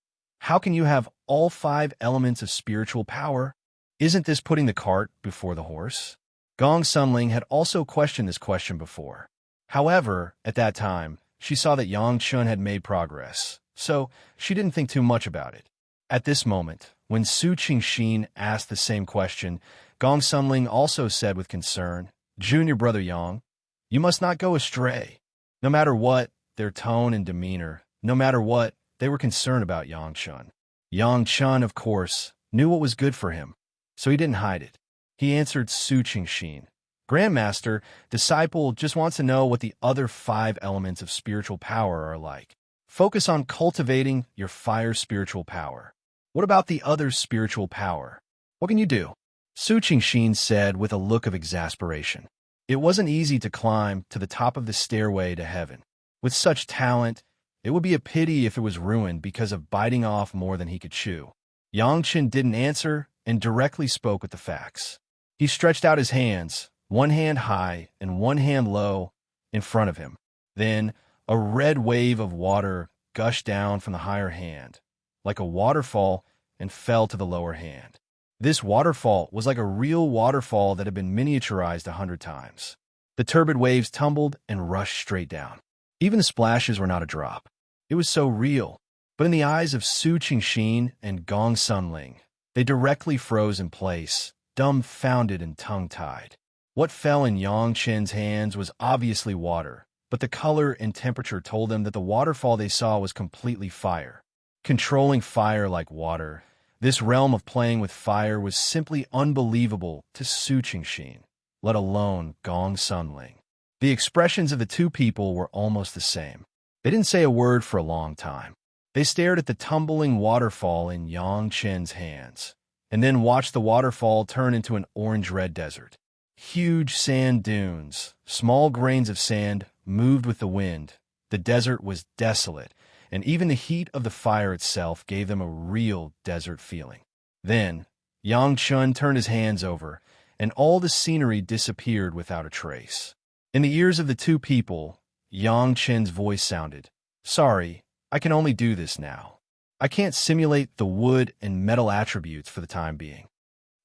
"How can you have all 5 elements of spiritual power? Isn't this putting the cart before the horse?" Gong Sunling had also questioned this question before. However, at that time, she saw that Yang Chun had made progress, so she didn't think too much about it. At this moment, when Su Qingxin asked the same question, Gong Sunling also said with concern, "Junior brother Yang, you must not go astray." No matter what, their tone and demeanor, no matter what, they were concerned about Yang Chun. Yang Chun, of course, knew what was good for him, so he didn't hide it. He answered Su Qingxin, "Grandmaster, disciple just wants to know what the other 5 elements of spiritual power are like. Focus on cultivating your fire spiritual power. What about the other spiritual power? What can you do?" Su Qingxin said with a look of exasperation. It wasn't easy to climb to the top of the stairway to heaven. With such talent, it would be a pity if it was ruined because of biting off more than he could chew. Yang Chun didn't answer and directly spoke with the facts. He stretched out his hands, one hand high and one hand low, in front of him. Then, a red wave of water gushed down from the higher hand, like a waterfall, and fell to the lower hand. This waterfall was like a real waterfall that had been miniaturized 100 times. The turbid waves tumbled and rushed straight down. Even the splashes were not a drop. It was so real. But in the eyes of Su Qingxin and Gong Sunling, they directly froze in place, dumbfounded and tongue-tied. What fell in Yang Chun's hands was obviously water, but the color and temperature told them that the waterfall they saw was completely fire. Controlling fire like water, this realm of playing with fire was simply unbelievable to Su Qingxin, let alone Gong Sunling. The expressions of the two people were almost the same. They didn't say a word for a long time. They stared at the tumbling waterfall in Yang Chun's hands, and then watched the waterfall turn into an orange-red desert. Huge sand dunes, small grains of sand, moved with the wind. The desert was desolate, and even the heat of the fire itself gave them a real desert feeling. Then, Yang Chun turned his hands over, and all the scenery disappeared without a trace. In the ears of the two people, Yang Chun's voice sounded, "Sorry, I can only do this now. I can't simulate the wood and metal attributes for the time being."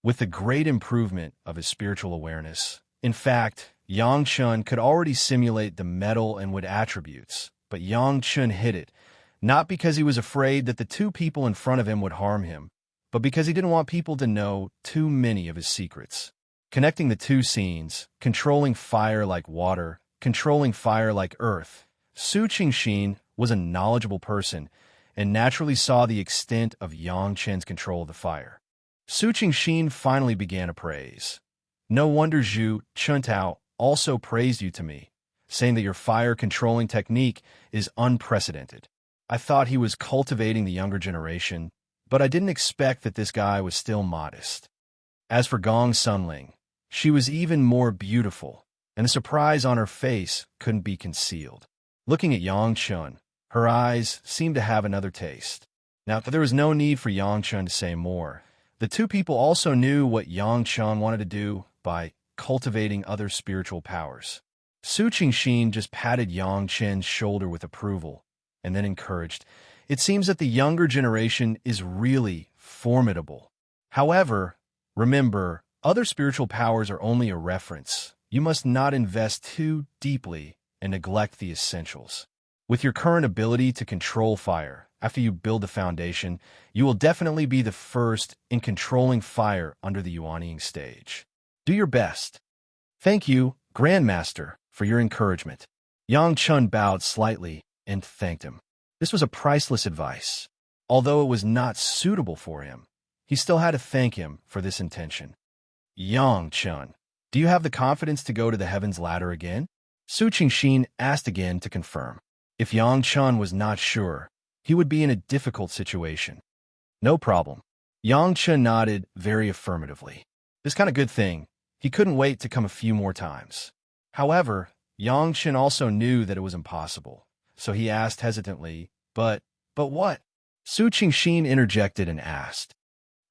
With the great improvement of his spiritual awareness, in fact, Yang Chun could already simulate the metal and wood attributes, but Yang Chun hid it, not because he was afraid that the two people in front of him would harm him, but because he didn't want people to know too many of his secrets. Connecting the two scenes, controlling fire like water, controlling fire like earth, Su Qingxin was a knowledgeable person and naturally saw the extent of Yang Chun's control of the fire. Su Qingxin finally began a praise. "No wonder Zhu Chuntao also praised you to me, saying that your fire-controlling technique is unprecedented. I thought he was cultivating the younger generation, but I didn't expect that this guy was still modest." As for Gong Sunling, she was even more beautiful, and the surprise on her face couldn't be concealed. Looking at Yang Chun, her eyes seemed to have another taste. Now, there was no need for Yang Chun to say more. The two people also knew what Yang Chun wanted to do by cultivating other spiritual powers. Su Qingxin just patted Yang Chen's shoulder with approval, and then encouraged, "It seems that the younger generation is really formidable. However, remember, other spiritual powers are only a reference. You must not invest too deeply and neglect the essentials. With your current ability to control fire, after you build the foundation, you will definitely be the first in controlling fire under the Yuanying stage. Do your best." "Thank you, Grandmaster, for your encouragement." Yang Chun bowed slightly and thanked him. This was a priceless advice. Although it was not suitable for him, he still had to thank him for this intention. "Yang Chun, do you have the confidence to go to the heavens ladder again?" Su Qingxin asked again to confirm. If Yang Chun was not sure, he would be in a difficult situation. "No problem." Yang Chun nodded very affirmatively. This kind of good thing. He couldn't wait to come a few more times. However, Yang Chun also knew that it was impossible, so he asked hesitantly, But what?" Su Qingxin interjected and asked.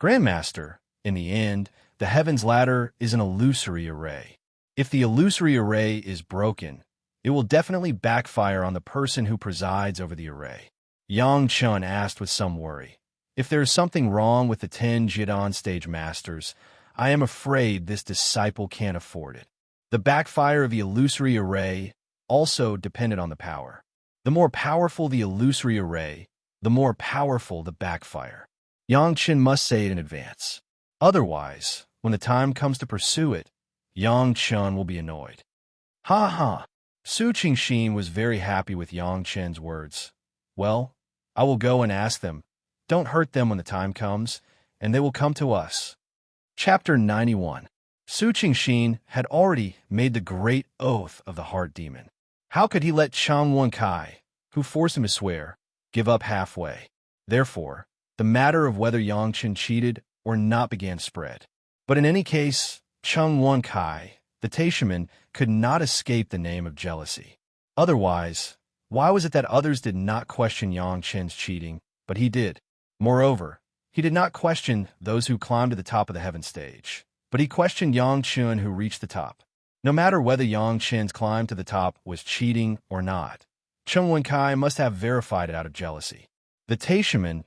"Grandmaster, in the end, the heavens ladder is an illusory array. If the illusory array is broken, it will definitely backfire on the person who presides over the array." Yang Chun asked with some worry, "If there is something wrong with the 10 Jidan stage masters, I am afraid this disciple can't afford it." The backfire of the illusory array also depended on the power. The more powerful the illusory array, the more powerful the backfire. Yang Chen must say it in advance. Otherwise, when the time comes to pursue it, Yang Chen will be annoyed. "Ha ha." Su Qingxin was very happy with Yang Chen's words. "Well, I will go and ask them. Don't hurt them when the time comes, and they will come to us." Chapter 91. Su Qingxin had already made the great oath of the heart demon. How could he let Chang Wenkai, who forced him to swear, give up halfway? Therefore, the matter of whether Yang Chen cheated or not began to spread. But in any case, Chang Wenkai, the Taishaman, could not escape the name of jealousy. Otherwise, why was it that others did not question Yang Chen's cheating, but he did? Moreover, he did not question those who climbed to the top of the heaven stage, but he questioned Yang Chen who reached the top. No matter whether Yang Chen's climb to the top was cheating or not, Cheng Wenkai must have verified it out of jealousy. The Taishaman,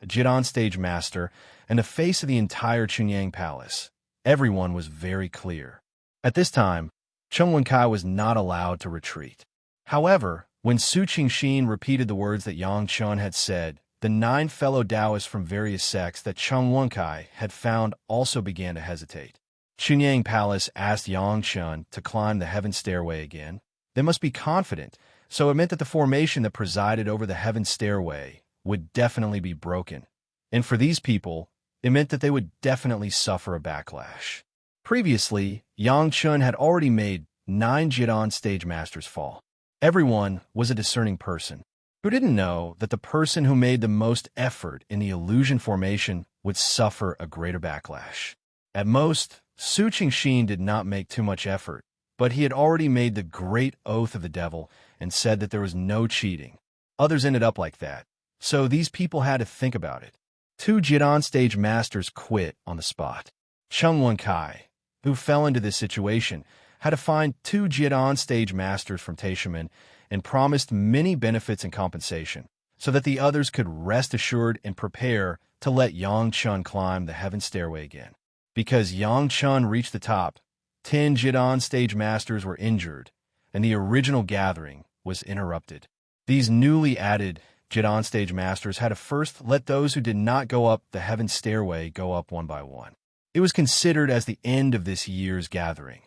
a Jidan stage master, and the face of the entire Chunyang Palace, everyone was very clear. At this time, Cheng Wenkai was not allowed to retreat. However, when Su Qingxin repeated the words that Yang Chen had said, the 9 fellow Taoists from various sects that Cheng Wenkai had found also began to hesitate. Chunyang Palace asked Yang Chen to climb the heaven stairway again. They must be confident, so it meant that the formation that presided over the heaven stairway would definitely be broken. And for these people, it meant that they would definitely suffer a backlash. Previously, Yang Chen had already made 9 Jidan stage masters fall. Everyone was a discerning person who didn't know that the person who made the most effort in the illusion formation would suffer a greater backlash. At most, Su Qingxin did not make too much effort, but he had already made the great oath of the devil and said that there was no cheating. Others ended up like that, so these people had to think about it. 2 Jidan stage masters quit on the spot. Cheng Wenkai, who fell into this situation, had to find 2 Jidan stage masters from Taishaman and promised many benefits and compensation, so that the others could rest assured and prepare to let Yang Chen climb the heaven stairway again. Because Yang Chen reached the top, 10 Jidan stage masters were injured, and the original gathering was interrupted. These newly added Jidan stage masters had to first let those who did not go up the heaven stairway go up one by one. It was considered as the end of this year's gathering,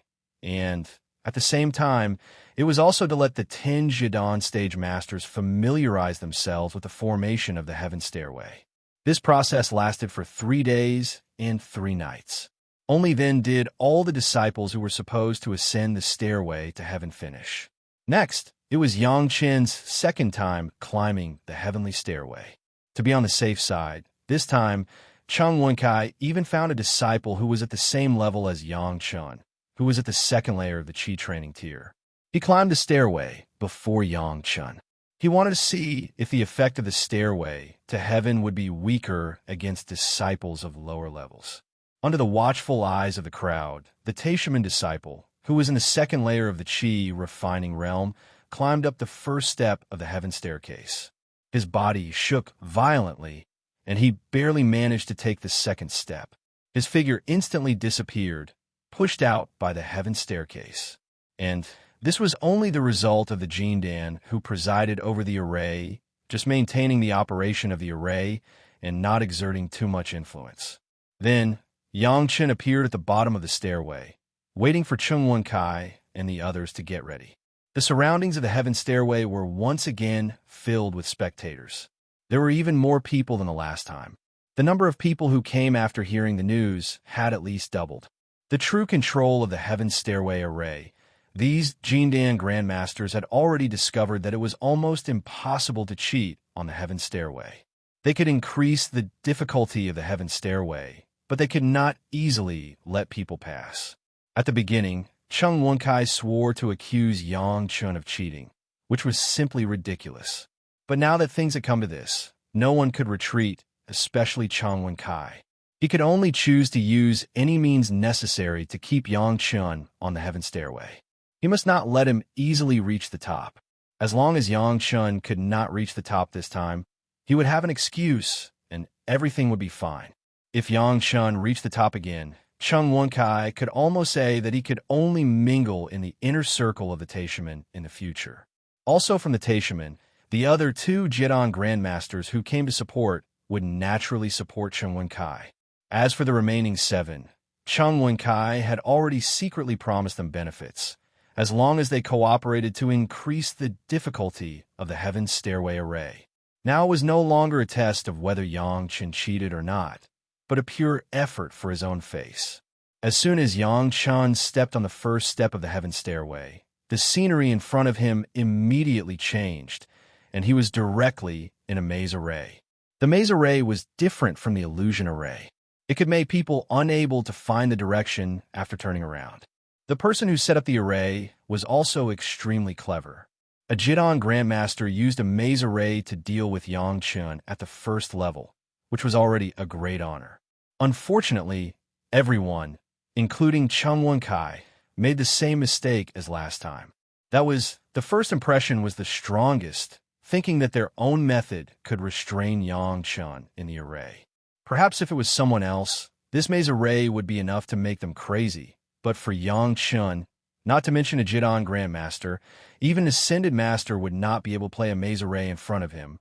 and at the same time, it was also to let the 10 Jidan stage masters familiarize themselves with the formation of the heaven stairway. This process lasted for 3 days and 3 nights. Only then did all the disciples who were supposed to ascend the stairway to heaven finish. Next, it was Yang Chen's second time climbing the heavenly stairway. To be on the safe side, this time, Cheng Wenkai even found a disciple who was at the same level as Yang Chen, who was at the second layer of the Qi training tier. He climbed the stairway before Yang Chen. He wanted to see if the effect of the stairway to heaven would be weaker against disciples of lower levels. Under the watchful eyes of the crowd, the Taishaman disciple, who was in the second layer of the Qi refining realm, climbed up the first step of the heaven staircase. His body shook violently, and he barely managed to take the second step. His figure instantly disappeared, pushed out by the heaven staircase. And this was only the result of the Jindan who presided over the array, just maintaining the operation of the array and not exerting too much influence. Then, Yangchen appeared at the bottom of the stairway, waiting for Cheng Kai and the others to get ready. The surroundings of the heaven stairway were once again filled with spectators. There were even more people than the last time. The number of people who came after hearing the news had at least doubled. The true control of the heaven stairway array. These Jindan grandmasters had already discovered that it was almost impossible to cheat on the heaven stairway. They could increase the difficulty of the heaven stairway, but they could not easily let people pass. At the beginning, Cheng Wenkai swore to accuse Yang Chun of cheating, which was simply ridiculous. But now that things had come to this, no one could retreat, especially Cheng Wenkai. He could only choose to use any means necessary to keep Yang Chun on the heaven stairway. He must not let him easily reach the top. As long as Yang Chun could not reach the top this time, he would have an excuse, and everything would be fine. If Yang Chun reached the top again, Cheng Wenkai could almost say that he could only mingle in the inner circle of the Taishaman in the future. Also from the Taishaman, the other two Jidan grandmasters who came to support would naturally support Cheng Wenkai. As for the remaining 7, Cheng Wenkai had already secretly promised them benefits, as long as they cooperated to increase the difficulty of the heaven stairway array. Now it was no longer a test of whether Yang Chen cheated or not, but a pure effort for his own face. As soon as Yang Chen stepped on the first step of the heaven stairway, the scenery in front of him immediately changed, and he was directly in a maze array. The maze array was different from the illusion array. It could make people unable to find the direction after turning around. The person who set up the array was also extremely clever. A Jidan Grandmaster used a maze array to deal with Yang Chun at the first level, which was already a great honor. Unfortunately, everyone, including Cheng Wenkai, made the same mistake as last time. That was, the first impression was the strongest, thinking that their own method could restrain Yang Chun in the array. Perhaps if it was someone else, this maze array would be enough to make them crazy, but for Yang Chun, not to mention a Jidan Grandmaster, even Ascended Master would not be able to play a maze array in front of him,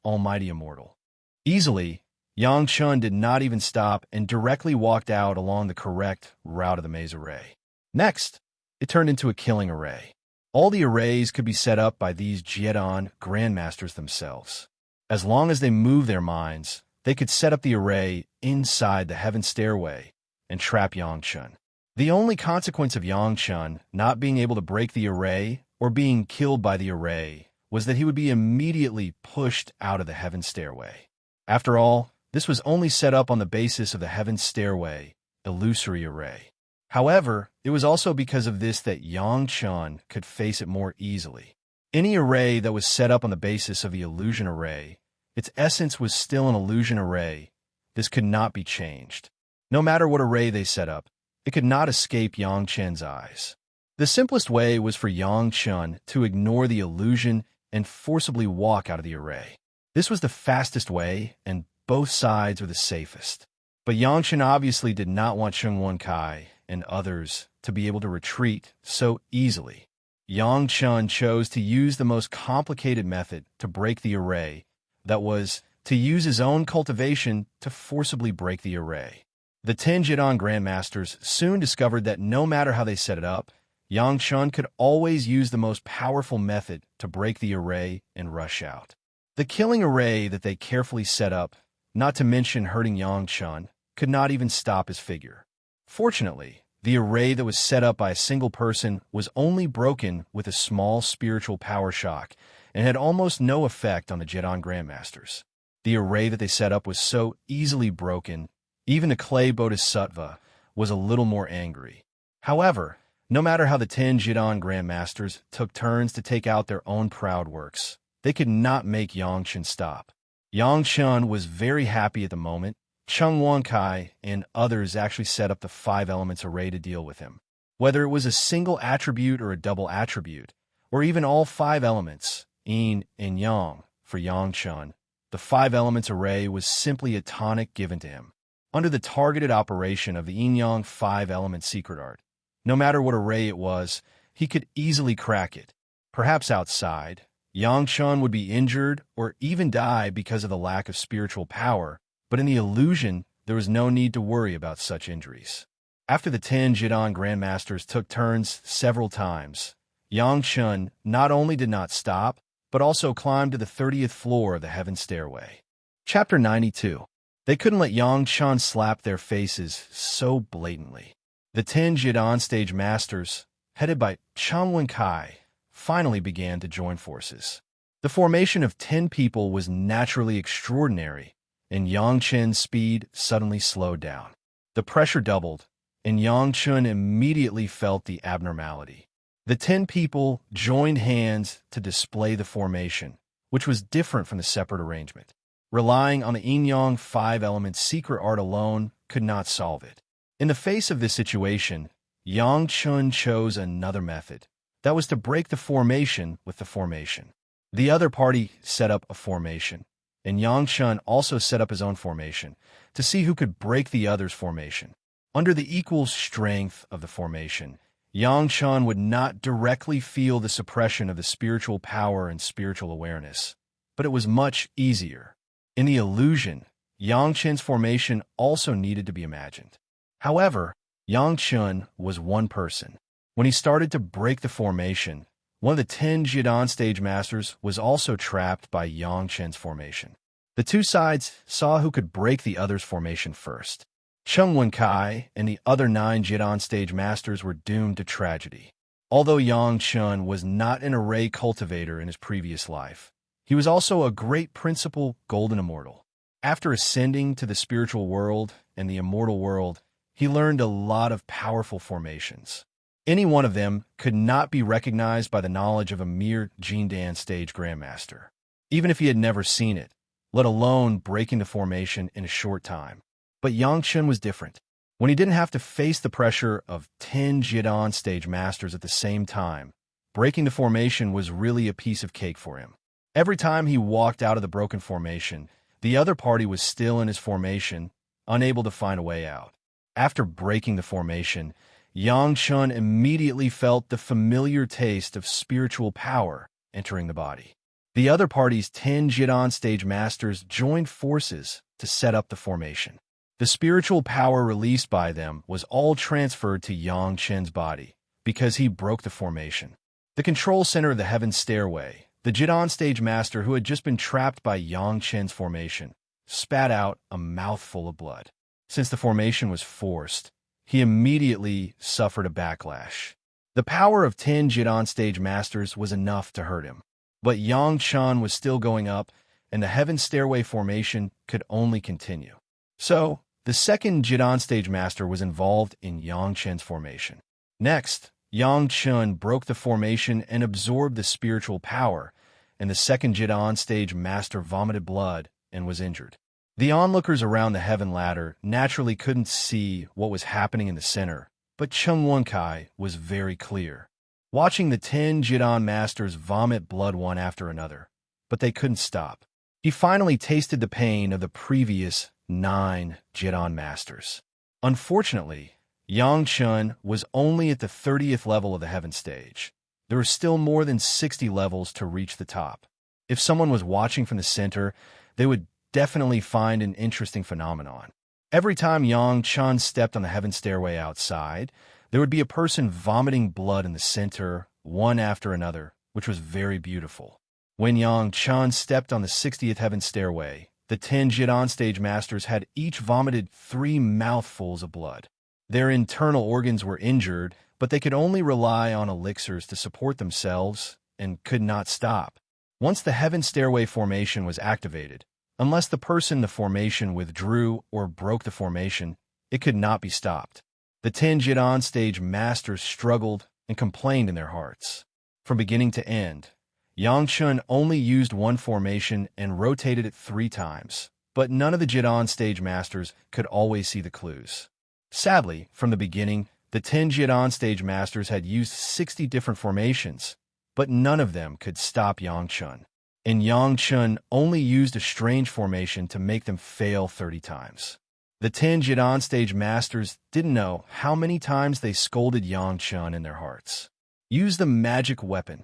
Almighty Immortal. Easily, Yang Chun did not even stop and directly walked out along the correct route of the maze array. Next, it turned into a killing array. All the arrays could be set up by these Jidan Grandmasters themselves. As long as they moved their minds, they could set up the array inside the heaven stairway and trap Yang Chun. The only consequence of Yang Chun not being able to break the array or being killed by the array was that he would be immediately pushed out of the heaven stairway. After all, this was only set up on the basis of the heaven stairway, illusory array. However, it was also because of this that Yang Chun could face it more easily. Any array that was set up on the basis of the illusion array, its essence was still an illusion array. This could not be changed. No matter what array they set up, it could not escape Yang Chun's eyes. The simplest way was for Yang Chun to ignore the illusion and forcibly walk out of the array. This was the fastest way, and both sides were the safest. But Yang Chun obviously did not want Cheng Wenkai and others to be able to retreat so easily. Yang Chun chose to use the most complicated method to break the array, that was, to use his own cultivation to forcibly break the array. The 10 Jidan Grandmasters soon discovered that no matter how they set it up, Yang Chun could always use the most powerful method to break the array and rush out. The killing array that they carefully set up, not to mention hurting Yang Chun, could not even stop his figure. Fortunately, the array that was set up by a single person was only broken with a small spiritual power shock and had almost no effect on the Jidan Grandmasters. The array that they set up was so easily broken, even the clay Bodhisattva was a little more angry. However, no matter how the 10 Jidan Grandmasters took turns to take out their own proud works, they could not make Yang Chun stop. Yang Chun was very happy at the moment. Cheng Wenkai and others actually set up the 5 elements array to deal with him. Whether it was a single attribute or a double attribute, or even all five elements, yin and yang, for Yang Chun, the five elements array was simply a tonic given to him, under the targeted operation of the yin-yang five-element secret art. No matter what array it was, he could easily crack it. Perhaps outside, Yang Chun would be injured or even die because of the lack of spiritual power, but in the illusion, there was no need to worry about such injuries. After the 10 Jidan Grandmasters took turns several times, Yang Chun not only did not stop, but also climbed to the 30th floor of the Heaven Stairway. Chapter 92. They couldn't let Yang Chun slap their faces so blatantly. The 10 Jidan stage masters, headed by Chang Wen-kai, finally began to join forces. The formation of 10 people was naturally extraordinary, and Yang Chun's speed suddenly slowed down. The pressure doubled, and Yang Chun immediately felt the abnormality. The 10 people joined hands to display the formation, which was different from the separate arrangement. Relying on the yin-yang five-element secret art alone could not solve it. In the face of this situation, Yang Chun chose another method. That was to break the formation with the formation. The other party set up a formation, and Yang Chun also set up his own formation to see who could break the other's formation. Under the equal strength of the formation, Yang Chun would not directly feel the suppression of the spiritual power and spiritual awareness, but it was much easier. In the illusion, Yang Chun's formation also needed to be imagined. However, Yang Chun was one person. When he started to break the formation, one of the 10 Jidan stage masters was also trapped by Yang Chun's formation. The two sides saw who could break the other's formation first. Chang Wen-kai and the other 9 Jidan stage masters were doomed to tragedy. Although Yang Chun was not an array cultivator in his previous life, he was also a great principal golden immortal. After ascending to the spiritual world and the immortal world, he learned a lot of powerful formations. Any one of them could not be recognized by the knowledge of a mere Jindan stage grandmaster, even if he had never seen it, let alone breaking the formation in a short time. But Yang Chun was different. When he didn't have to face the pressure of 10 Jidan stage masters at the same time, breaking the formation was really a piece of cake for him. Every time he walked out of the broken formation, the other party was still in his formation, unable to find a way out. After breaking the formation, Yang Chun immediately felt the familiar taste of spiritual power entering the body. The other party's 10 Jidan stage masters joined forces to set up the formation. The spiritual power released by them was all transferred to Yang Chun's body because he broke the formation. The control center of the Heaven Stairway, the Jidan stage master who had just been trapped by Yang Chun's formation, spat out a mouthful of blood. Since the formation was forced, he immediately suffered a backlash. The power of 10 Jidan stage masters was enough to hurt him. But Yang Chun was still going up, and the Heaven Stairway formation could only continue. So, the second Jidan stage master was involved in Yang Chun's formation. Next, Yang Chun broke the formation and absorbed the spiritual power, and the second Jidan stage master vomited blood and was injured. The onlookers around the heaven ladder naturally couldn't see what was happening in the center, but Chang Wen-kai was very clear, watching the 10 Jidan masters vomit blood one after another, but they couldn't stop. He finally tasted the pain of the previous 9 Jidan masters. Unfortunately, Yang Chun was only at the 30th level of the heaven stage. There were still more than 60 levels to reach the top. If someone was watching from the center, they would definitely find an interesting phenomenon. Every time Yang Chun stepped on the heaven stairway outside, there would be a person vomiting blood in the center, one after another, which was very beautiful. When Yang Chun stepped on the 60th heaven stairway, the 10 Jidan stage masters had each vomited 3 mouthfuls of blood. Their internal organs were injured, but they could only rely on elixirs to support themselves and could not stop. Once the heaven stairway formation was activated, unless the person in the formation withdrew or broke the formation, it could not be stopped. The 10 Jidan stage masters struggled and complained in their hearts. From beginning to end, Yang Chun only used one formation and rotated it 3 times, but none of the Jidan stage masters could always see the clues. Sadly, from the beginning, The 10 Jian stage masters had used 60 different formations, but none of them could stop Yang Chun. And Yang Chun only used a strange formation to make them fail 30 times. The 10 Jian stage masters didn't know how many times they scolded Yang Chun in their hearts. Use the magic weapon.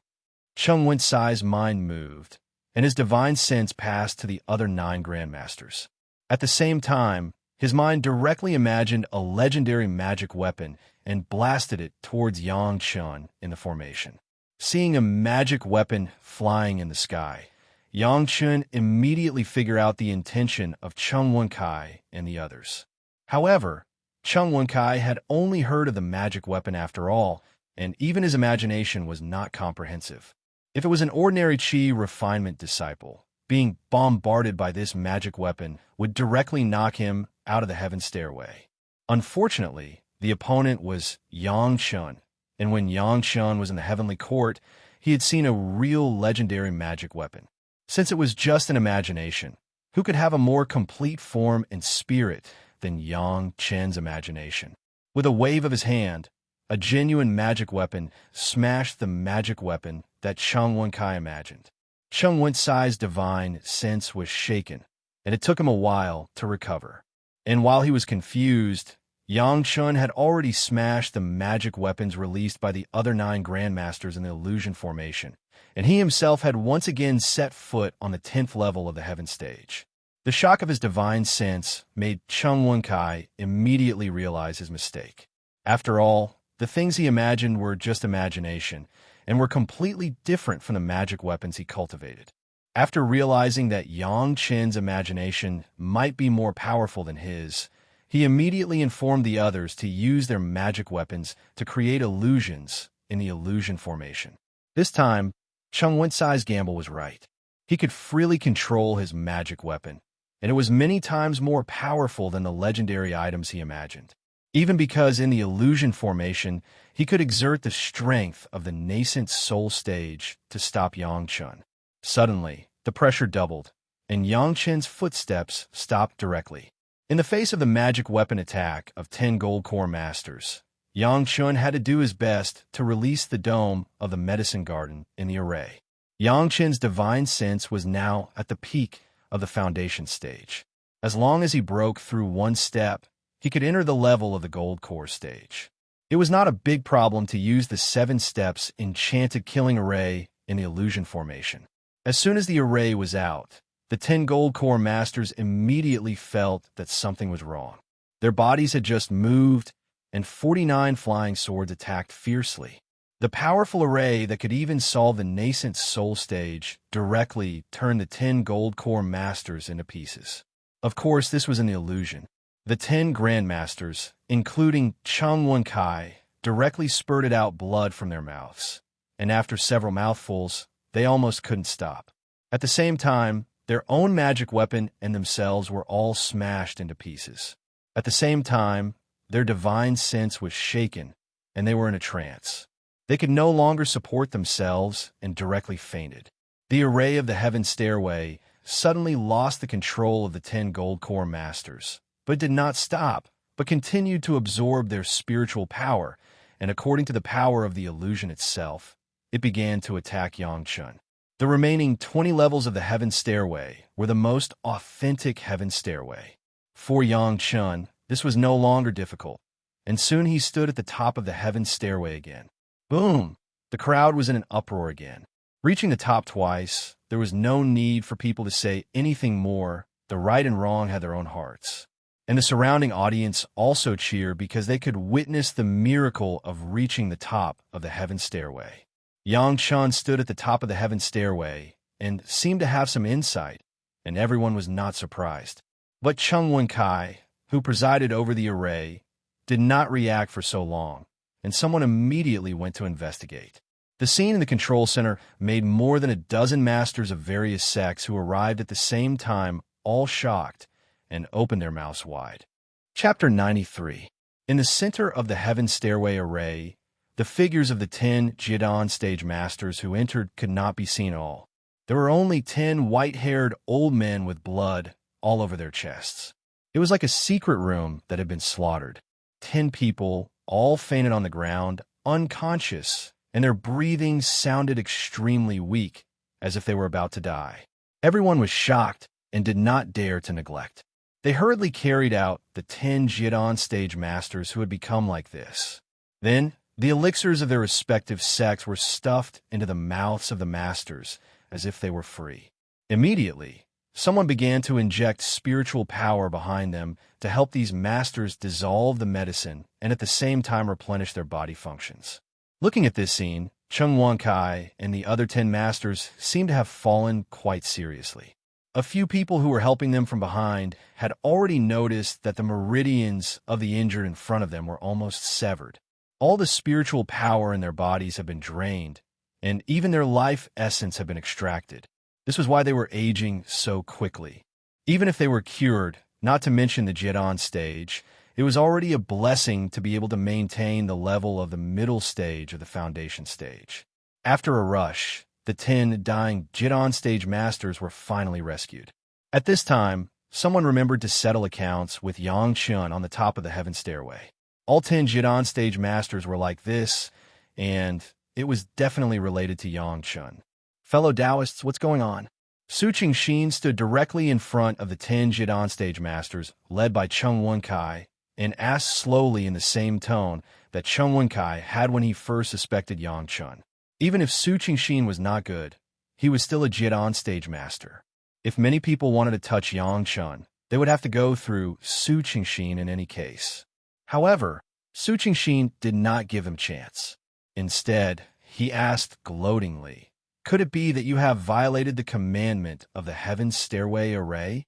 Chung Wen-Sai's mind moved, and his divine sense passed to the other 9 grandmasters. At the same time, his mind directly imagined a legendary magic weapon and blasted it towards Yang Chun in the formation. Seeing a magic weapon flying in the sky, Yang Chun immediately figured out the intention of Chung Wen-Kai and the others. However, Chung Wen-Kai had only heard of the magic weapon after all, and even his imagination was not comprehensive. If it was an ordinary Qi refinement disciple, being bombarded by this magic weapon would directly knock him out of the heaven stairway. Unfortunately, the opponent was Yang Chun, and when Yang Chun was in the heavenly court, he had seen a real legendary magic weapon. Since it was just an imagination, who could have a more complete form and spirit than Yang Chun's imagination? With a wave of his hand, a genuine magic weapon smashed the magic weapon that Chung Wen-Kai imagined. Chung Wen-Sai's divine sense was shaken, and it took him a while to recover. And while he was confused, Yang Chun had already smashed the magic weapons released by the other 9 grandmasters in the illusion formation, and he himself had once again set foot on the 10th level of the heaven stage. The shock of his divine sense made Chung Wen-Kai immediately realize his mistake. After all, the things he imagined were just imagination, and were completely different from the magic weapons he cultivated. After realizing that Yang Chun's imagination might be more powerful than his, he immediately informed the others to use their magic weapons to create illusions in the illusion formation. This time, Chung Wen-Sai's gamble was right. He could freely control his magic weapon, and it was many times more powerful than the legendary items he imagined. Even because in the illusion formation, he could exert the strength of the nascent soul stage to stop Yang Chun. Suddenly, the pressure doubled, and Yang Chun's footsteps stopped directly. In the face of the magic weapon attack of 10 gold core masters, Yang Chun had to do his best to release the dome of the medicine garden in the array. Yang Chun's divine sense was now at the peak of the foundation stage. As long as he broke through one step, he could enter the level of the gold core stage. It was not a big problem to use the 7 steps enchanted killing array in the illusion formation. As soon as the array was out, the 10 gold core masters immediately felt that something was wrong. Their bodies had just moved, and 49 flying swords attacked fiercely. The powerful array that could even solve the nascent soul stage directly turned the 10 gold core masters into pieces. Of course, this was an illusion. The 10 grandmasters, including Chung Wen-Kai, directly spurted out blood from their mouths, and after several mouthfuls, they almost couldn't stop. At the same time, their own magic weapon and themselves were all smashed into pieces. At the same time, their divine sense was shaken, and they were in a trance. They could no longer support themselves and directly fainted. The array of the heaven stairway suddenly lost the control of the 10 gold core masters, but did not stop, but continued to absorb their spiritual power, and according to the power of the illusion itself, it began to attack Yang Chun. The remaining 20 levels of the heaven stairway were the most authentic heaven stairway. For Yang Chun, this was no longer difficult, and soon he stood at the top of the heaven stairway again. Boom! The crowd was in an uproar again. Reaching the top twice, there was no need for people to say anything more. The right and wrong had their own hearts. And the surrounding audience also cheered because they could witness the miracle of reaching the top of the heaven stairway. Yang Chun stood at the top of the heaven stairway and seemed to have some insight, and everyone was not surprised. But Chung Wen-Kai, who presided over the array, did not react for so long, and someone immediately went to investigate. The scene in the control center made more than a dozen masters of various sects who arrived at the same time, all shocked, and opened their mouths wide. Chapter 93. In the center of the heaven stairway array, the figures of the 10 Jidan stage masters who entered could not be seen all. There were only 10 white-haired old men with blood all over their chests. It was like a secret room that had been slaughtered. 10 people, all fainted on the ground, unconscious, and their breathing sounded extremely weak, as if they were about to die. Everyone was shocked and did not dare to neglect. They hurriedly carried out the 10 Jidan stage masters who had become like this. Then, the elixirs of their respective sects were stuffed into the mouths of the masters as if they were free. Immediately, someone began to inject spiritual power behind them to help these masters dissolve the medicine and at the same time replenish their body functions. Looking at this scene, Cheng Wankai and the other 10 masters seemed to have fallen quite seriously. A few people who were helping them from behind had already noticed that the meridians of the injured in front of them were almost severed. All the spiritual power in their bodies had been drained, and even their life essence had been extracted. This was why they were aging so quickly. Even if they were cured, not to mention the Jidan stage, it was already a blessing to be able to maintain the level of the middle stage of the foundation stage. After a rush, the 10 dying Jidan stage masters were finally rescued. At this time, someone remembered to settle accounts with Yang Chun on the top of the heaven stairway. All 10 Jidan stage masters were like this, and it was definitely related to Yang Chun. Fellow Taoists, what's going on? Su Qingxin stood directly in front of the 10 Jidan stage masters, led by Cheng Wenkai, and asked slowly in the same tone that Cheng Wenkai had when he first suspected Yang Chun. Even if Su Qingxin was not good, he was still a Jidan stage master. If many people wanted to touch Yang Chun, they would have to go through Su Qingxin in any case. However, Su Qingxin did not give him chance. Instead, he asked gloatingly, "Could it be that you have violated the commandment of the Heaven Stairway Array?"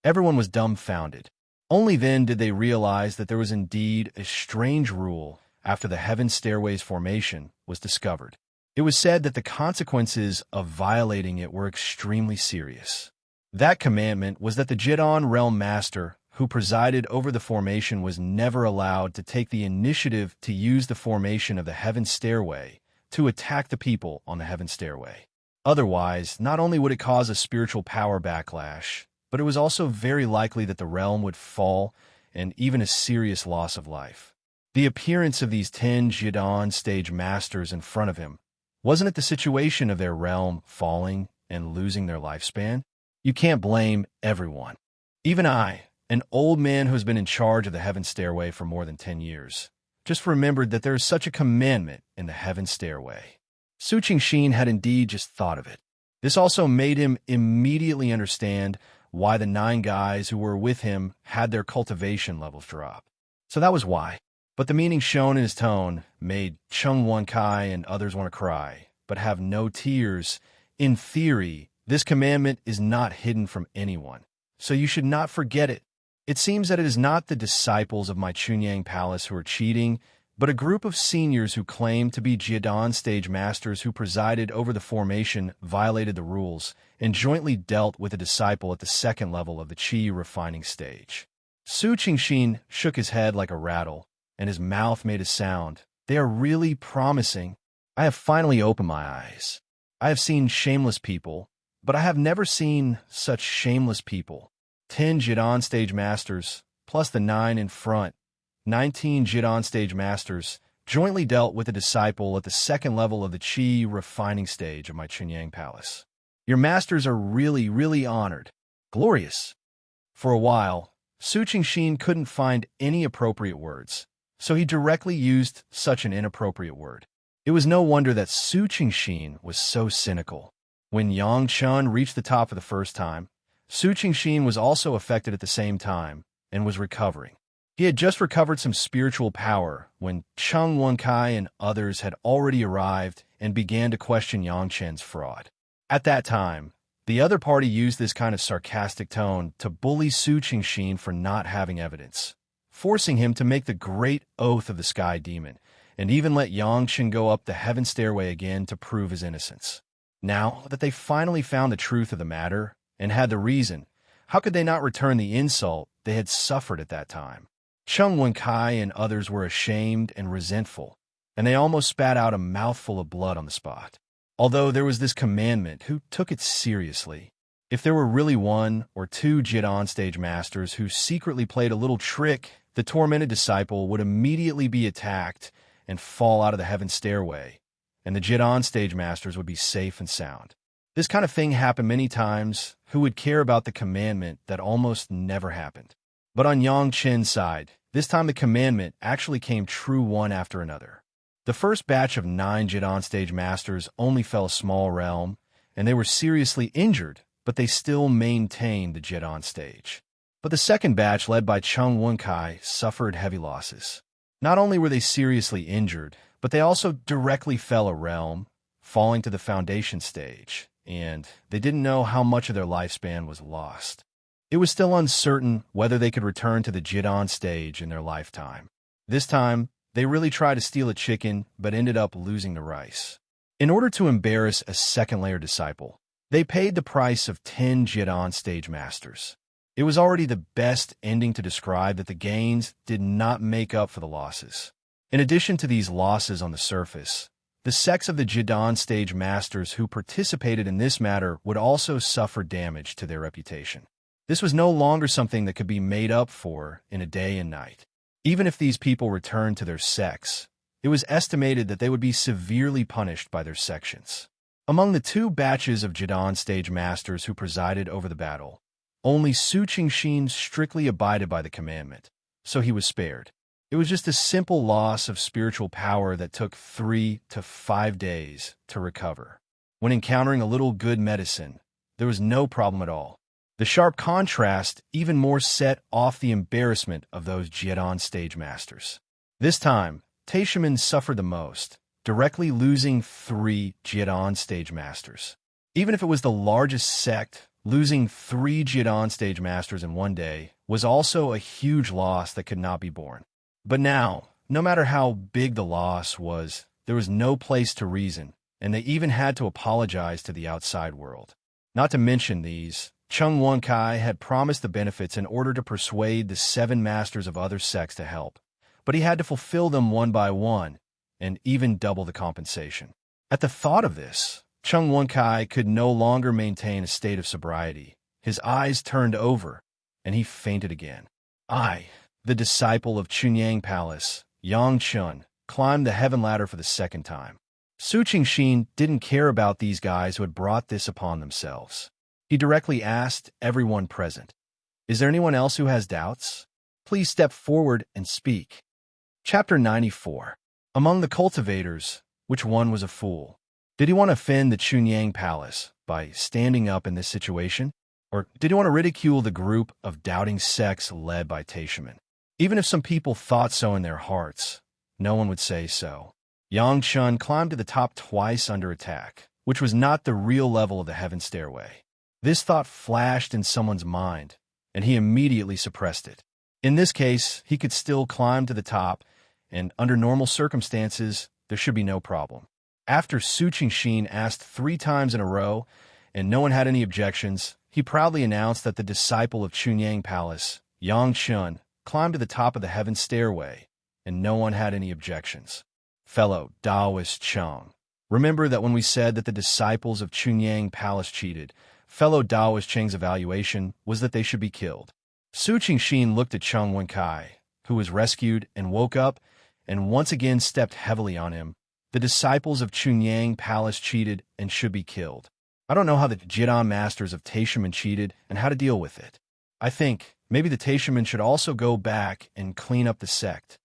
Everyone was dumbfounded. Only then did they realize that there was indeed a strange rule after the Heaven Stairway's formation was discovered. It was said that the consequences of violating it were extremely serious. That commandment was that the Jidan Realm Master who presided over the formation was never allowed to take the initiative to use the formation of the Heaven Stairway to attack the people on the Heaven Stairway. Otherwise, not only would it cause a spiritual power backlash, but it was also very likely that the realm would fall and even a serious loss of life. The appearance of these 10 Jidan stage masters in front of him, wasn't it the situation of their realm falling and losing their lifespan? You can't blame everyone. Even I, an old man who's been in charge of the Heaven Stairway for more than 10 years, just remembered that there is such a commandment in the Heaven Stairway. Su Qingxin had indeed just thought of it. This also made him immediately understand why the 9 guys who were with him had their cultivation levels drop. So that was why. But the meaning shown in his tone made Cheng Wankai and others want to cry, but have no tears. In theory, this commandment is not hidden from anyone, so you should not forget it. It seems that it is not the disciples of my Chunyang Palace who are cheating, but a group of seniors who claim to be Jidan stage masters who presided over the formation violated the rules and jointly dealt with a disciple at the second level of the Qi refining stage. Su Qingxin shook his head like a rattle, and his mouth made a sound. They are really promising. I have finally opened my eyes. I have seen shameless people, but I have never seen such shameless people. 10 Jidan stage masters, plus the 9 in front, 19 Jidan stage masters, jointly dealt with a disciple at the second level of the Qi refining stage of my Chunyang Palace. Your masters are really, really honored. Glorious. For a while, Su Qingxin couldn't find any appropriate words, so he directly used such an inappropriate word. It was no wonder that Su Qingxin was so cynical. When Yang Chun reached the top for the first time, Su Qingxin was also affected at the same time and was recovering. He had just recovered some spiritual power when Cheng Wenkai and others had already arrived and began to question Yang Chen's fraud. At that time, the other party used this kind of sarcastic tone to bully Su Qingxin for not having evidence, forcing him to make the great oath of the Sky Demon, and even let Yang Chen go up the Heaven Stairway again to prove his innocence. Now that they finally found the truth of the matter and had the reason, how could they not return the insult they had suffered at that time? Cheng Wenkai and others were ashamed and resentful, and they almost spat out a mouthful of blood on the spot. Although there was this commandment, who took it seriously? If there were really one or two Jid stage masters who secretly played a little trick, the tormented disciple would immediately be attacked and fall out of the heaven stairway, and the Jid stage masters would be safe and sound. This kind of thing happened many times. Who would care about the commandment that almost never happened? But on Yang Chen's side, this time the commandment actually came true one after another. The first batch of 9 Jid stage masters only fell a small realm, and they were seriously injured, but they still maintained the Jid stage. But the second batch, led by Chung Wenkai, suffered heavy losses. Not only were they seriously injured, but they also directly fell a realm, falling to the foundation stage, and they didn't know how much of their lifespan was lost. It was still uncertain whether they could return to the Jid stage in their lifetime. This time, they really tried to steal a chicken, but ended up losing the rice. In order to embarrass a second-layer disciple, they paid the price of 10 Jid stage masters. It was already the best ending to describe that the gains did not make up for the losses. In addition to these losses on the surface, the sects of the Jid stage masters who participated in this matter would also suffer damage to their reputation. This was no longer something that could be made up for in a day and night. Even if these people returned to their sects, it was estimated that they would be severely punished by their sections. Among the 2 batches of Jid stage masters who presided over the battle, only Su Qingxin strictly abided by the commandment, so he was spared. It was just a simple loss of spiritual power that took 3 to 5 days to recover. When encountering a little good medicine, there was no problem at all. The sharp contrast even more set off the embarrassment of those Jid stage masters. This time, Taishimen suffered the most, directly losing 3 Jid stage masters. Even if it was the largest sect, losing 3 Jid stage masters in one day was also a huge loss that could not be borne. But now, no matter how big the loss was, there was no place to reason, and they even had to apologize to the outside world. Not to mention these, Chung Wenkai had promised the benefits in order to persuade the 7 masters of other sects to help, but he had to fulfill them one by one, and even double the compensation. At the thought of this, Chung Wenkai could no longer maintain a state of sobriety. His eyes turned over, and he fainted again. I, the disciple of Chunyang Palace, Yang Chun, climbed the heaven ladder for the second time. Su Qingxin didn't care about these guys who had brought this upon themselves. He directly asked everyone present, "Is there anyone else who has doubts? Please step forward and speak." Chapter 94. Among the cultivators, which one was a fool? Did he want to offend the Chunyang Palace by standing up in this situation? Or did he want to ridicule the group of doubting sects led by Taishimen? Even if some people thought so in their hearts, no one would say so. Yang Chun climbed to the top twice under attack, which was not the real level of the heaven stairway. This thought flashed in someone's mind, and he immediately suppressed it. In this case, he could still climb to the top, and under normal circumstances, there should be no problem. After Su Qingxin asked 3 times in a row, and no one had any objections, he proudly announced that the disciple of Chunyang Palace, Yang Chun, climbed to the top of the heaven stairway, and no one had any objections. Fellow Taoist Chang, remember that when we said that the disciples of Chunyang Palace cheated, fellow Taoist Chang's evaluation was that they should be killed. Su Qingxin looked at Chung Wenkai, who was rescued and woke up, and once again stepped heavily on him. The disciples of Chunyang Palace cheated and should be killed. I don't know how the Jid masters of Taishimen cheated and how to deal with it. I think maybe the Taishimen should also go back and clean up the sect.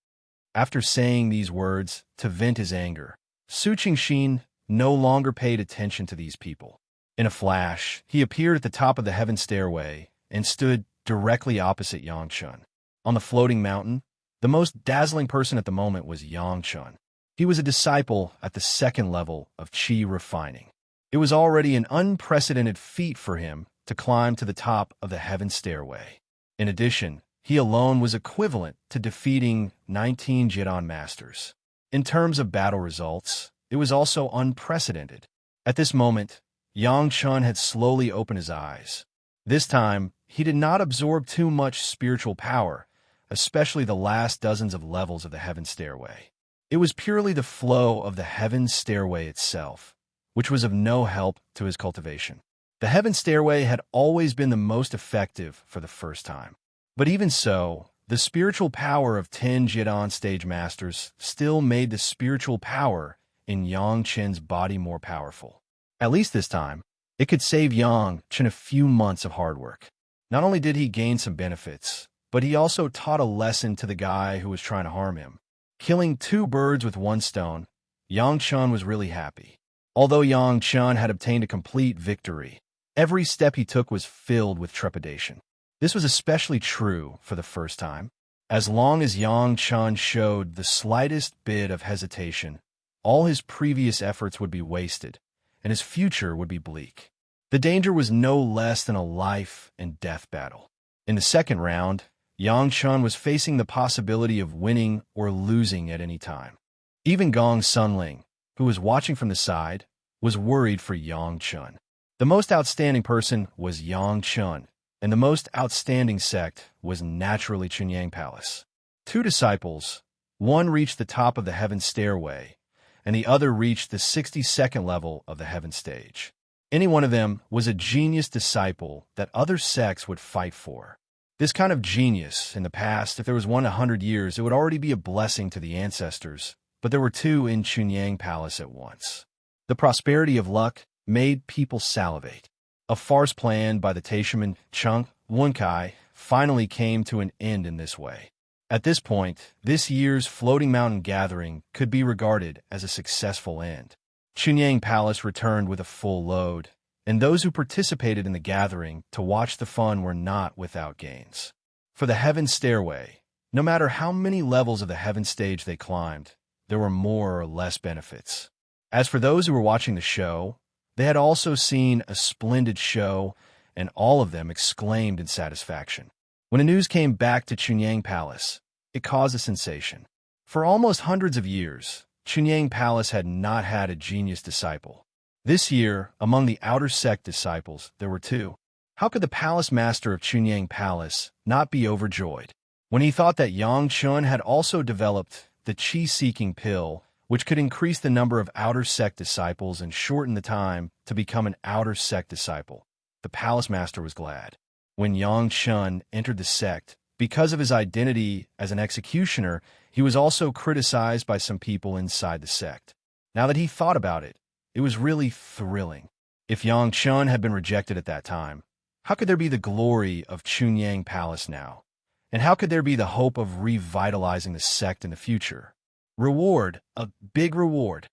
After saying these words to vent his anger, Su Qingxin no longer paid attention to these people. In a flash, he appeared at the top of the heaven stairway and stood directly opposite Yang Chun. On the floating mountain, the most dazzling person at the moment was Yang Chun. He was a disciple at the 2nd level of Qi refining. It was already an unprecedented feat for him to climb to the top of the heaven stairway. In addition, he alone was equivalent to defeating 19 Jid masters. In terms of battle results, it was also unprecedented. At this moment, Yang Chun had slowly opened his eyes. This time, he did not absorb too much spiritual power, especially the last dozens of levels of the heaven stairway. It was purely the flow of the heaven stairway itself, which was of no help to his cultivation. The Heaven Stairway had always been the most effective for the first time. But even so, the spiritual power of 10 Jidan stage masters still made the spiritual power in Yang Chen's body more powerful. At least this time, it could save Yang Chen a few months of hard work. Not only did he gain some benefits, but he also taught a lesson to the guy who was trying to harm him. Killing 2 birds with 1 stone, Yang Chen was really happy. Although Yang Chen had obtained a complete victory, every step he took was filled with trepidation. This was especially true for the first time. As long as Yang Chen showed the slightest bit of hesitation, all his previous efforts would be wasted, and his future would be bleak. The danger was no less than a life and death battle. In the second round, Yang Chen was facing the possibility of winning or losing at any time. Even Gong Sunling, who was watching from the side, was worried for Yang Chen. The most outstanding person was Yang Chen, and the most outstanding sect was naturally Chunyang Palace. 2 disciples, one reached the top of the Heaven Stairway, and the other reached the 62nd level of the Heaven Stage. Any one of them was a genius disciple that other sects would fight for. This kind of genius, in the past, if there was one 100 years, it would already be a blessing to the ancestors, but there were 2 in Chunyang Palace at once. The prosperity of luck made people salivate. A farce planned by the Taishaman Chung Wunkai finally came to an end in this way. At this point, this year's Floating Mountain Gathering could be regarded as a successful end. Chunyang Palace returned with a full load, and those who participated in the gathering to watch the fun were not without gains. For the Heaven Stairway, no matter how many levels of the Heaven Stage they climbed, there were more or less benefits. As for those who were watching the show, they had also seen a splendid show, and all of them exclaimed in satisfaction. When the news came back to Chunyang Palace, it caused a sensation. For almost hundreds of years, Chunyang Palace had not had a genius disciple. This year, among the outer sect disciples, there were 2. How could the palace master of Chunyang Palace not be overjoyed when he thought that Yang Chen had also developed the Qi-seeking pill, which could increase the number of outer sect disciples and shorten the time to become an outer sect disciple? The palace master was glad. When Yang Chen entered the sect, because of his identity as an executioner, he was also criticized by some people inside the sect. Now that he thought about it, it was really thrilling. If Yang Chen had been rejected at that time, how could there be the glory of Chunyang Palace now? And how could there be the hope of revitalizing the sect in the future? Reward, a big reward.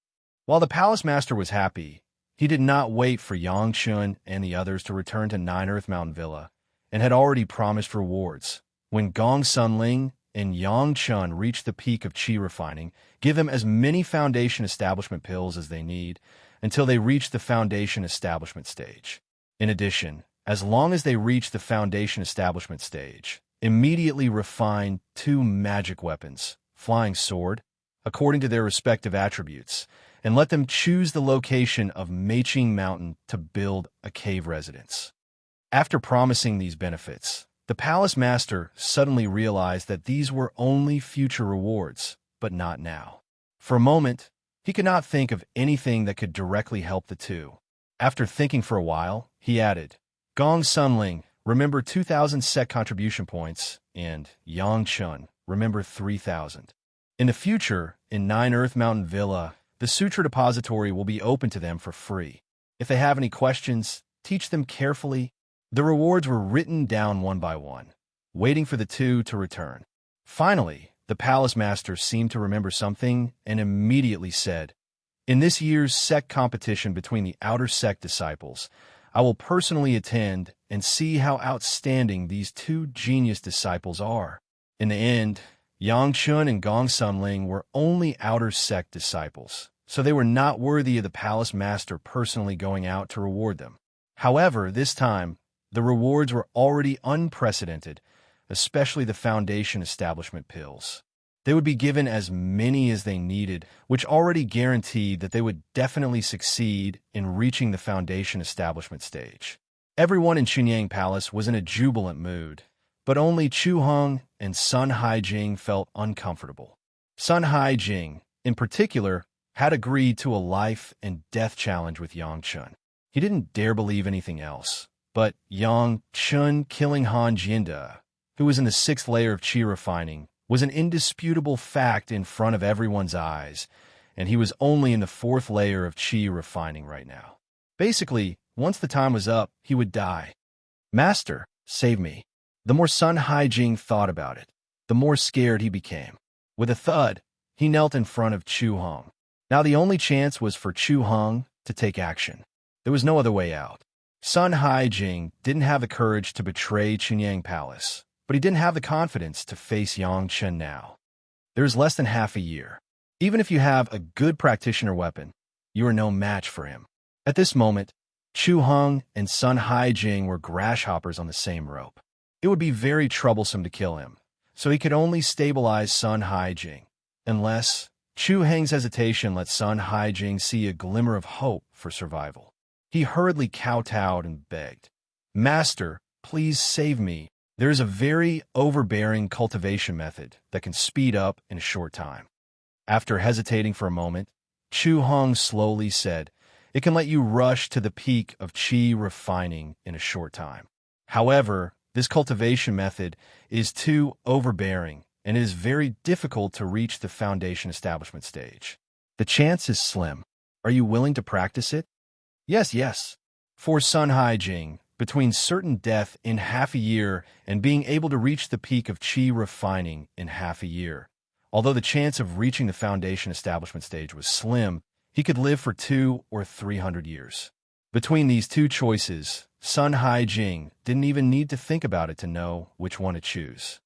While the palace master was happy, he did not wait for Yang Chen and the others to return to 9 Earth Mountain Villa, and had already promised rewards. When Gong Sunling and Yang Chen reach the peak of Qi refining, give them as many foundation establishment pills as they need until they reach the foundation establishment stage. In addition, as long as they reach the foundation establishment stage, immediately refine 2 magic weapons, flying sword, according to their respective attributes, and let them choose the location of Meiqing Mountain to build a cave residence. After promising these benefits, the palace master suddenly realized that these were only future rewards, but not now. For a moment, he could not think of anything that could directly help the 2. After thinking for a while, he added, Gong Sunling, remember 2,000 sect contribution points, and Yang Chen, remember 3,000. In the future, in 9 Earth Mountain Villa, the Sutra Depository will be open to them for free. If they have any questions, teach them carefully. The rewards were written down one by one, waiting for the 2 to return. Finally, the palace master seemed to remember something and immediately said, In this year's sect competition between the outer sect disciples, I will personally attend and see how outstanding these 2 genius disciples are. In the end, Yang Chen and Gong Sunling were only outer sect disciples, so they were not worthy of the palace master personally going out to reward them. However, this time, the rewards were already unprecedented, especially the foundation establishment pills. They would be given as many as they needed, which already guaranteed that they would definitely succeed in reaching the foundation establishment stage. Everyone in Chunyang Palace was in a jubilant mood, but only Chu Hong and Sun Haijing felt uncomfortable. Sun Haijing, in particular, had agreed to a life and death challenge with Yang Chen. He didn't dare believe anything else. But Yang Chun killing Han Jianda, who was in the 6th layer of qi refining, was an indisputable fact in front of everyone's eyes, and he was only in the 4th layer of qi refining right now. Basically, once the time was up, he would die. Master, save me. The more Sun Haijing thought about it, the more scared he became. With a thud, he knelt in front of Chu Hong. Now the only chance was for Chu Hong to take action. There was no other way out. Sun Haijing didn't have the courage to betray Qinyang Palace, but he didn't have the confidence to face Yang Chen now. There's less than half a year. Even if you have a good practitioner weapon, you are no match for him. At this moment, Chu Hong and Sun Haijing were grasshoppers on the same rope. It would be very troublesome to kill him, so he could only stabilize Sun Haijing, unless Chu Hong's hesitation let Sun Haijing see a glimmer of hope for survival. He hurriedly kowtowed and begged, "Master, please save me. There is a very overbearing cultivation method that can speed up in a short time." After hesitating for a moment, Chu Hong slowly said, "It can let you rush to the peak of qi refining in a short time. However, this cultivation method is too overbearing, and it is very difficult to reach the foundation establishment stage. The chance is slim. Are you willing to practice it?" Yes. For Sun Haijing, between certain death in half a year and being able to reach the peak of qi refining in half a year, although the chance of reaching the foundation establishment stage was slim, he could live for 200 or 300 years. Between these two choices, Sun Haijing didn't even need to think about it to know which one to choose.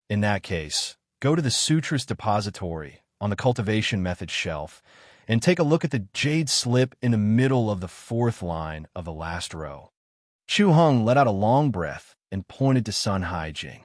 In that case, go to the Sutras Depository on the cultivation method shelf and take a look at the jade slip in the middle of the 4th line of the last row. Chu Hong let out a long breath and pointed to Sun Haijing.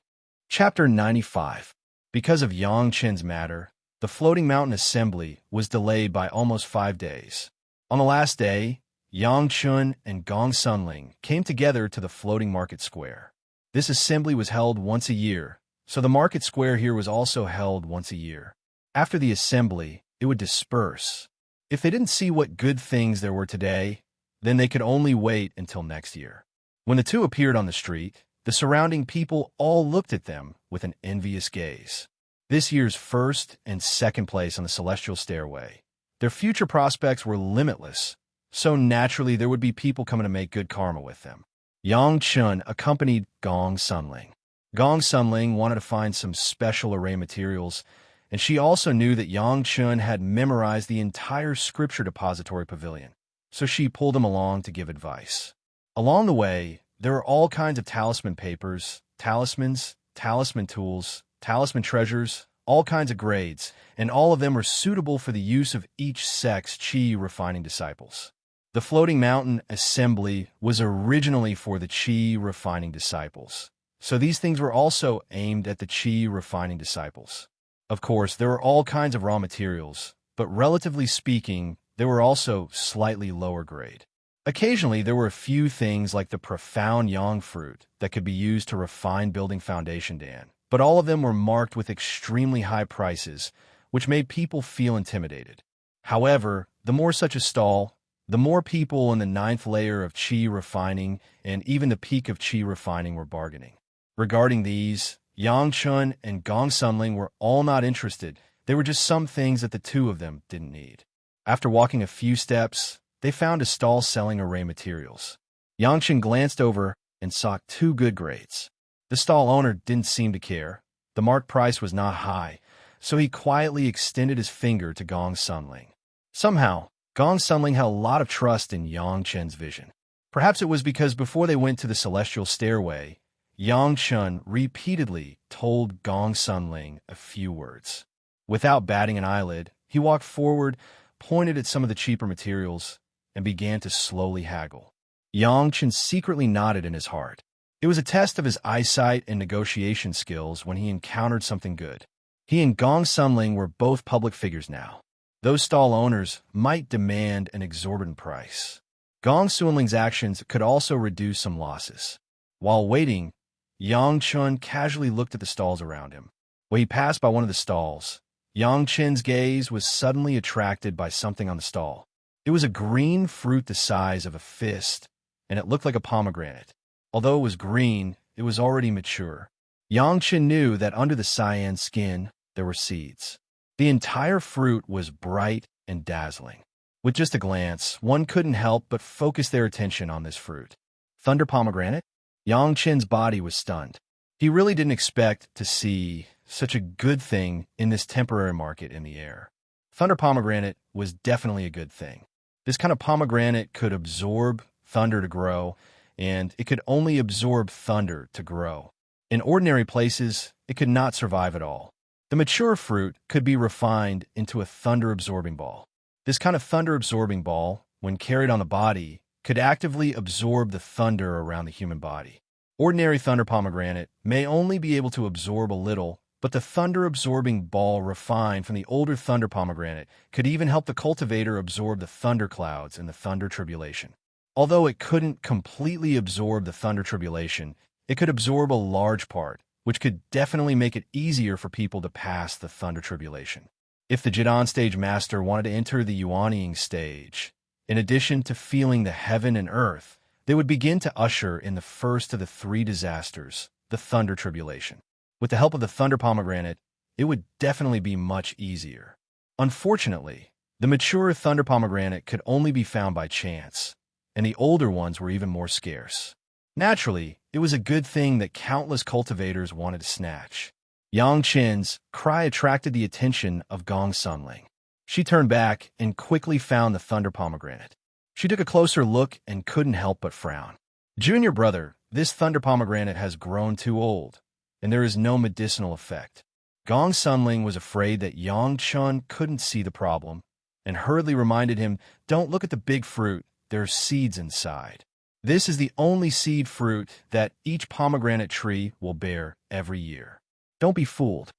Chapter 95. Because of Yang Chen's matter, the floating mountain assembly was delayed by almost 5 days. On the last day, Yang Chun and Gong Sunling came together to the floating market square. This assembly was held once a year, so the market square here was also held once a year. After the assembly, it would disperse. If they didn't see what good things there were today, then they could only wait until next year. When the two appeared on the street, the surrounding people all looked at them with an envious gaze. This year's 1st and 2nd place on the celestial stairway, their future prospects were limitless, so naturally there would be people coming to make good karma with them. Yang Chun accompanied Gong Sunling. Gong Sunling wanted to find some special array materials, and she also knew that Yang Chun had memorized the entire scripture depository pavilion, so she pulled him along to give advice. Along the way, there were all kinds of talisman papers, talismans, talisman tools, talisman treasures, all kinds of grades, and all of them were suitable for the use of each sect's qi refining disciples. The floating mountain assembly was originally for the qi refining disciples, so these things were also aimed at the qi refining disciples. Of course, there were all kinds of raw materials, but relatively speaking, they were also slightly lower grade. Occasionally, there were a few things like the profound yang fruit that could be used to refine building foundation dan, but all of them were marked with extremely high prices, which made people feel intimidated. However, the more such a stall, the more people in the 9th layer of qi refining and even the peak of qi refining were bargaining. Regarding these, Yang Chun and Gong Sunling were all not interested. They were just some things that the two of them didn't need. After walking a few steps, they found a stall selling array materials. Yang Chun glanced over and saw 2 good grades. The stall owner didn't seem to care. The marked price was not high, so he quietly extended his finger to Gong Sunling. Somehow, Gong Sunling had a lot of trust in Yang Chen's vision. Perhaps it was because before they went to the celestial stairway, Yang Chun repeatedly told Gong Sunling a few words. Without batting an eyelid, he walked forward, pointed at some of the cheaper materials, and began to slowly haggle. Yang Chun secretly nodded in his heart. It was a test of his eyesight and negotiation skills when he encountered something good. He and Gong Sunling were both public figures now. Those stall owners might demand an exorbitant price. Gong Sunling's actions could also reduce some losses. While waiting, Yang Chun casually looked at the stalls around him. When he passed by one of the stalls, Yang Chen's gaze was suddenly attracted by something on the stall. It was a green fruit the size of a fist, and it looked like a pomegranate. Although it was green, it was already mature. Yang Chen knew that under the cyan skin, there were seeds. The entire fruit was bright and dazzling. With just a glance, one couldn't help but focus their attention on this fruit. Thunder pomegranate? Yang Chen's body was stunned. He really didn't expect to see such a good thing in this temporary market in the air. Thunder pomegranate was definitely a good thing. This kind of pomegranate could absorb thunder to grow, and it could only absorb thunder to grow. In ordinary places, it could not survive at all. The mature fruit could be refined into a thunder-absorbing ball. This kind of thunder-absorbing ball, when carried on the body, could actively absorb the thunder around the human body. Ordinary thunder pomegranate may only be able to absorb a little, but the thunder-absorbing ball refined from the older thunder pomegranate could even help the cultivator absorb the thunder clouds and the thunder tribulation. Although it couldn't completely absorb the thunder tribulation, it could absorb a large part, which could definitely make it easier for people to pass the thunder tribulation. If the Jidan stage master wanted to enter the Yuanying stage, in addition to feeling the heaven and earth, they would begin to usher in the first of the three disasters, the thunder tribulation. With the help of the thunder pomegranate, it would definitely be much easier. Unfortunately, the mature thunder pomegranate could only be found by chance, and the older ones were even more scarce. Naturally, it was a good thing that countless cultivators wanted to snatch. Yang Chen's cry attracted the attention of Gong Sunling. She turned back and quickly found the thunder pomegranate. She took a closer look and couldn't help but frown. Junior brother, this thunder pomegranate has grown too old, and there is no medicinal effect. Gong Sunling was afraid that Yang Chen couldn't see the problem, and hurriedly reminded him, "Don't look at the big fruit, there's seeds inside. This is the only seed fruit that each pomegranate tree will bear every year. Don't be fooled."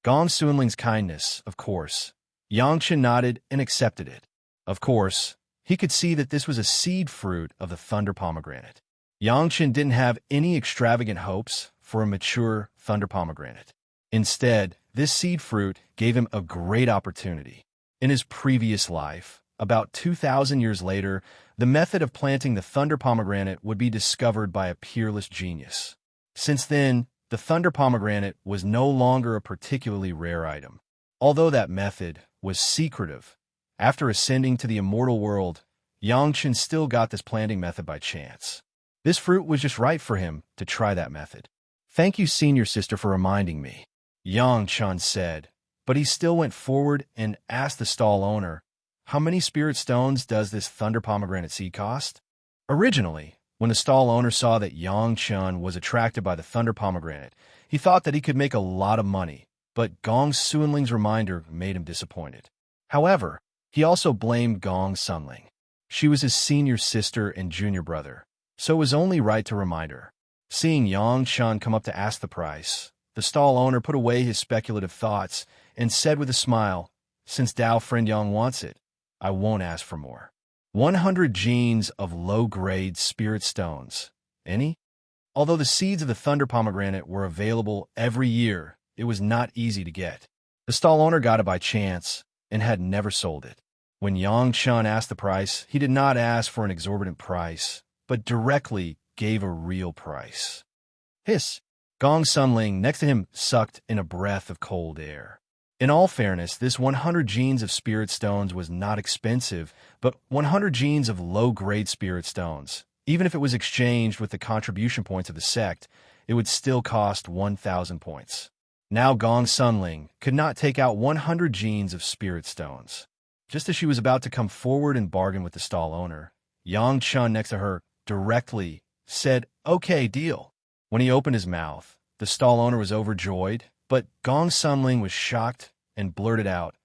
Gong Sunling's kindness, of course. Yang Chen nodded and accepted it. Of course, he could see that this was a seed fruit of the thunder pomegranate. Yang Chen didn't have any extravagant hopes for a mature thunder pomegranate. Instead, this seed fruit gave him a great opportunity. In his previous life, about 2,000 years later, the method of planting the thunder pomegranate would be discovered by a peerless genius. Since then, the thunder pomegranate was no longer a particularly rare item. Although that method was secretive, after ascending to the immortal world, Yang Chen still got this planting method by chance. This fruit was just right for him to try that method. "Thank you, senior sister, for reminding me," Yang Chen said, but he still went forward and asked the stall owner, "How many spirit stones does this thunder pomegranate seed cost?" Originally, when the stall owner saw that Yang Chen was attracted by the thunder pomegranate, he thought that he could make a lot of money, but Gong Sunling's reminder made him disappointed. However, he also blamed Gong Sunling. She was his senior sister and junior brother, so it was only right to remind her. Seeing Yang Chen come up to ask the price, the stall owner put away his speculative thoughts and said with a smile, "Since Dao friend Yang wants it, I won't ask for more. 100 genes of low-grade spirit stones. Any?" Although the seeds of the thunder pomegranate were available every year, it was not easy to get. The stall owner got it by chance and had never sold it. When Yang Chen asked the price, he did not ask for an exorbitant price, but directly gave a real price. Hiss! Gong Sunling next to him sucked in a breath of cold air. In all fairness, this 100 genes of spirit stones was not expensive, but 100 genes of low-grade spirit stones, even if it was exchanged with the contribution points of the sect, it would still cost 1,000 points. Now Gong Sunling could not take out 100 genes of spirit stones. Just as she was about to come forward and bargain with the stall owner, Yang Chen next to her directly said, "Okay, deal." When he opened his mouth, the stall owner was overjoyed, but Gong Sunling was shocked and blurted out,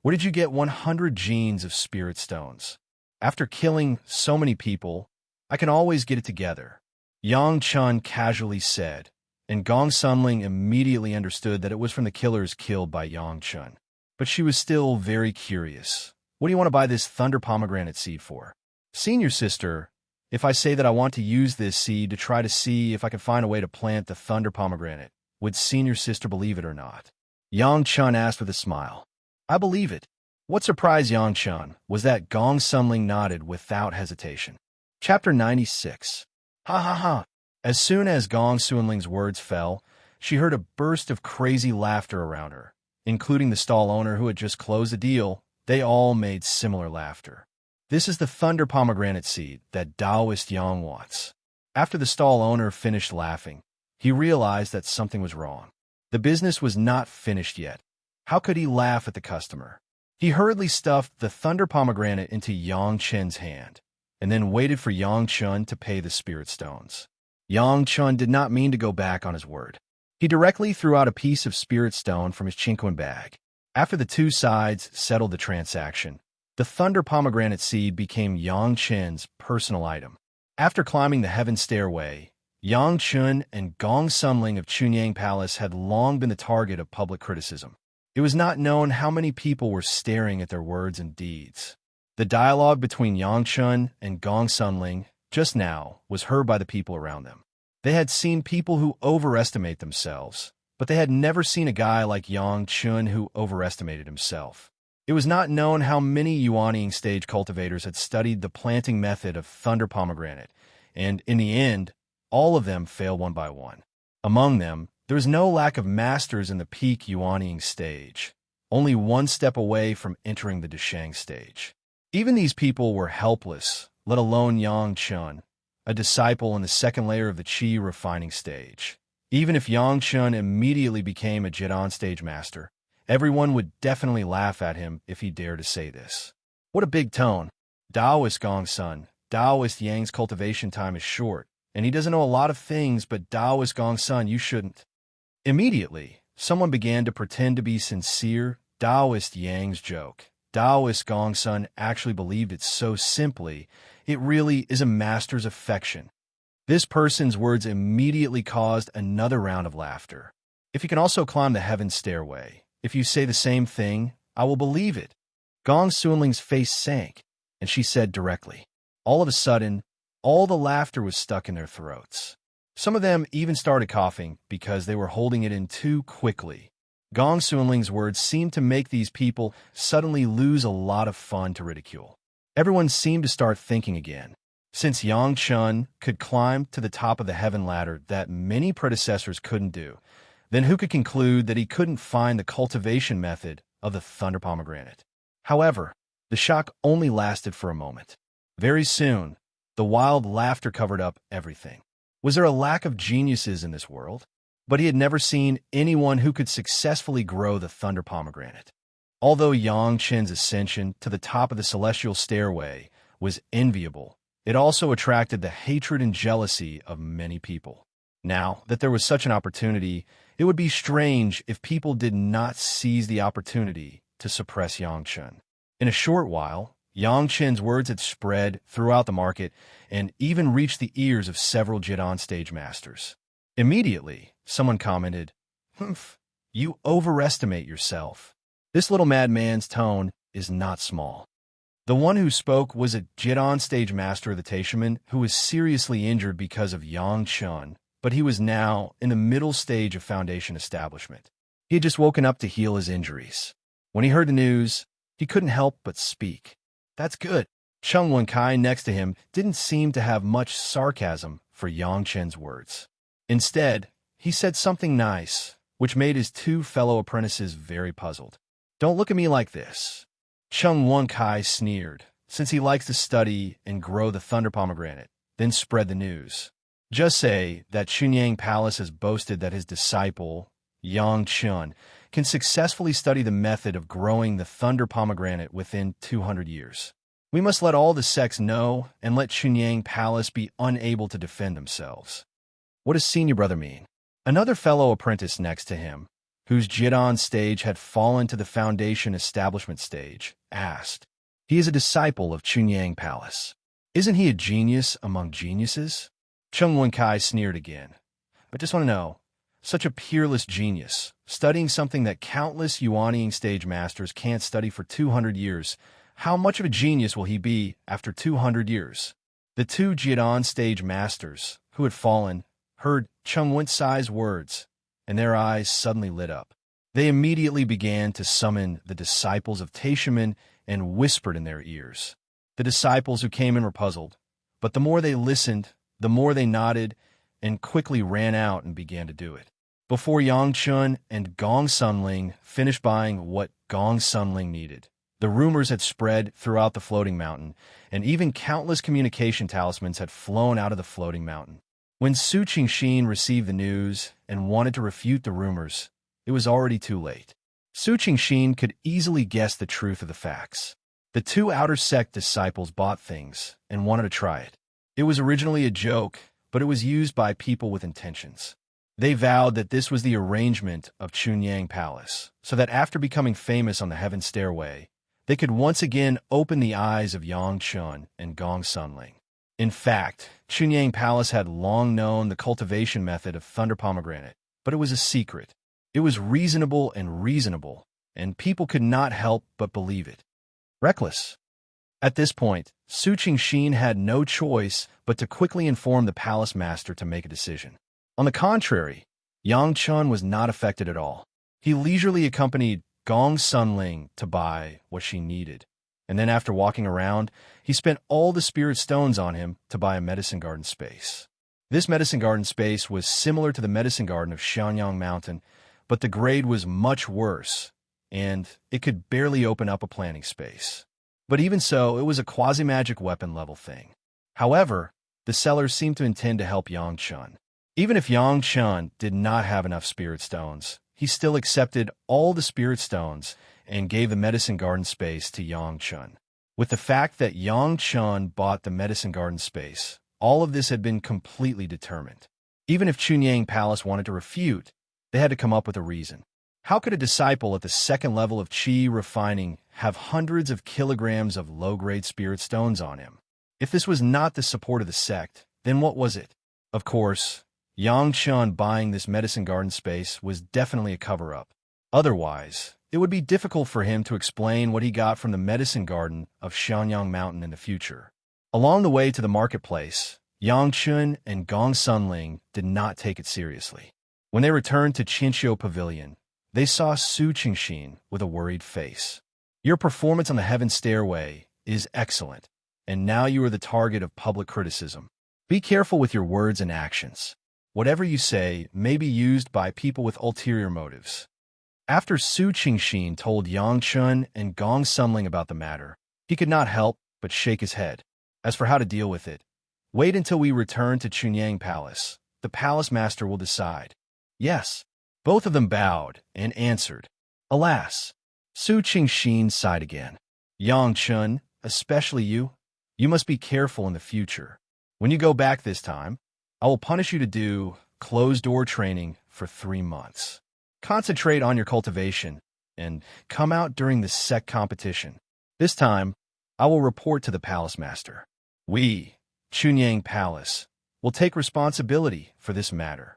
"Where did you get 100 genes of spirit stones? After killing so many people, I can always get it together," Yang Chen casually said, and Gong Sunling immediately understood that it was from the killers killed by Yang Chen. But she was still very curious. "What do you want to buy this thunder pomegranate seed for?" "Senior sister, if I say that I want to use this seed to try to see if I can find a way to plant the thunder pomegranate, would senior sister believe it or not?" Yang Chen asked with a smile. "I believe it. What surprised Yang Chun was that Gong Sunling nodded without hesitation. Chapter 96. Ha ha ha. As soon as Gong Sunling's words fell, she heard a burst of crazy laughter around her, including the stall owner who had just closed the deal. They all made similar laughter. This is the thunder pomegranate seed that Taoist Yang wants. After the stall owner finished laughing, he realized that something was wrong. The business was not finished yet. How could he laugh at the customer? He hurriedly stuffed the thunder pomegranate into Yang Chen's hand, and then waited for Yang Chun to pay the spirit stones. Yang Chun did not mean to go back on his word. He directly threw out a piece of spirit stone from his chinquin bag. After the two sides settled the transaction, the thunder pomegranate seed became Yang Chen's personal item. After climbing the heaven stairway, Yang Chun and Gong Sunling of Chunyang Palace had long been the target of public criticism. It was not known how many people were staring at their words and deeds. The dialogue between Yang Chun and Gong Sunling just now was heard by the people around them. They had seen people who overestimate themselves, but they had never seen a guy like Yang Chun who overestimated himself. It was not known how many Yuanying stage cultivators had studied the planting method of thunder pomegranate, and in the end, all of them failed one by one. Among them, there was no lack of masters in the peak Yuanying stage, only one step away from entering the Deshang stage. Even these people were helpless, let alone Yang Chun, a disciple in the second layer of the Qi refining stage. Even if Yang Chun immediately became a Jidan stage master, everyone would definitely laugh at him if he dared to say this. What a big tone. Taoist Gong Sun, Taoist Yang's cultivation time is short, and he doesn't know a lot of things, but Taoist Gong Sun, you shouldn't. Immediately, someone began to pretend to be sincere. Taoist Yang's joke. Taoist Gong Sun actually believed it so simply, it really is a master's affection. This person's words immediately caused another round of laughter. If you can also climb the heaven stairway, if you say the same thing, I will believe it. Gong Sunling's face sank, and she said directly. All of a sudden, all the laughter was stuck in their throats. Some of them even started coughing because they were holding it in too quickly. Gong Sunling's words seemed to make these people suddenly lose a lot of fun to ridicule. Everyone seemed to start thinking again. Since Yang Chun could climb to the top of the heaven ladder that many predecessors couldn't do, then who could conclude that he couldn't find the cultivation method of the thunder pomegranate? However, the shock only lasted for a moment. Very soon, the wild laughter covered up everything. Was there a lack of geniuses in this world? But he had never seen anyone who could successfully grow the thunder pomegranate. Although Yang Chen's ascension to the top of the celestial stairway was enviable, it also attracted the hatred and jealousy of many people. Now that there was such an opportunity, it would be strange if people did not seize the opportunity to suppress Yang Chen. In a short while, Yang Chen's words had spread throughout the market and even reached the ears of several Jidan stage masters. Immediately, someone commented, "Humph, you overestimate yourself." This little madman's tone is not small. The one who spoke was a Jidan stage master of the Taishaman who was seriously injured because of Yang Chun, but he was now in the middle stage of foundation establishment. He had just woken up to heal his injuries. When he heard the news, he couldn't help but speak. That's good. Chung Wenkai next to him didn't seem to have much sarcasm for Yang Chen's words. Instead, he said something nice, which made his two fellow apprentices very puzzled. Don't look at me like this. Chung Wenkai sneered, since he likes to study and grow the thunder pomegranate, then spread the news. Just say that Chunyang Palace has boasted that his disciple, Yang Chun, can successfully study the method of growing the thunder pomegranate within 200 years. We must let all the sects know and let Chunyang Palace be unable to defend themselves. What does senior brother mean? Another fellow apprentice next to him, whose Jidan stage had fallen to the foundation establishment stage, asked. He is a disciple of Chunyang Palace. Isn't he a genius among geniuses? Chung Wenkai sneered again. I just want to know, such a peerless genius, studying something that countless Yuanying stage masters can't study for 200 years, how much of a genius will he be after 200 years? The two Jidan stage masters, who had fallen, heard Chung Wenkai's words, and their eyes suddenly lit up. They immediately began to summon the disciples of Teshumon and whispered in their ears. The disciples who came in were puzzled, but the more they listened, the more they nodded and quickly ran out and began to do it. Before Yangchun and Gong Sunling finished buying what Gong Sunling needed, the rumors had spread throughout the floating mountain, and even countless communication talismans had flown out of the floating mountain. When Su Qingxin received the news and wanted to refute the rumors, it was already too late. Su Qingxin could easily guess the truth of the facts. The two outer sect disciples bought things and wanted to try it. It was originally a joke, but it was used by people with intentions. They vowed that this was the arrangement of Chunyang Palace, so that after becoming famous on the Heaven Stairway, they could once again open the eyes of Yang Chun and Gong Sunling. In fact, Chunyang Palace had long known the cultivation method of thunder pomegranate, but it was a secret. It was reasonable, and people could not help but believe it. Reckless. At this point, Su Qingxin had no choice but to quickly inform the palace master to make a decision. On the contrary, Yang Chun was not affected at all. He leisurely accompanied Gong Sunling to buy what she needed, and then after walking around, he spent all the spirit stones on him to buy a medicine garden space. This medicine garden space was similar to the medicine garden of Xianyang Mountain, but the grade was much worse, and it could barely open up a planting space. But even so, it was a quasi-magic weapon level thing. However, the sellers seemed to intend to help Yang Chun. Even if Yang Chun did not have enough spirit stones, he still accepted all the spirit stones and gave the medicine garden space to Yang Chun. With the fact that Yang Chun bought the medicine garden space, all of this had been completely determined. Even if Chunyang Palace wanted to refute, they had to come up with a reason. How could a disciple at the second level of Qi refining have hundreds of kilograms of low-grade spirit stones on him? If this was not the support of the sect, then what was it? Of course, Yang Chun buying this medicine garden space was definitely a cover-up. Otherwise, it would be difficult for him to explain what he got from the medicine garden of Xianyang Mountain in the future. Along the way to the marketplace, Yang Chun and Gong Sunling did not take it seriously. When they returned to Qinqiu Pavilion, they saw Su Qingxin with a worried face. Your performance on the Heaven Stairway is excellent, and now you are the target of public criticism. Be careful with your words and actions. Whatever you say may be used by people with ulterior motives. After Su Qingxin told Yang Chun and Gong Sunling about the matter, he could not help but shake his head. As for how to deal with it, wait until we return to Chunyang Palace. The palace master will decide. Yes. Both of them bowed and answered. Alas, Su Qingxin sighed again. Yang Chun, especially you must be careful in the future. When you go back this time, I will punish you to do closed-door training for 3 months. Concentrate on your cultivation and come out during the sect competition. This time, I will report to the palace master. We, Chunyang Palace, will take responsibility for this matter.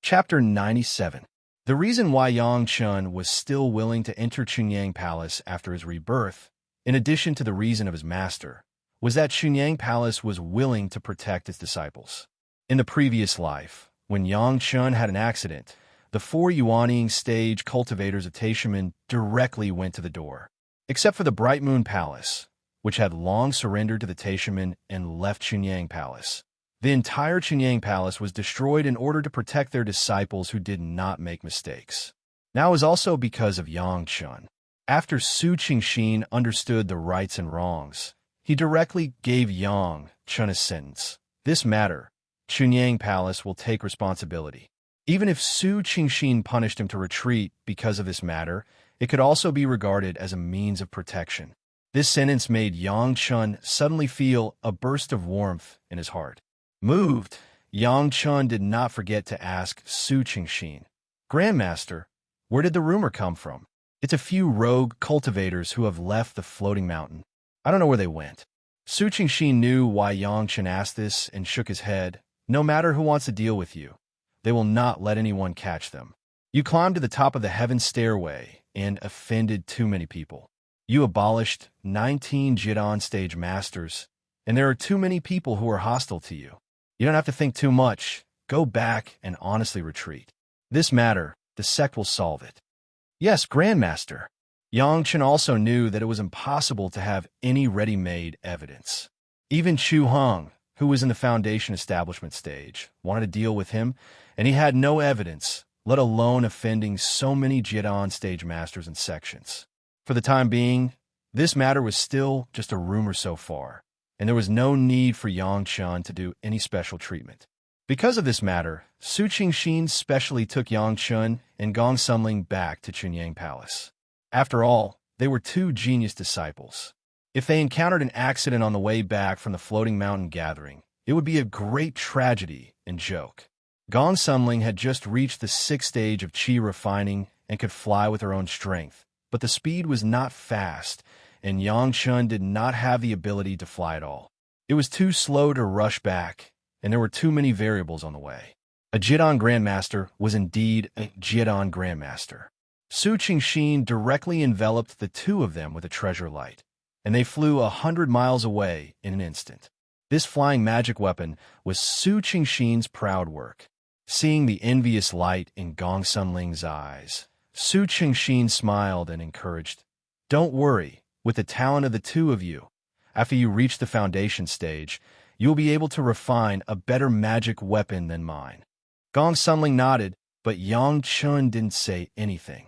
Chapter 97. The reason why Yang Chun was still willing to enter Chunyang Palace after his rebirth, in addition to the reason of his master, was that Chunyang Palace was willing to protect its disciples. In the previous life, when Yang Chun had an accident, the 4 Yuanying stage cultivators of Teshumon directly went to the door. Except for the Bright Moon Palace, which had long surrendered to the Teshumon and left Chunyang Palace. The entire Chunyang Palace was destroyed in order to protect their disciples who did not make mistakes. Now it was also because of Yang Chun. After Su Qingxin understood the rights and wrongs, he directly gave Yang Chun a sentence. This matter, Chunyang Palace will take responsibility. Even if Su Qingxin punished him to retreat because of this matter, it could also be regarded as a means of protection. This sentence made Yang Chun suddenly feel a burst of warmth in his heart. Moved, Yang Chun did not forget to ask Su Qingxin, Grandmaster, where did the rumor come from? It's a few rogue cultivators who have left the floating mountain. I don't know where they went. Su Qingxin knew why Yang Chun asked this and shook his head. No matter who wants to deal with you, they will not let anyone catch them. You climbed to the top of the Heaven Stairway and offended too many people. You abolished 19 Jidan stage masters, and there are too many people who are hostile to you. You don't have to think too much. Go back and honestly retreat. This matter, the sect will solve it. Yes, Grandmaster. Yang Chen also knew that it was impossible to have any ready-made evidence. Even Chu Hong, who was in the Foundation establishment stage, wanted to deal with him, and he had no evidence, let alone offending so many Jidan stage masters and sections. For the time being, this matter was still just a rumor so far, and there was no need for Yang Chen to do any special treatment. Because of this matter, Su Qingxin specially took Yang Chen and Gong Sunling back to Chunyang Palace. After all, they were two genius disciples. If they encountered an accident on the way back from the floating mountain gathering, it would be a great tragedy and joke. Gong Sunling had just reached the 6th stage of qi refining and could fly with her own strength, but the speed was not fast, and Yang Chen did not have the ability to fly at all. It was too slow to rush back, and there were too many variables on the way. A Jidan Grandmaster was indeed a Jidan Grandmaster. Su Qingxin directly enveloped the two of them with a treasure light, and they flew 100 miles away in an instant. This flying magic weapon was Su Qingxin's proud work. Seeing the envious light in Gong Sunling's eyes, Su Qingxin smiled and encouraged, "Don't worry, with the talent of the two of you, after you reach the foundation stage, you will be able to refine a better magic weapon than mine." Gong Sunling nodded, but Yang Chen didn't say anything.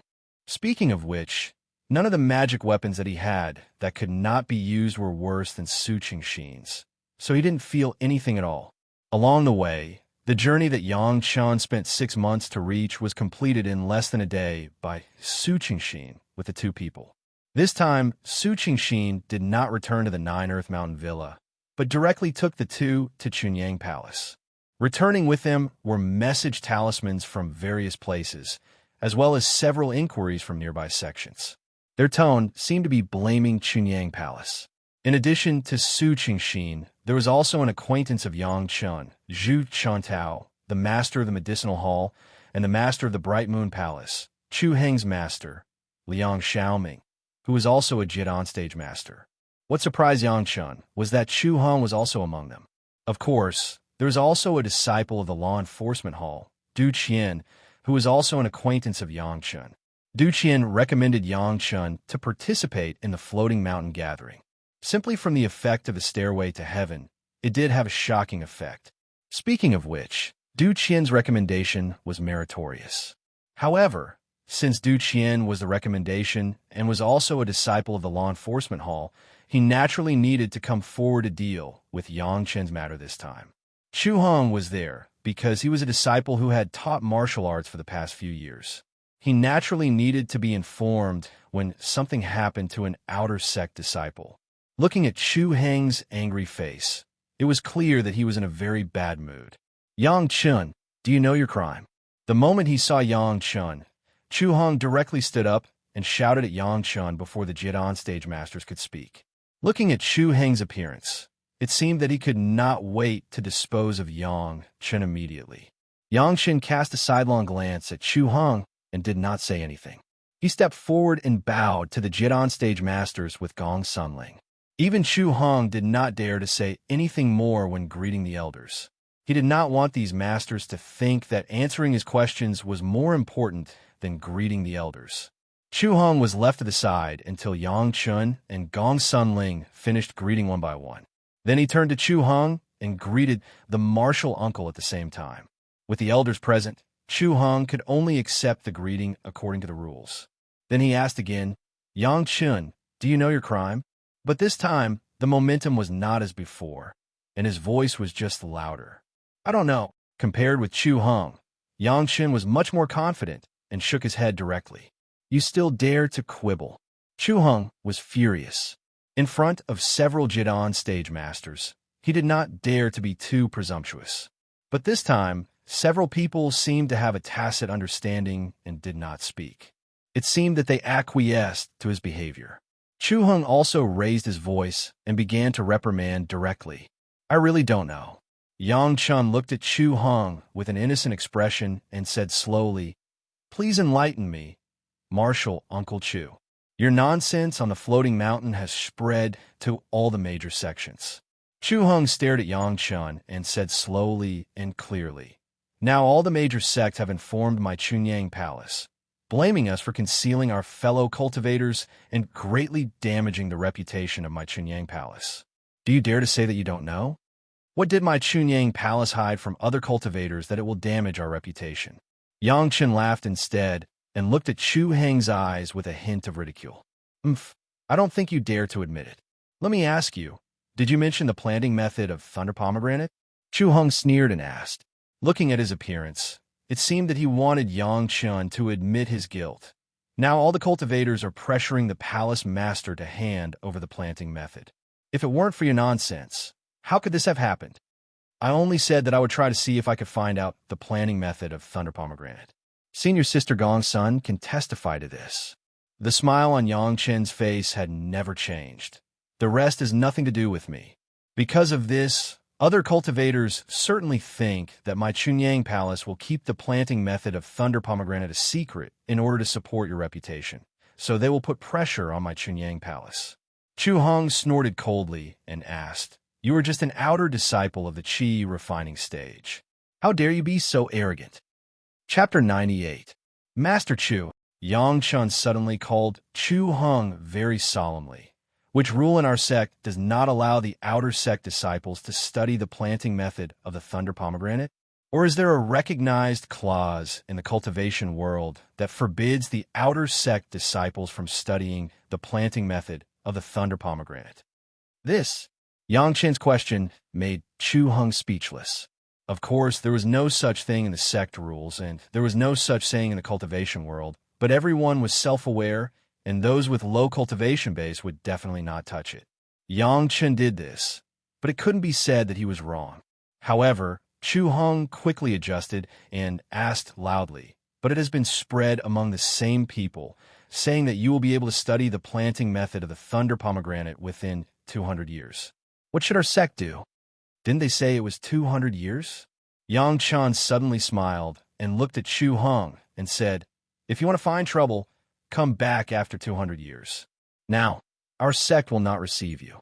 Speaking of which, none of the magic weapons that he had that could not be used were worse than Su Qingxin's, so he didn't feel anything at all. Along the way, the journey that Yang Chen spent 6 months to reach was completed in less than a day by Su Qingxin with the two people. This time, Su Qingxin did not return to the Nine Earth Mountain Villa, but directly took the two to Chunyang Palace. Returning with them were message talismans from various places, as well as several inquiries from nearby sections. Their tone seemed to be blaming Chunyang Palace. In addition to Su Qingxin, there was also an acquaintance of Yang Chen, Zhu Chantao, the master of the Medicinal Hall, and the master of the Bright Moon Palace, Chu Heng's master, Liang Xiaoming, who was also a Jidan stage master. What surprised Yang Chen was that Chu Hong was also among them. Of course, there was also a disciple of the Law Enforcement Hall, Du Qian, who was also an acquaintance of Yang Chen. Du Qian recommended Yang Chen to participate in the floating mountain gathering. Simply from the effect of the stairway to heaven, it did have a shocking effect. Speaking of which, Du Qian's recommendation was meritorious. However, since Du Qian was the recommendation and was also a disciple of the Law Enforcement Hall, he naturally needed to come forward to deal with Yang Chen's matter this time. Chu Hong was there because he was a disciple who had taught martial arts for the past few years. He naturally needed to be informed when something happened to an outer sect disciple. Looking at Chu Heng's angry face, it was clear that he was in a very bad mood. "Yang Chen, do you know your crime?" The moment he saw Yang Chen, Chu Hong directly stood up and shouted at Yang Chen before the Jidan stage masters could speak. Looking at Chu Heng's appearance, it seemed that he could not wait to dispose of Yang Chen immediately. Yang Chen cast a sidelong glance at Chu Hong and did not say anything. He stepped forward and bowed to the Jidan stage masters with Gong Sunling. Even Chu Hong did not dare to say anything more when greeting the elders. He did not want these masters to think that answering his questions was more important than greeting the elders. Chu Hong was left to the side until Yang Chen and Gong Sunling finished greeting one by one. Then he turned to Chu Hong and greeted the martial uncle at the same time. With the elders present, Chu Hong could only accept the greeting according to the rules. Then he asked again, "Yang Chen, do you know your crime?" But this time, the momentum was not as before, and his voice was just louder. "I don't know." Compared with Chu Hong, Yang Chen was much more confident and shook his head directly. "You still dare to quibble." Chu Hong was furious. In front of several Jidan stage masters, he did not dare to be too presumptuous. But this time, several people seemed to have a tacit understanding and did not speak. It seemed that they acquiesced to his behavior. Chu Hong also raised his voice and began to reprimand directly. "I really don't know." Yang Chen looked at Chu Hong with an innocent expression and said slowly, "Please enlighten me, Marshal Uncle Chu. Your nonsense on the floating mountain has spread to all the major sections." Chu Hong stared at Yang Chen and said slowly and clearly, "Now all the major sects have informed my Chunyang Palace, blaming us for concealing our fellow cultivators and greatly damaging the reputation of my Chunyang Palace. Do you dare to say that you don't know? What did my Chunyang Palace hide from other cultivators that it will damage our reputation? Yang Chen laughed instead and looked at Chu Heng's eyes with a hint of ridicule. I don't think you dare to admit it. Let me ask you, did you mention the planting method of thunder pomegranate? Chu Heng sneered and asked. Looking at his appearance, it seemed that he wanted Yang Chen to admit his guilt. Now all the cultivators are pressuring the palace master to hand over the planting method. If it weren't for your nonsense, how could this have happened? I only said that I would try to see if I could find out the planting method of thunder pomegranate. Senior Sister Gong's son can testify to this. The smile on Yang Chen's face had never changed. The rest has nothing to do with me. Because of this, other cultivators certainly think that my Chunyang Palace will keep the planting method of thunder pomegranate a secret in order to support your reputation. So they will put pressure on my Chunyang Palace. Chu Heng snorted coldly and asked, "You are just an outer disciple of the Qi refining stage. How dare you be so arrogant?" Chapter 98. Master Chu, Yang Chen suddenly called Chu Heng very solemnly. Which rule in our sect does not allow the outer sect disciples to study the planting method of the thunder pomegranate? Or is there a recognized clause in the cultivation world that forbids the outer sect disciples from studying the planting method of the thunder pomegranate? This, Yang Chen's question made Chu Heng speechless. Of course, there was no such thing in the sect rules, and there was no such saying in the cultivation world, but everyone was self-aware, and those with low cultivation base would definitely not touch it. Yang Chen did this, but it couldn't be said that he was wrong. However, Chu Heng quickly adjusted and asked loudly, "But it has been spread among the same people, saying that you will be able to study the planting method of the thunder pomegranate within 200 years. What should our sect do? Didn't they say it was 200 years? Yang Chen suddenly smiled and looked at Chu Heng and said, "If you want to find trouble, come back after 200 years. Now, our sect will not receive you."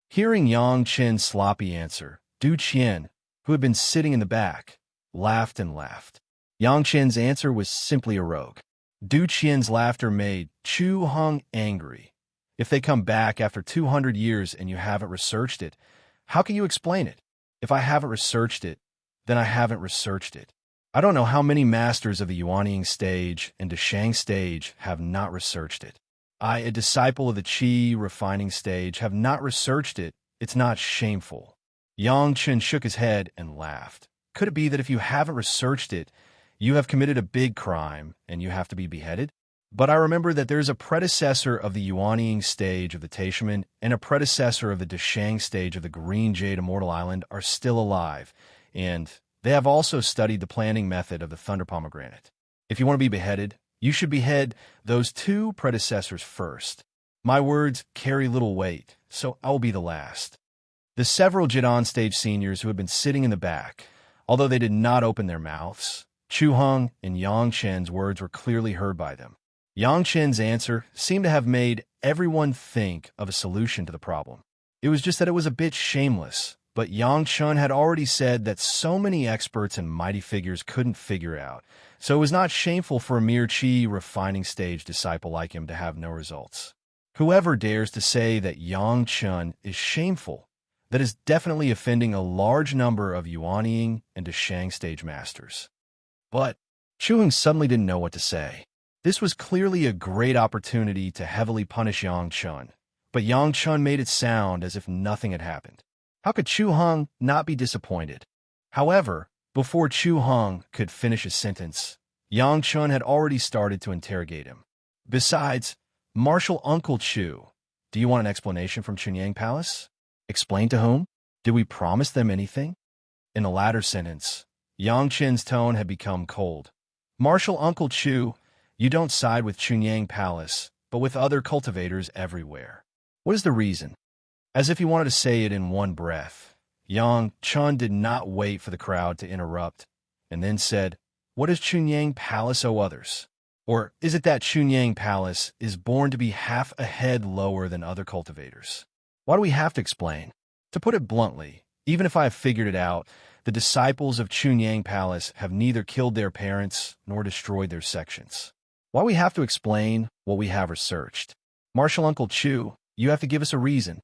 Hearing Yang Chen's sloppy answer, Du Qian, who had been sitting in the back, laughed and laughed. Yang Chen's answer was simply a rogue. Du Qian's laughter made Chu Heng angry. If they come back after 200 years and you haven't researched it, how can you explain it? If I haven't researched it, then I haven't researched it. I don't know how many masters of the Yuanying stage and Deshang stage have not researched it. I, a disciple of the Qi refining stage, have not researched it. It's not shameful. Yang Chen shook his head and laughed. Could it be that if you haven't researched it, you have committed a big crime and you have to be beheaded? But I remember that there's a predecessor of the Yuanying stage of the Taishaman and a predecessor of the Deshang stage of the Green Jade Immortal Island are still alive, and they have also studied the planting method of the thunder pomegranate. If you want to be beheaded, you should behead those two predecessors first. My words carry little weight, so I will be the last. The several Jidan stage seniors who had been sitting in the back, although they did not open their mouths, Chu Heng and Yang Chen's words were clearly heard by them. Yang Chen's answer seemed to have made everyone think of a solution to the problem. It was just that it was a bit shameless, but Yang Chen had already said that so many experts and mighty figures couldn't figure out, so it was not shameful for a mere Qi refining stage disciple like him to have no results. Whoever dares to say that Yang Chen is shameful, that is definitely offending a large number of Yuanying and Deshang stage masters. But Chu Heng suddenly didn't know what to say. This was clearly a great opportunity to heavily punish Yang Chen, but Yang Chen made it sound as if nothing had happened. How could Chu Heng not be disappointed? However, before Chu Heng could finish his sentence, Yang Chen had already started to interrogate him. Besides, Martial Uncle Chu, do you want an explanation from Chunyang Palace? Explain to whom? Did we promise them anything? In the latter sentence, Yang Chen's tone had become cold. Martial Uncle Chu, you don't side with Chunyang Palace, but with other cultivators everywhere. What is the reason? As if he wanted to say it in one breath, Yang Chen did not wait for the crowd to interrupt, and then said, "What does Chunyang Palace owe others? Or is it that Chunyang Palace is born to be half a head lower than other cultivators? Why do we have to explain? To put it bluntly, even if I have figured it out, the disciples of Chunyang Palace have neither killed their parents nor destroyed their sections. Why we have to explain what we have researched. Martial Uncle Chu, you have to give us a reason.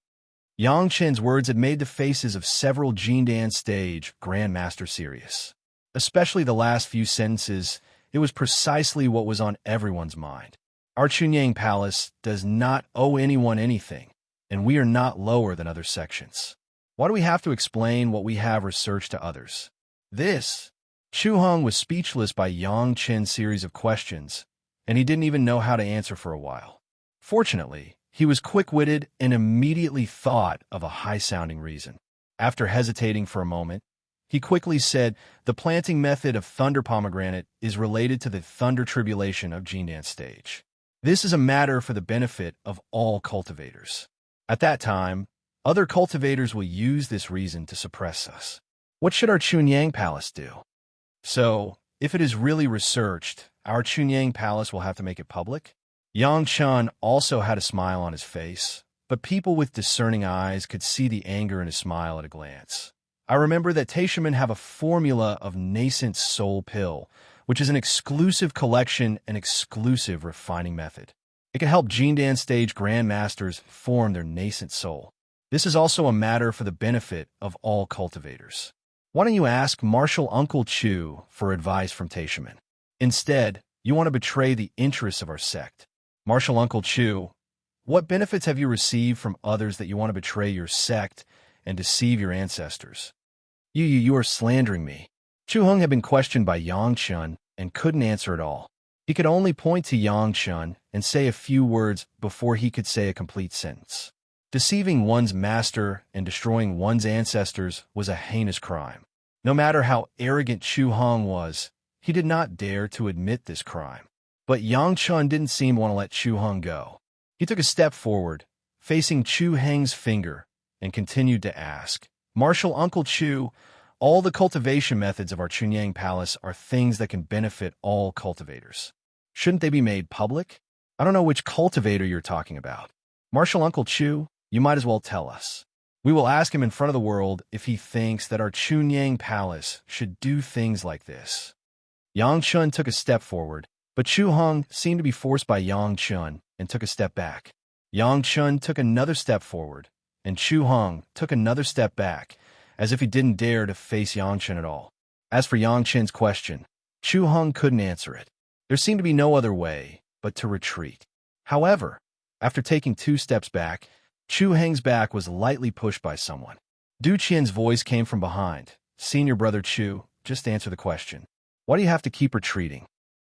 Yang Chen's words had made the faces of several Jindan stage grandmasters serious. Especially the last few sentences, it was precisely what was on everyone's mind. Our Chunyang Palace does not owe anyone anything, and we are not lower than other sections. Why do we have to explain what we have researched to others? This. Chu Hong was speechless by Yang Chen's series of questions, and he didn't even know how to answer for a while. Fortunately, he was quick-witted and immediately thought of a high-sounding reason. After hesitating for a moment, he quickly said, the planting method of thunder pomegranate is related to the thunder tribulation of Jindan stage. This is a matter for the benefit of all cultivators. At that time, other cultivators will use this reason to suppress us. What should our Chunyang Palace do? So, if it is really researched, our Chunyang Palace will have to make it public? Yang Chun also had a smile on his face, but people with discerning eyes could see the anger in his smile at a glance. I remember that Taishaman have a formula of nascent soul pill, which is an exclusive collection and exclusive refining method. It can help Jindan stage grandmasters form their nascent soul. This is also a matter for the benefit of all cultivators. Why don't you ask Martial Uncle Chu for advice from Taishaman? Instead, you want to betray the interests of our sect. Martial Uncle Chu, what benefits have you received from others that you want to betray your sect and deceive your ancestors? You are slandering me. Chu Hong had been questioned by Yang Chun and couldn't answer at all. He could only point to Yang Chun and say a few words before he could say a complete sentence. Deceiving one's master and destroying one's ancestors was a heinous crime. No matter how arrogant Chu Hong was, he did not dare to admit this crime. But Yang Chun didn't seem to want to let Chu Hong go. He took a step forward, facing Chu Heng's finger, and continued to ask, Martial Uncle Chu, all the cultivation methods of our Chunyang Palace are things that can benefit all cultivators. Shouldn't they be made public? I don't know which cultivator you're talking about. Martial Uncle Chu, you might as well tell us. We will ask him in front of the world if he thinks that our Chunyang Palace should do things like this. Yang Chun took a step forward, but Chu Hong seemed to be forced by Yang Chun and took a step back. Yang Chun took another step forward, and Chu Hong took another step back, as if he didn't dare to face Yang Chun at all. As for Yang Chun's question, Chu Hong couldn't answer it. There seemed to be no other way but to retreat. However, after taking 2 steps back, Chu Heng's back was lightly pushed by someone. Du Qian's voice came from behind. Senior brother Chu, just answer the question. Why do you have to keep retreating?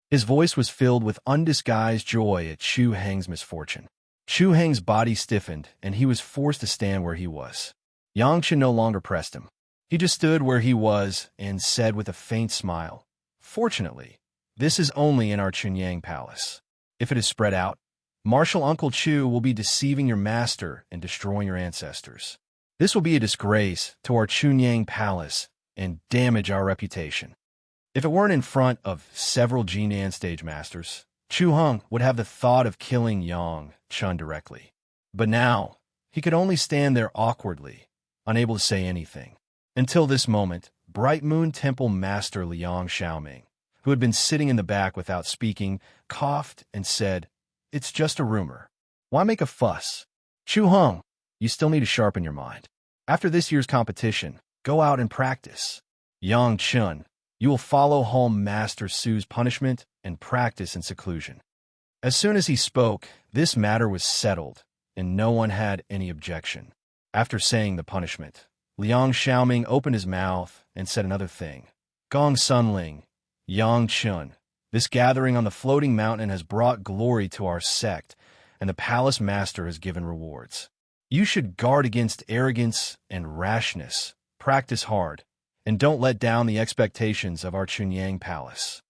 His voice was filled with undisguised joy at Chu Heng's misfortune. Chu Heng's body stiffened, and he was forced to stand where he was. Yang Chen no longer pressed him. He just stood where he was and said with a faint smile, Fortunately, this is only in our Chunyang Palace. If it is spread out, Martial Uncle Chu will be deceiving your master and destroying your ancestors. This will be a disgrace to our Chunyang Palace and damage our reputation. If it weren't in front of several Jinan stage masters, Chu Hong would have the thought of killing Yang Chun directly. But now, he could only stand there awkwardly, unable to say anything. Until this moment, Bright Moon Temple Master Liang Xiaoming, who had been sitting in the back without speaking, coughed and said, It's just a rumor. Why make a fuss? Chu Hong, you still need to sharpen your mind. After this year's competition, go out and practice. Yang Chun, you will follow home Master Su's punishment and practice in seclusion. As soon as he spoke, this matter was settled, and no one had any objection. After saying the punishment, Liang Xiaoming opened his mouth and said another thing. Gong Sunling, Yang Chun, this gathering on the floating mountain has brought glory to our sect, and the palace master has given rewards. You should guard against arrogance and rashness, practice hard, and don't let down the expectations of our Chunyang Palace.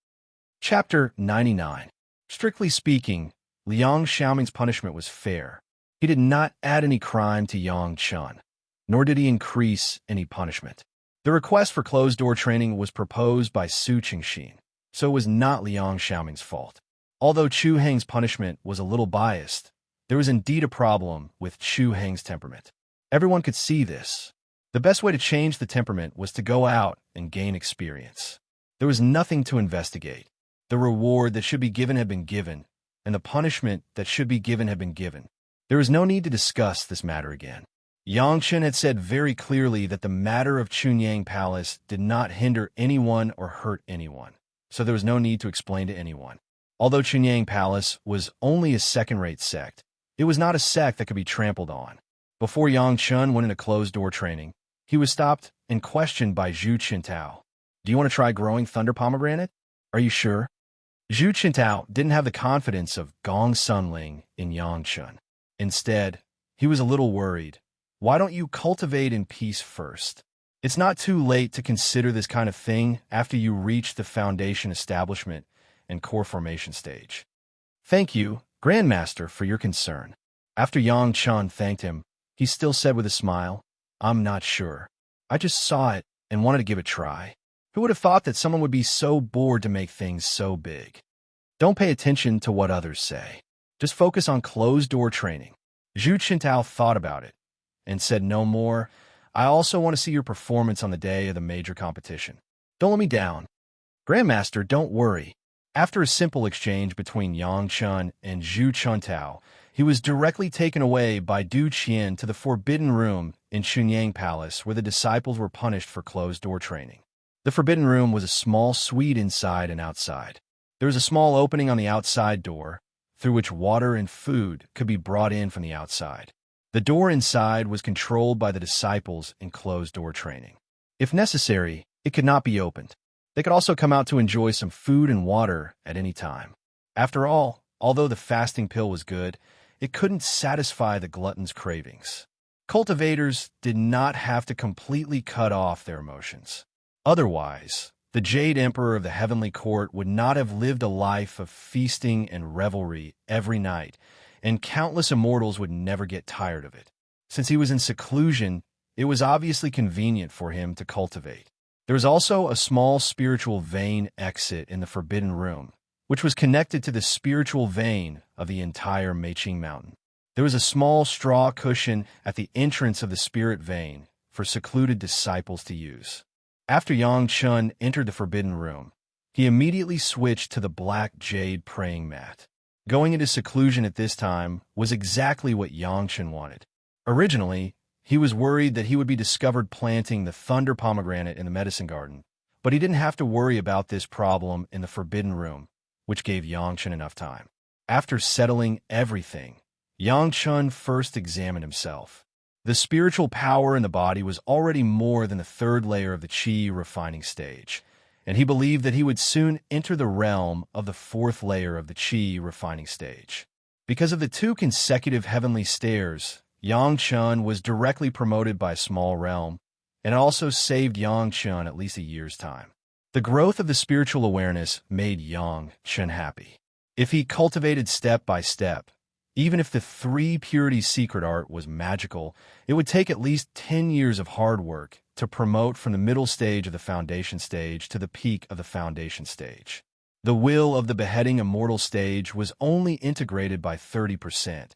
Chapter 99. Strictly speaking, Liang Xiaoming's punishment was fair. He did not add any crime to Yang Chun, nor did he increase any punishment. The request for closed-door training was proposed by Su Qingxin, so it was not Liang Xiaoming's fault. Although Chu Heng's punishment was a little biased, there was indeed a problem with Chu Heng's temperament. Everyone could see this. The best way to change the temperament was to go out and gain experience. There was nothing to investigate. The reward that should be given had been given, and the punishment that should be given had been given. There was no need to discuss this matter again. Yangchen had said very clearly that the matter of Chunyang Palace did not hinder anyone or hurt anyone, so there was no need to explain to anyone. Although Chunyang Palace was only a second-rate sect, it was not a sect that could be trampled on. Before Yangchen went into closed-door training, he was stopped and questioned by Zhu Qintao. "Do you want to try growing thunder pomegranate? Are you sure?" Zhu Qintao didn't have the confidence of Gong Sunling in Yangchen. Instead, he was a little worried. "Why don't you cultivate in peace first? It's not too late to consider this kind of thing after you reach the foundation establishment and core formation stage." "Thank you, Grandmaster, for your concern." After Yangchen thanked him, he still said with a smile, "I'm not sure. I just saw it and wanted to give it a try. Who would have thought that someone would be so bored to make things so big?" Don't pay attention to what others say. Just focus on closed-door training. Zhu Qintao thought about it and said no more. "I also want to see your performance on the day of the major competition. Don't let me down." "Grandmaster, don't worry." After a simple exchange between Yangchen and Zhu Qintao, he was directly taken away by Du Qian to the Forbidden Room in Chunyang Palace, where the disciples were punished for closed-door training. The Forbidden Room was a small suite inside and outside. There was a small opening on the outside door, through which water and food could be brought in from the outside. The door inside was controlled by the disciples in closed-door training. If necessary, it could not be opened. They could also come out to enjoy some food and water at any time. After all, although the fasting pill was good, it couldn't satisfy the glutton's cravings. Cultivators did not have to completely cut off their emotions. Otherwise, the Jade Emperor of the Heavenly Court would not have lived a life of feasting and revelry every night, and countless immortals would never get tired of it. Since he was in seclusion, it was obviously convenient for him to cultivate. There was also a small spiritual vein exit in the Forbidden Room, which was connected to the spiritual vein of the entire Meiqing Mountain. There was a small straw cushion at the entrance of the spirit vein for secluded disciples to use. After Yangchen entered the Forbidden Room, he immediately switched to the black jade praying mat. Going into seclusion at this time was exactly what Yangchen wanted. Originally, he was worried that he would be discovered planting the thunder pomegranate in the medicine garden, but he didn't have to worry about this problem in the Forbidden Room, which gave Yangchen enough time. After settling everything, Yangchen first examined himself. The spiritual power in the body was already more than the third layer of the qi refining stage, and he believed that he would soon enter the realm of the fourth layer of the qi refining stage. Because of the 2 consecutive heavenly stairs, Yangchen was directly promoted by a small realm, and it also saved Yangchen at least a year's time. The growth of the spiritual awareness made Yangchen happy. If he cultivated step by step, even if the 3 purities secret art was magical, it would take at least 10 years of hard work to promote from the middle stage of the foundation stage to the peak of the foundation stage. The will of the beheading immortal stage was only integrated by 30%,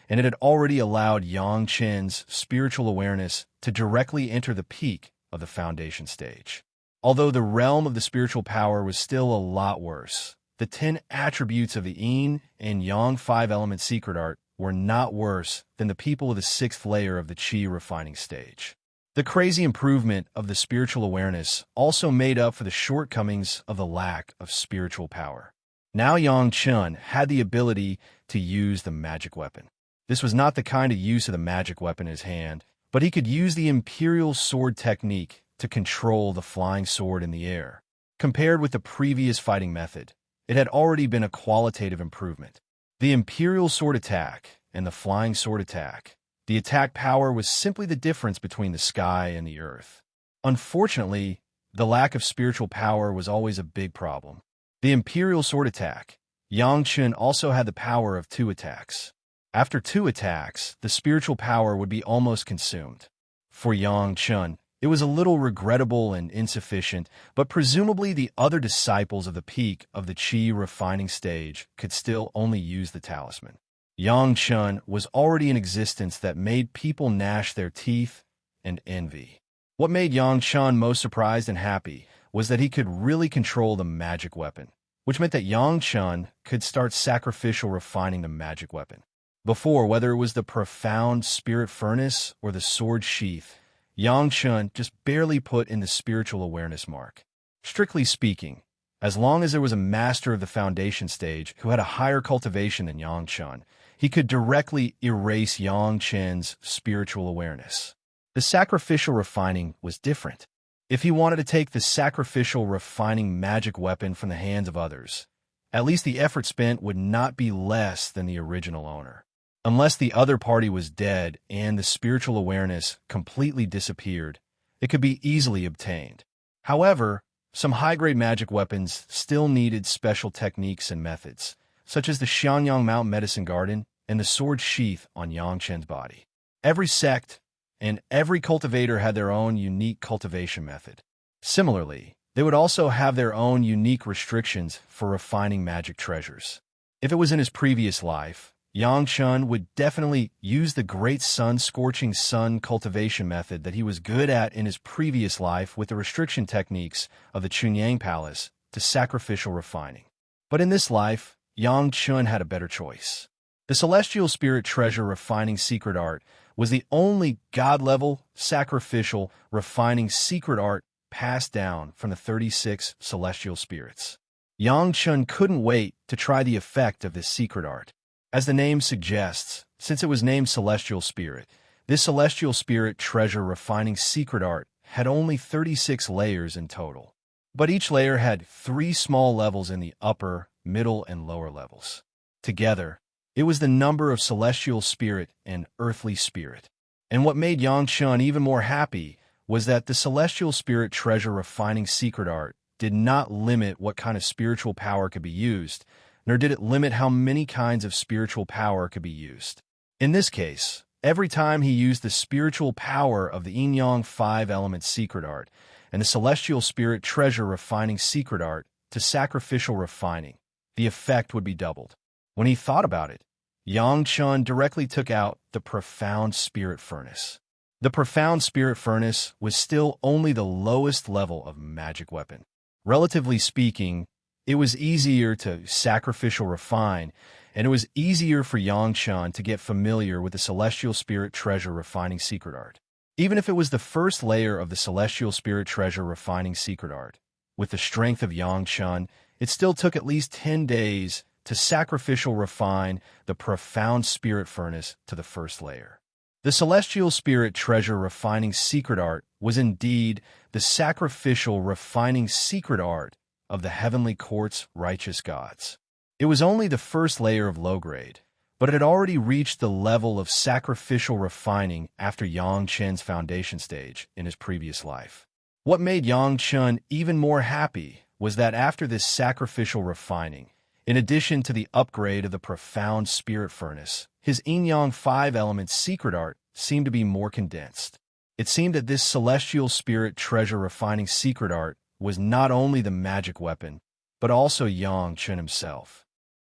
and it had already allowed Yangchen's spiritual awareness to directly enter the peak of the foundation stage. Although the realm of the spiritual power was still a lot worse, the 10 attributes of the Yin and Yang 5-element secret art were not worse than the people of the 6th layer of the Qi refining stage. The crazy improvement of the spiritual awareness also made up for the shortcomings of the lack of spiritual power. Now Yangchen had the ability to use the magic weapon. This was not the kind of use of the magic weapon in his hand, but he could use the imperial sword technique to control the flying sword in the air. Compared with the previous fighting method, it had already been a qualitative improvement. The imperial sword attack and the flying sword attack, the attack power was simply the difference between the sky and the earth. Unfortunately, the lack of spiritual power was always a big problem. The imperial sword attack, Yangchen also had the power of 2 attacks. After 2 attacks, the spiritual power would be almost consumed. For Yangchen, it was a little regrettable and insufficient, but presumably the other disciples of the peak of the Qi refining stage could still only use the talisman. Yangchen was already in existence that made people gnash their teeth and envy. What made Yangchen most surprised and happy was that he could really control the magic weapon. which meant that Yang Chun could start sacrificial refining the magic weapon. Before, whether it was the profound spirit furnace or the sword sheath, Yang Chun just barely put in the spiritual awareness mark. Strictly speaking, as long as there was a master of the foundation stage who had a higher cultivation than Yang Chun, he could directly erase Yang Chen's spiritual awareness. The sacrificial refining was different. If he wanted to take the sacrificial refining magic weapon from the hands of others, at least the effort spent would not be less than the original owner. Unless the other party was dead and the spiritual awareness completely disappeared, it could be easily obtained. However, some high-grade magic weapons still needed special techniques and methods, such as the Xianyang Mountain Medicine Garden and the sword sheath on Yang Chen's body. Every sect and every cultivator had their own unique cultivation method. Similarly, they would also have their own unique restrictions for refining magic treasures. If it was in his previous life, Yang Chun would definitely use the Great Sun-Scorching Sun cultivation method that he was good at in his previous life with the restriction techniques of the Chunyang Palace to sacrificial refining. But in this life, Yang Chun had a better choice. The Celestial Spirit Treasure Refining Secret Art was the only God-level, sacrificial, refining secret art passed down from the 36 Celestial Spirits. Yang Chun couldn't wait to try the effect of this secret art. As the name suggests, since it was named Celestial Spirit, this Celestial Spirit Treasure Refining Secret Art had only 36 layers in total. But each layer had 3 small levels in the upper, middle, and lower levels. Together, it was the number of Celestial Spirit and Earthly Spirit. And what made Yang Chun even more happy was that the Celestial Spirit Treasure Refining Secret Art did not limit what kind of spiritual power could be used, nor did it limit how many kinds of spiritual power could be used. In this case, every time he used the spiritual power of the Yin-Yang 5-element secret art and the Celestial Spirit Treasure Refining secret art to sacrificial refining, the effect would be doubled. When he thought about it, Yang Chun directly took out the Profound Spirit Furnace. The Profound Spirit Furnace was still only the lowest level of magic weapon. Relatively speaking, it was easier to sacrificial refine, and it was easier for Yang Chun to get familiar with the Celestial Spirit Treasure Refining Secret Art. Even if it was the first layer of the Celestial Spirit Treasure Refining Secret Art, with the strength of Yang Chun, it still took at least 10 days to sacrificial refine the Profound Spirit Furnace to the first layer. The Celestial Spirit Treasure Refining Secret Art was indeed the sacrificial refining secret art of the Heavenly Court's righteous gods. It was only the first layer of low grade, but it had already reached the level of sacrificial refining after Yang Chen's foundation stage in his previous life. What made Yang Chun even more happy was that after this sacrificial refining, in addition to the upgrade of the Profound Spirit Furnace, his Yin-Yang 5-element secret art seemed to be more condensed. It seemed that this Celestial Spirit Treasure Refining secret art was not only the magic weapon, but also Yang Chun himself.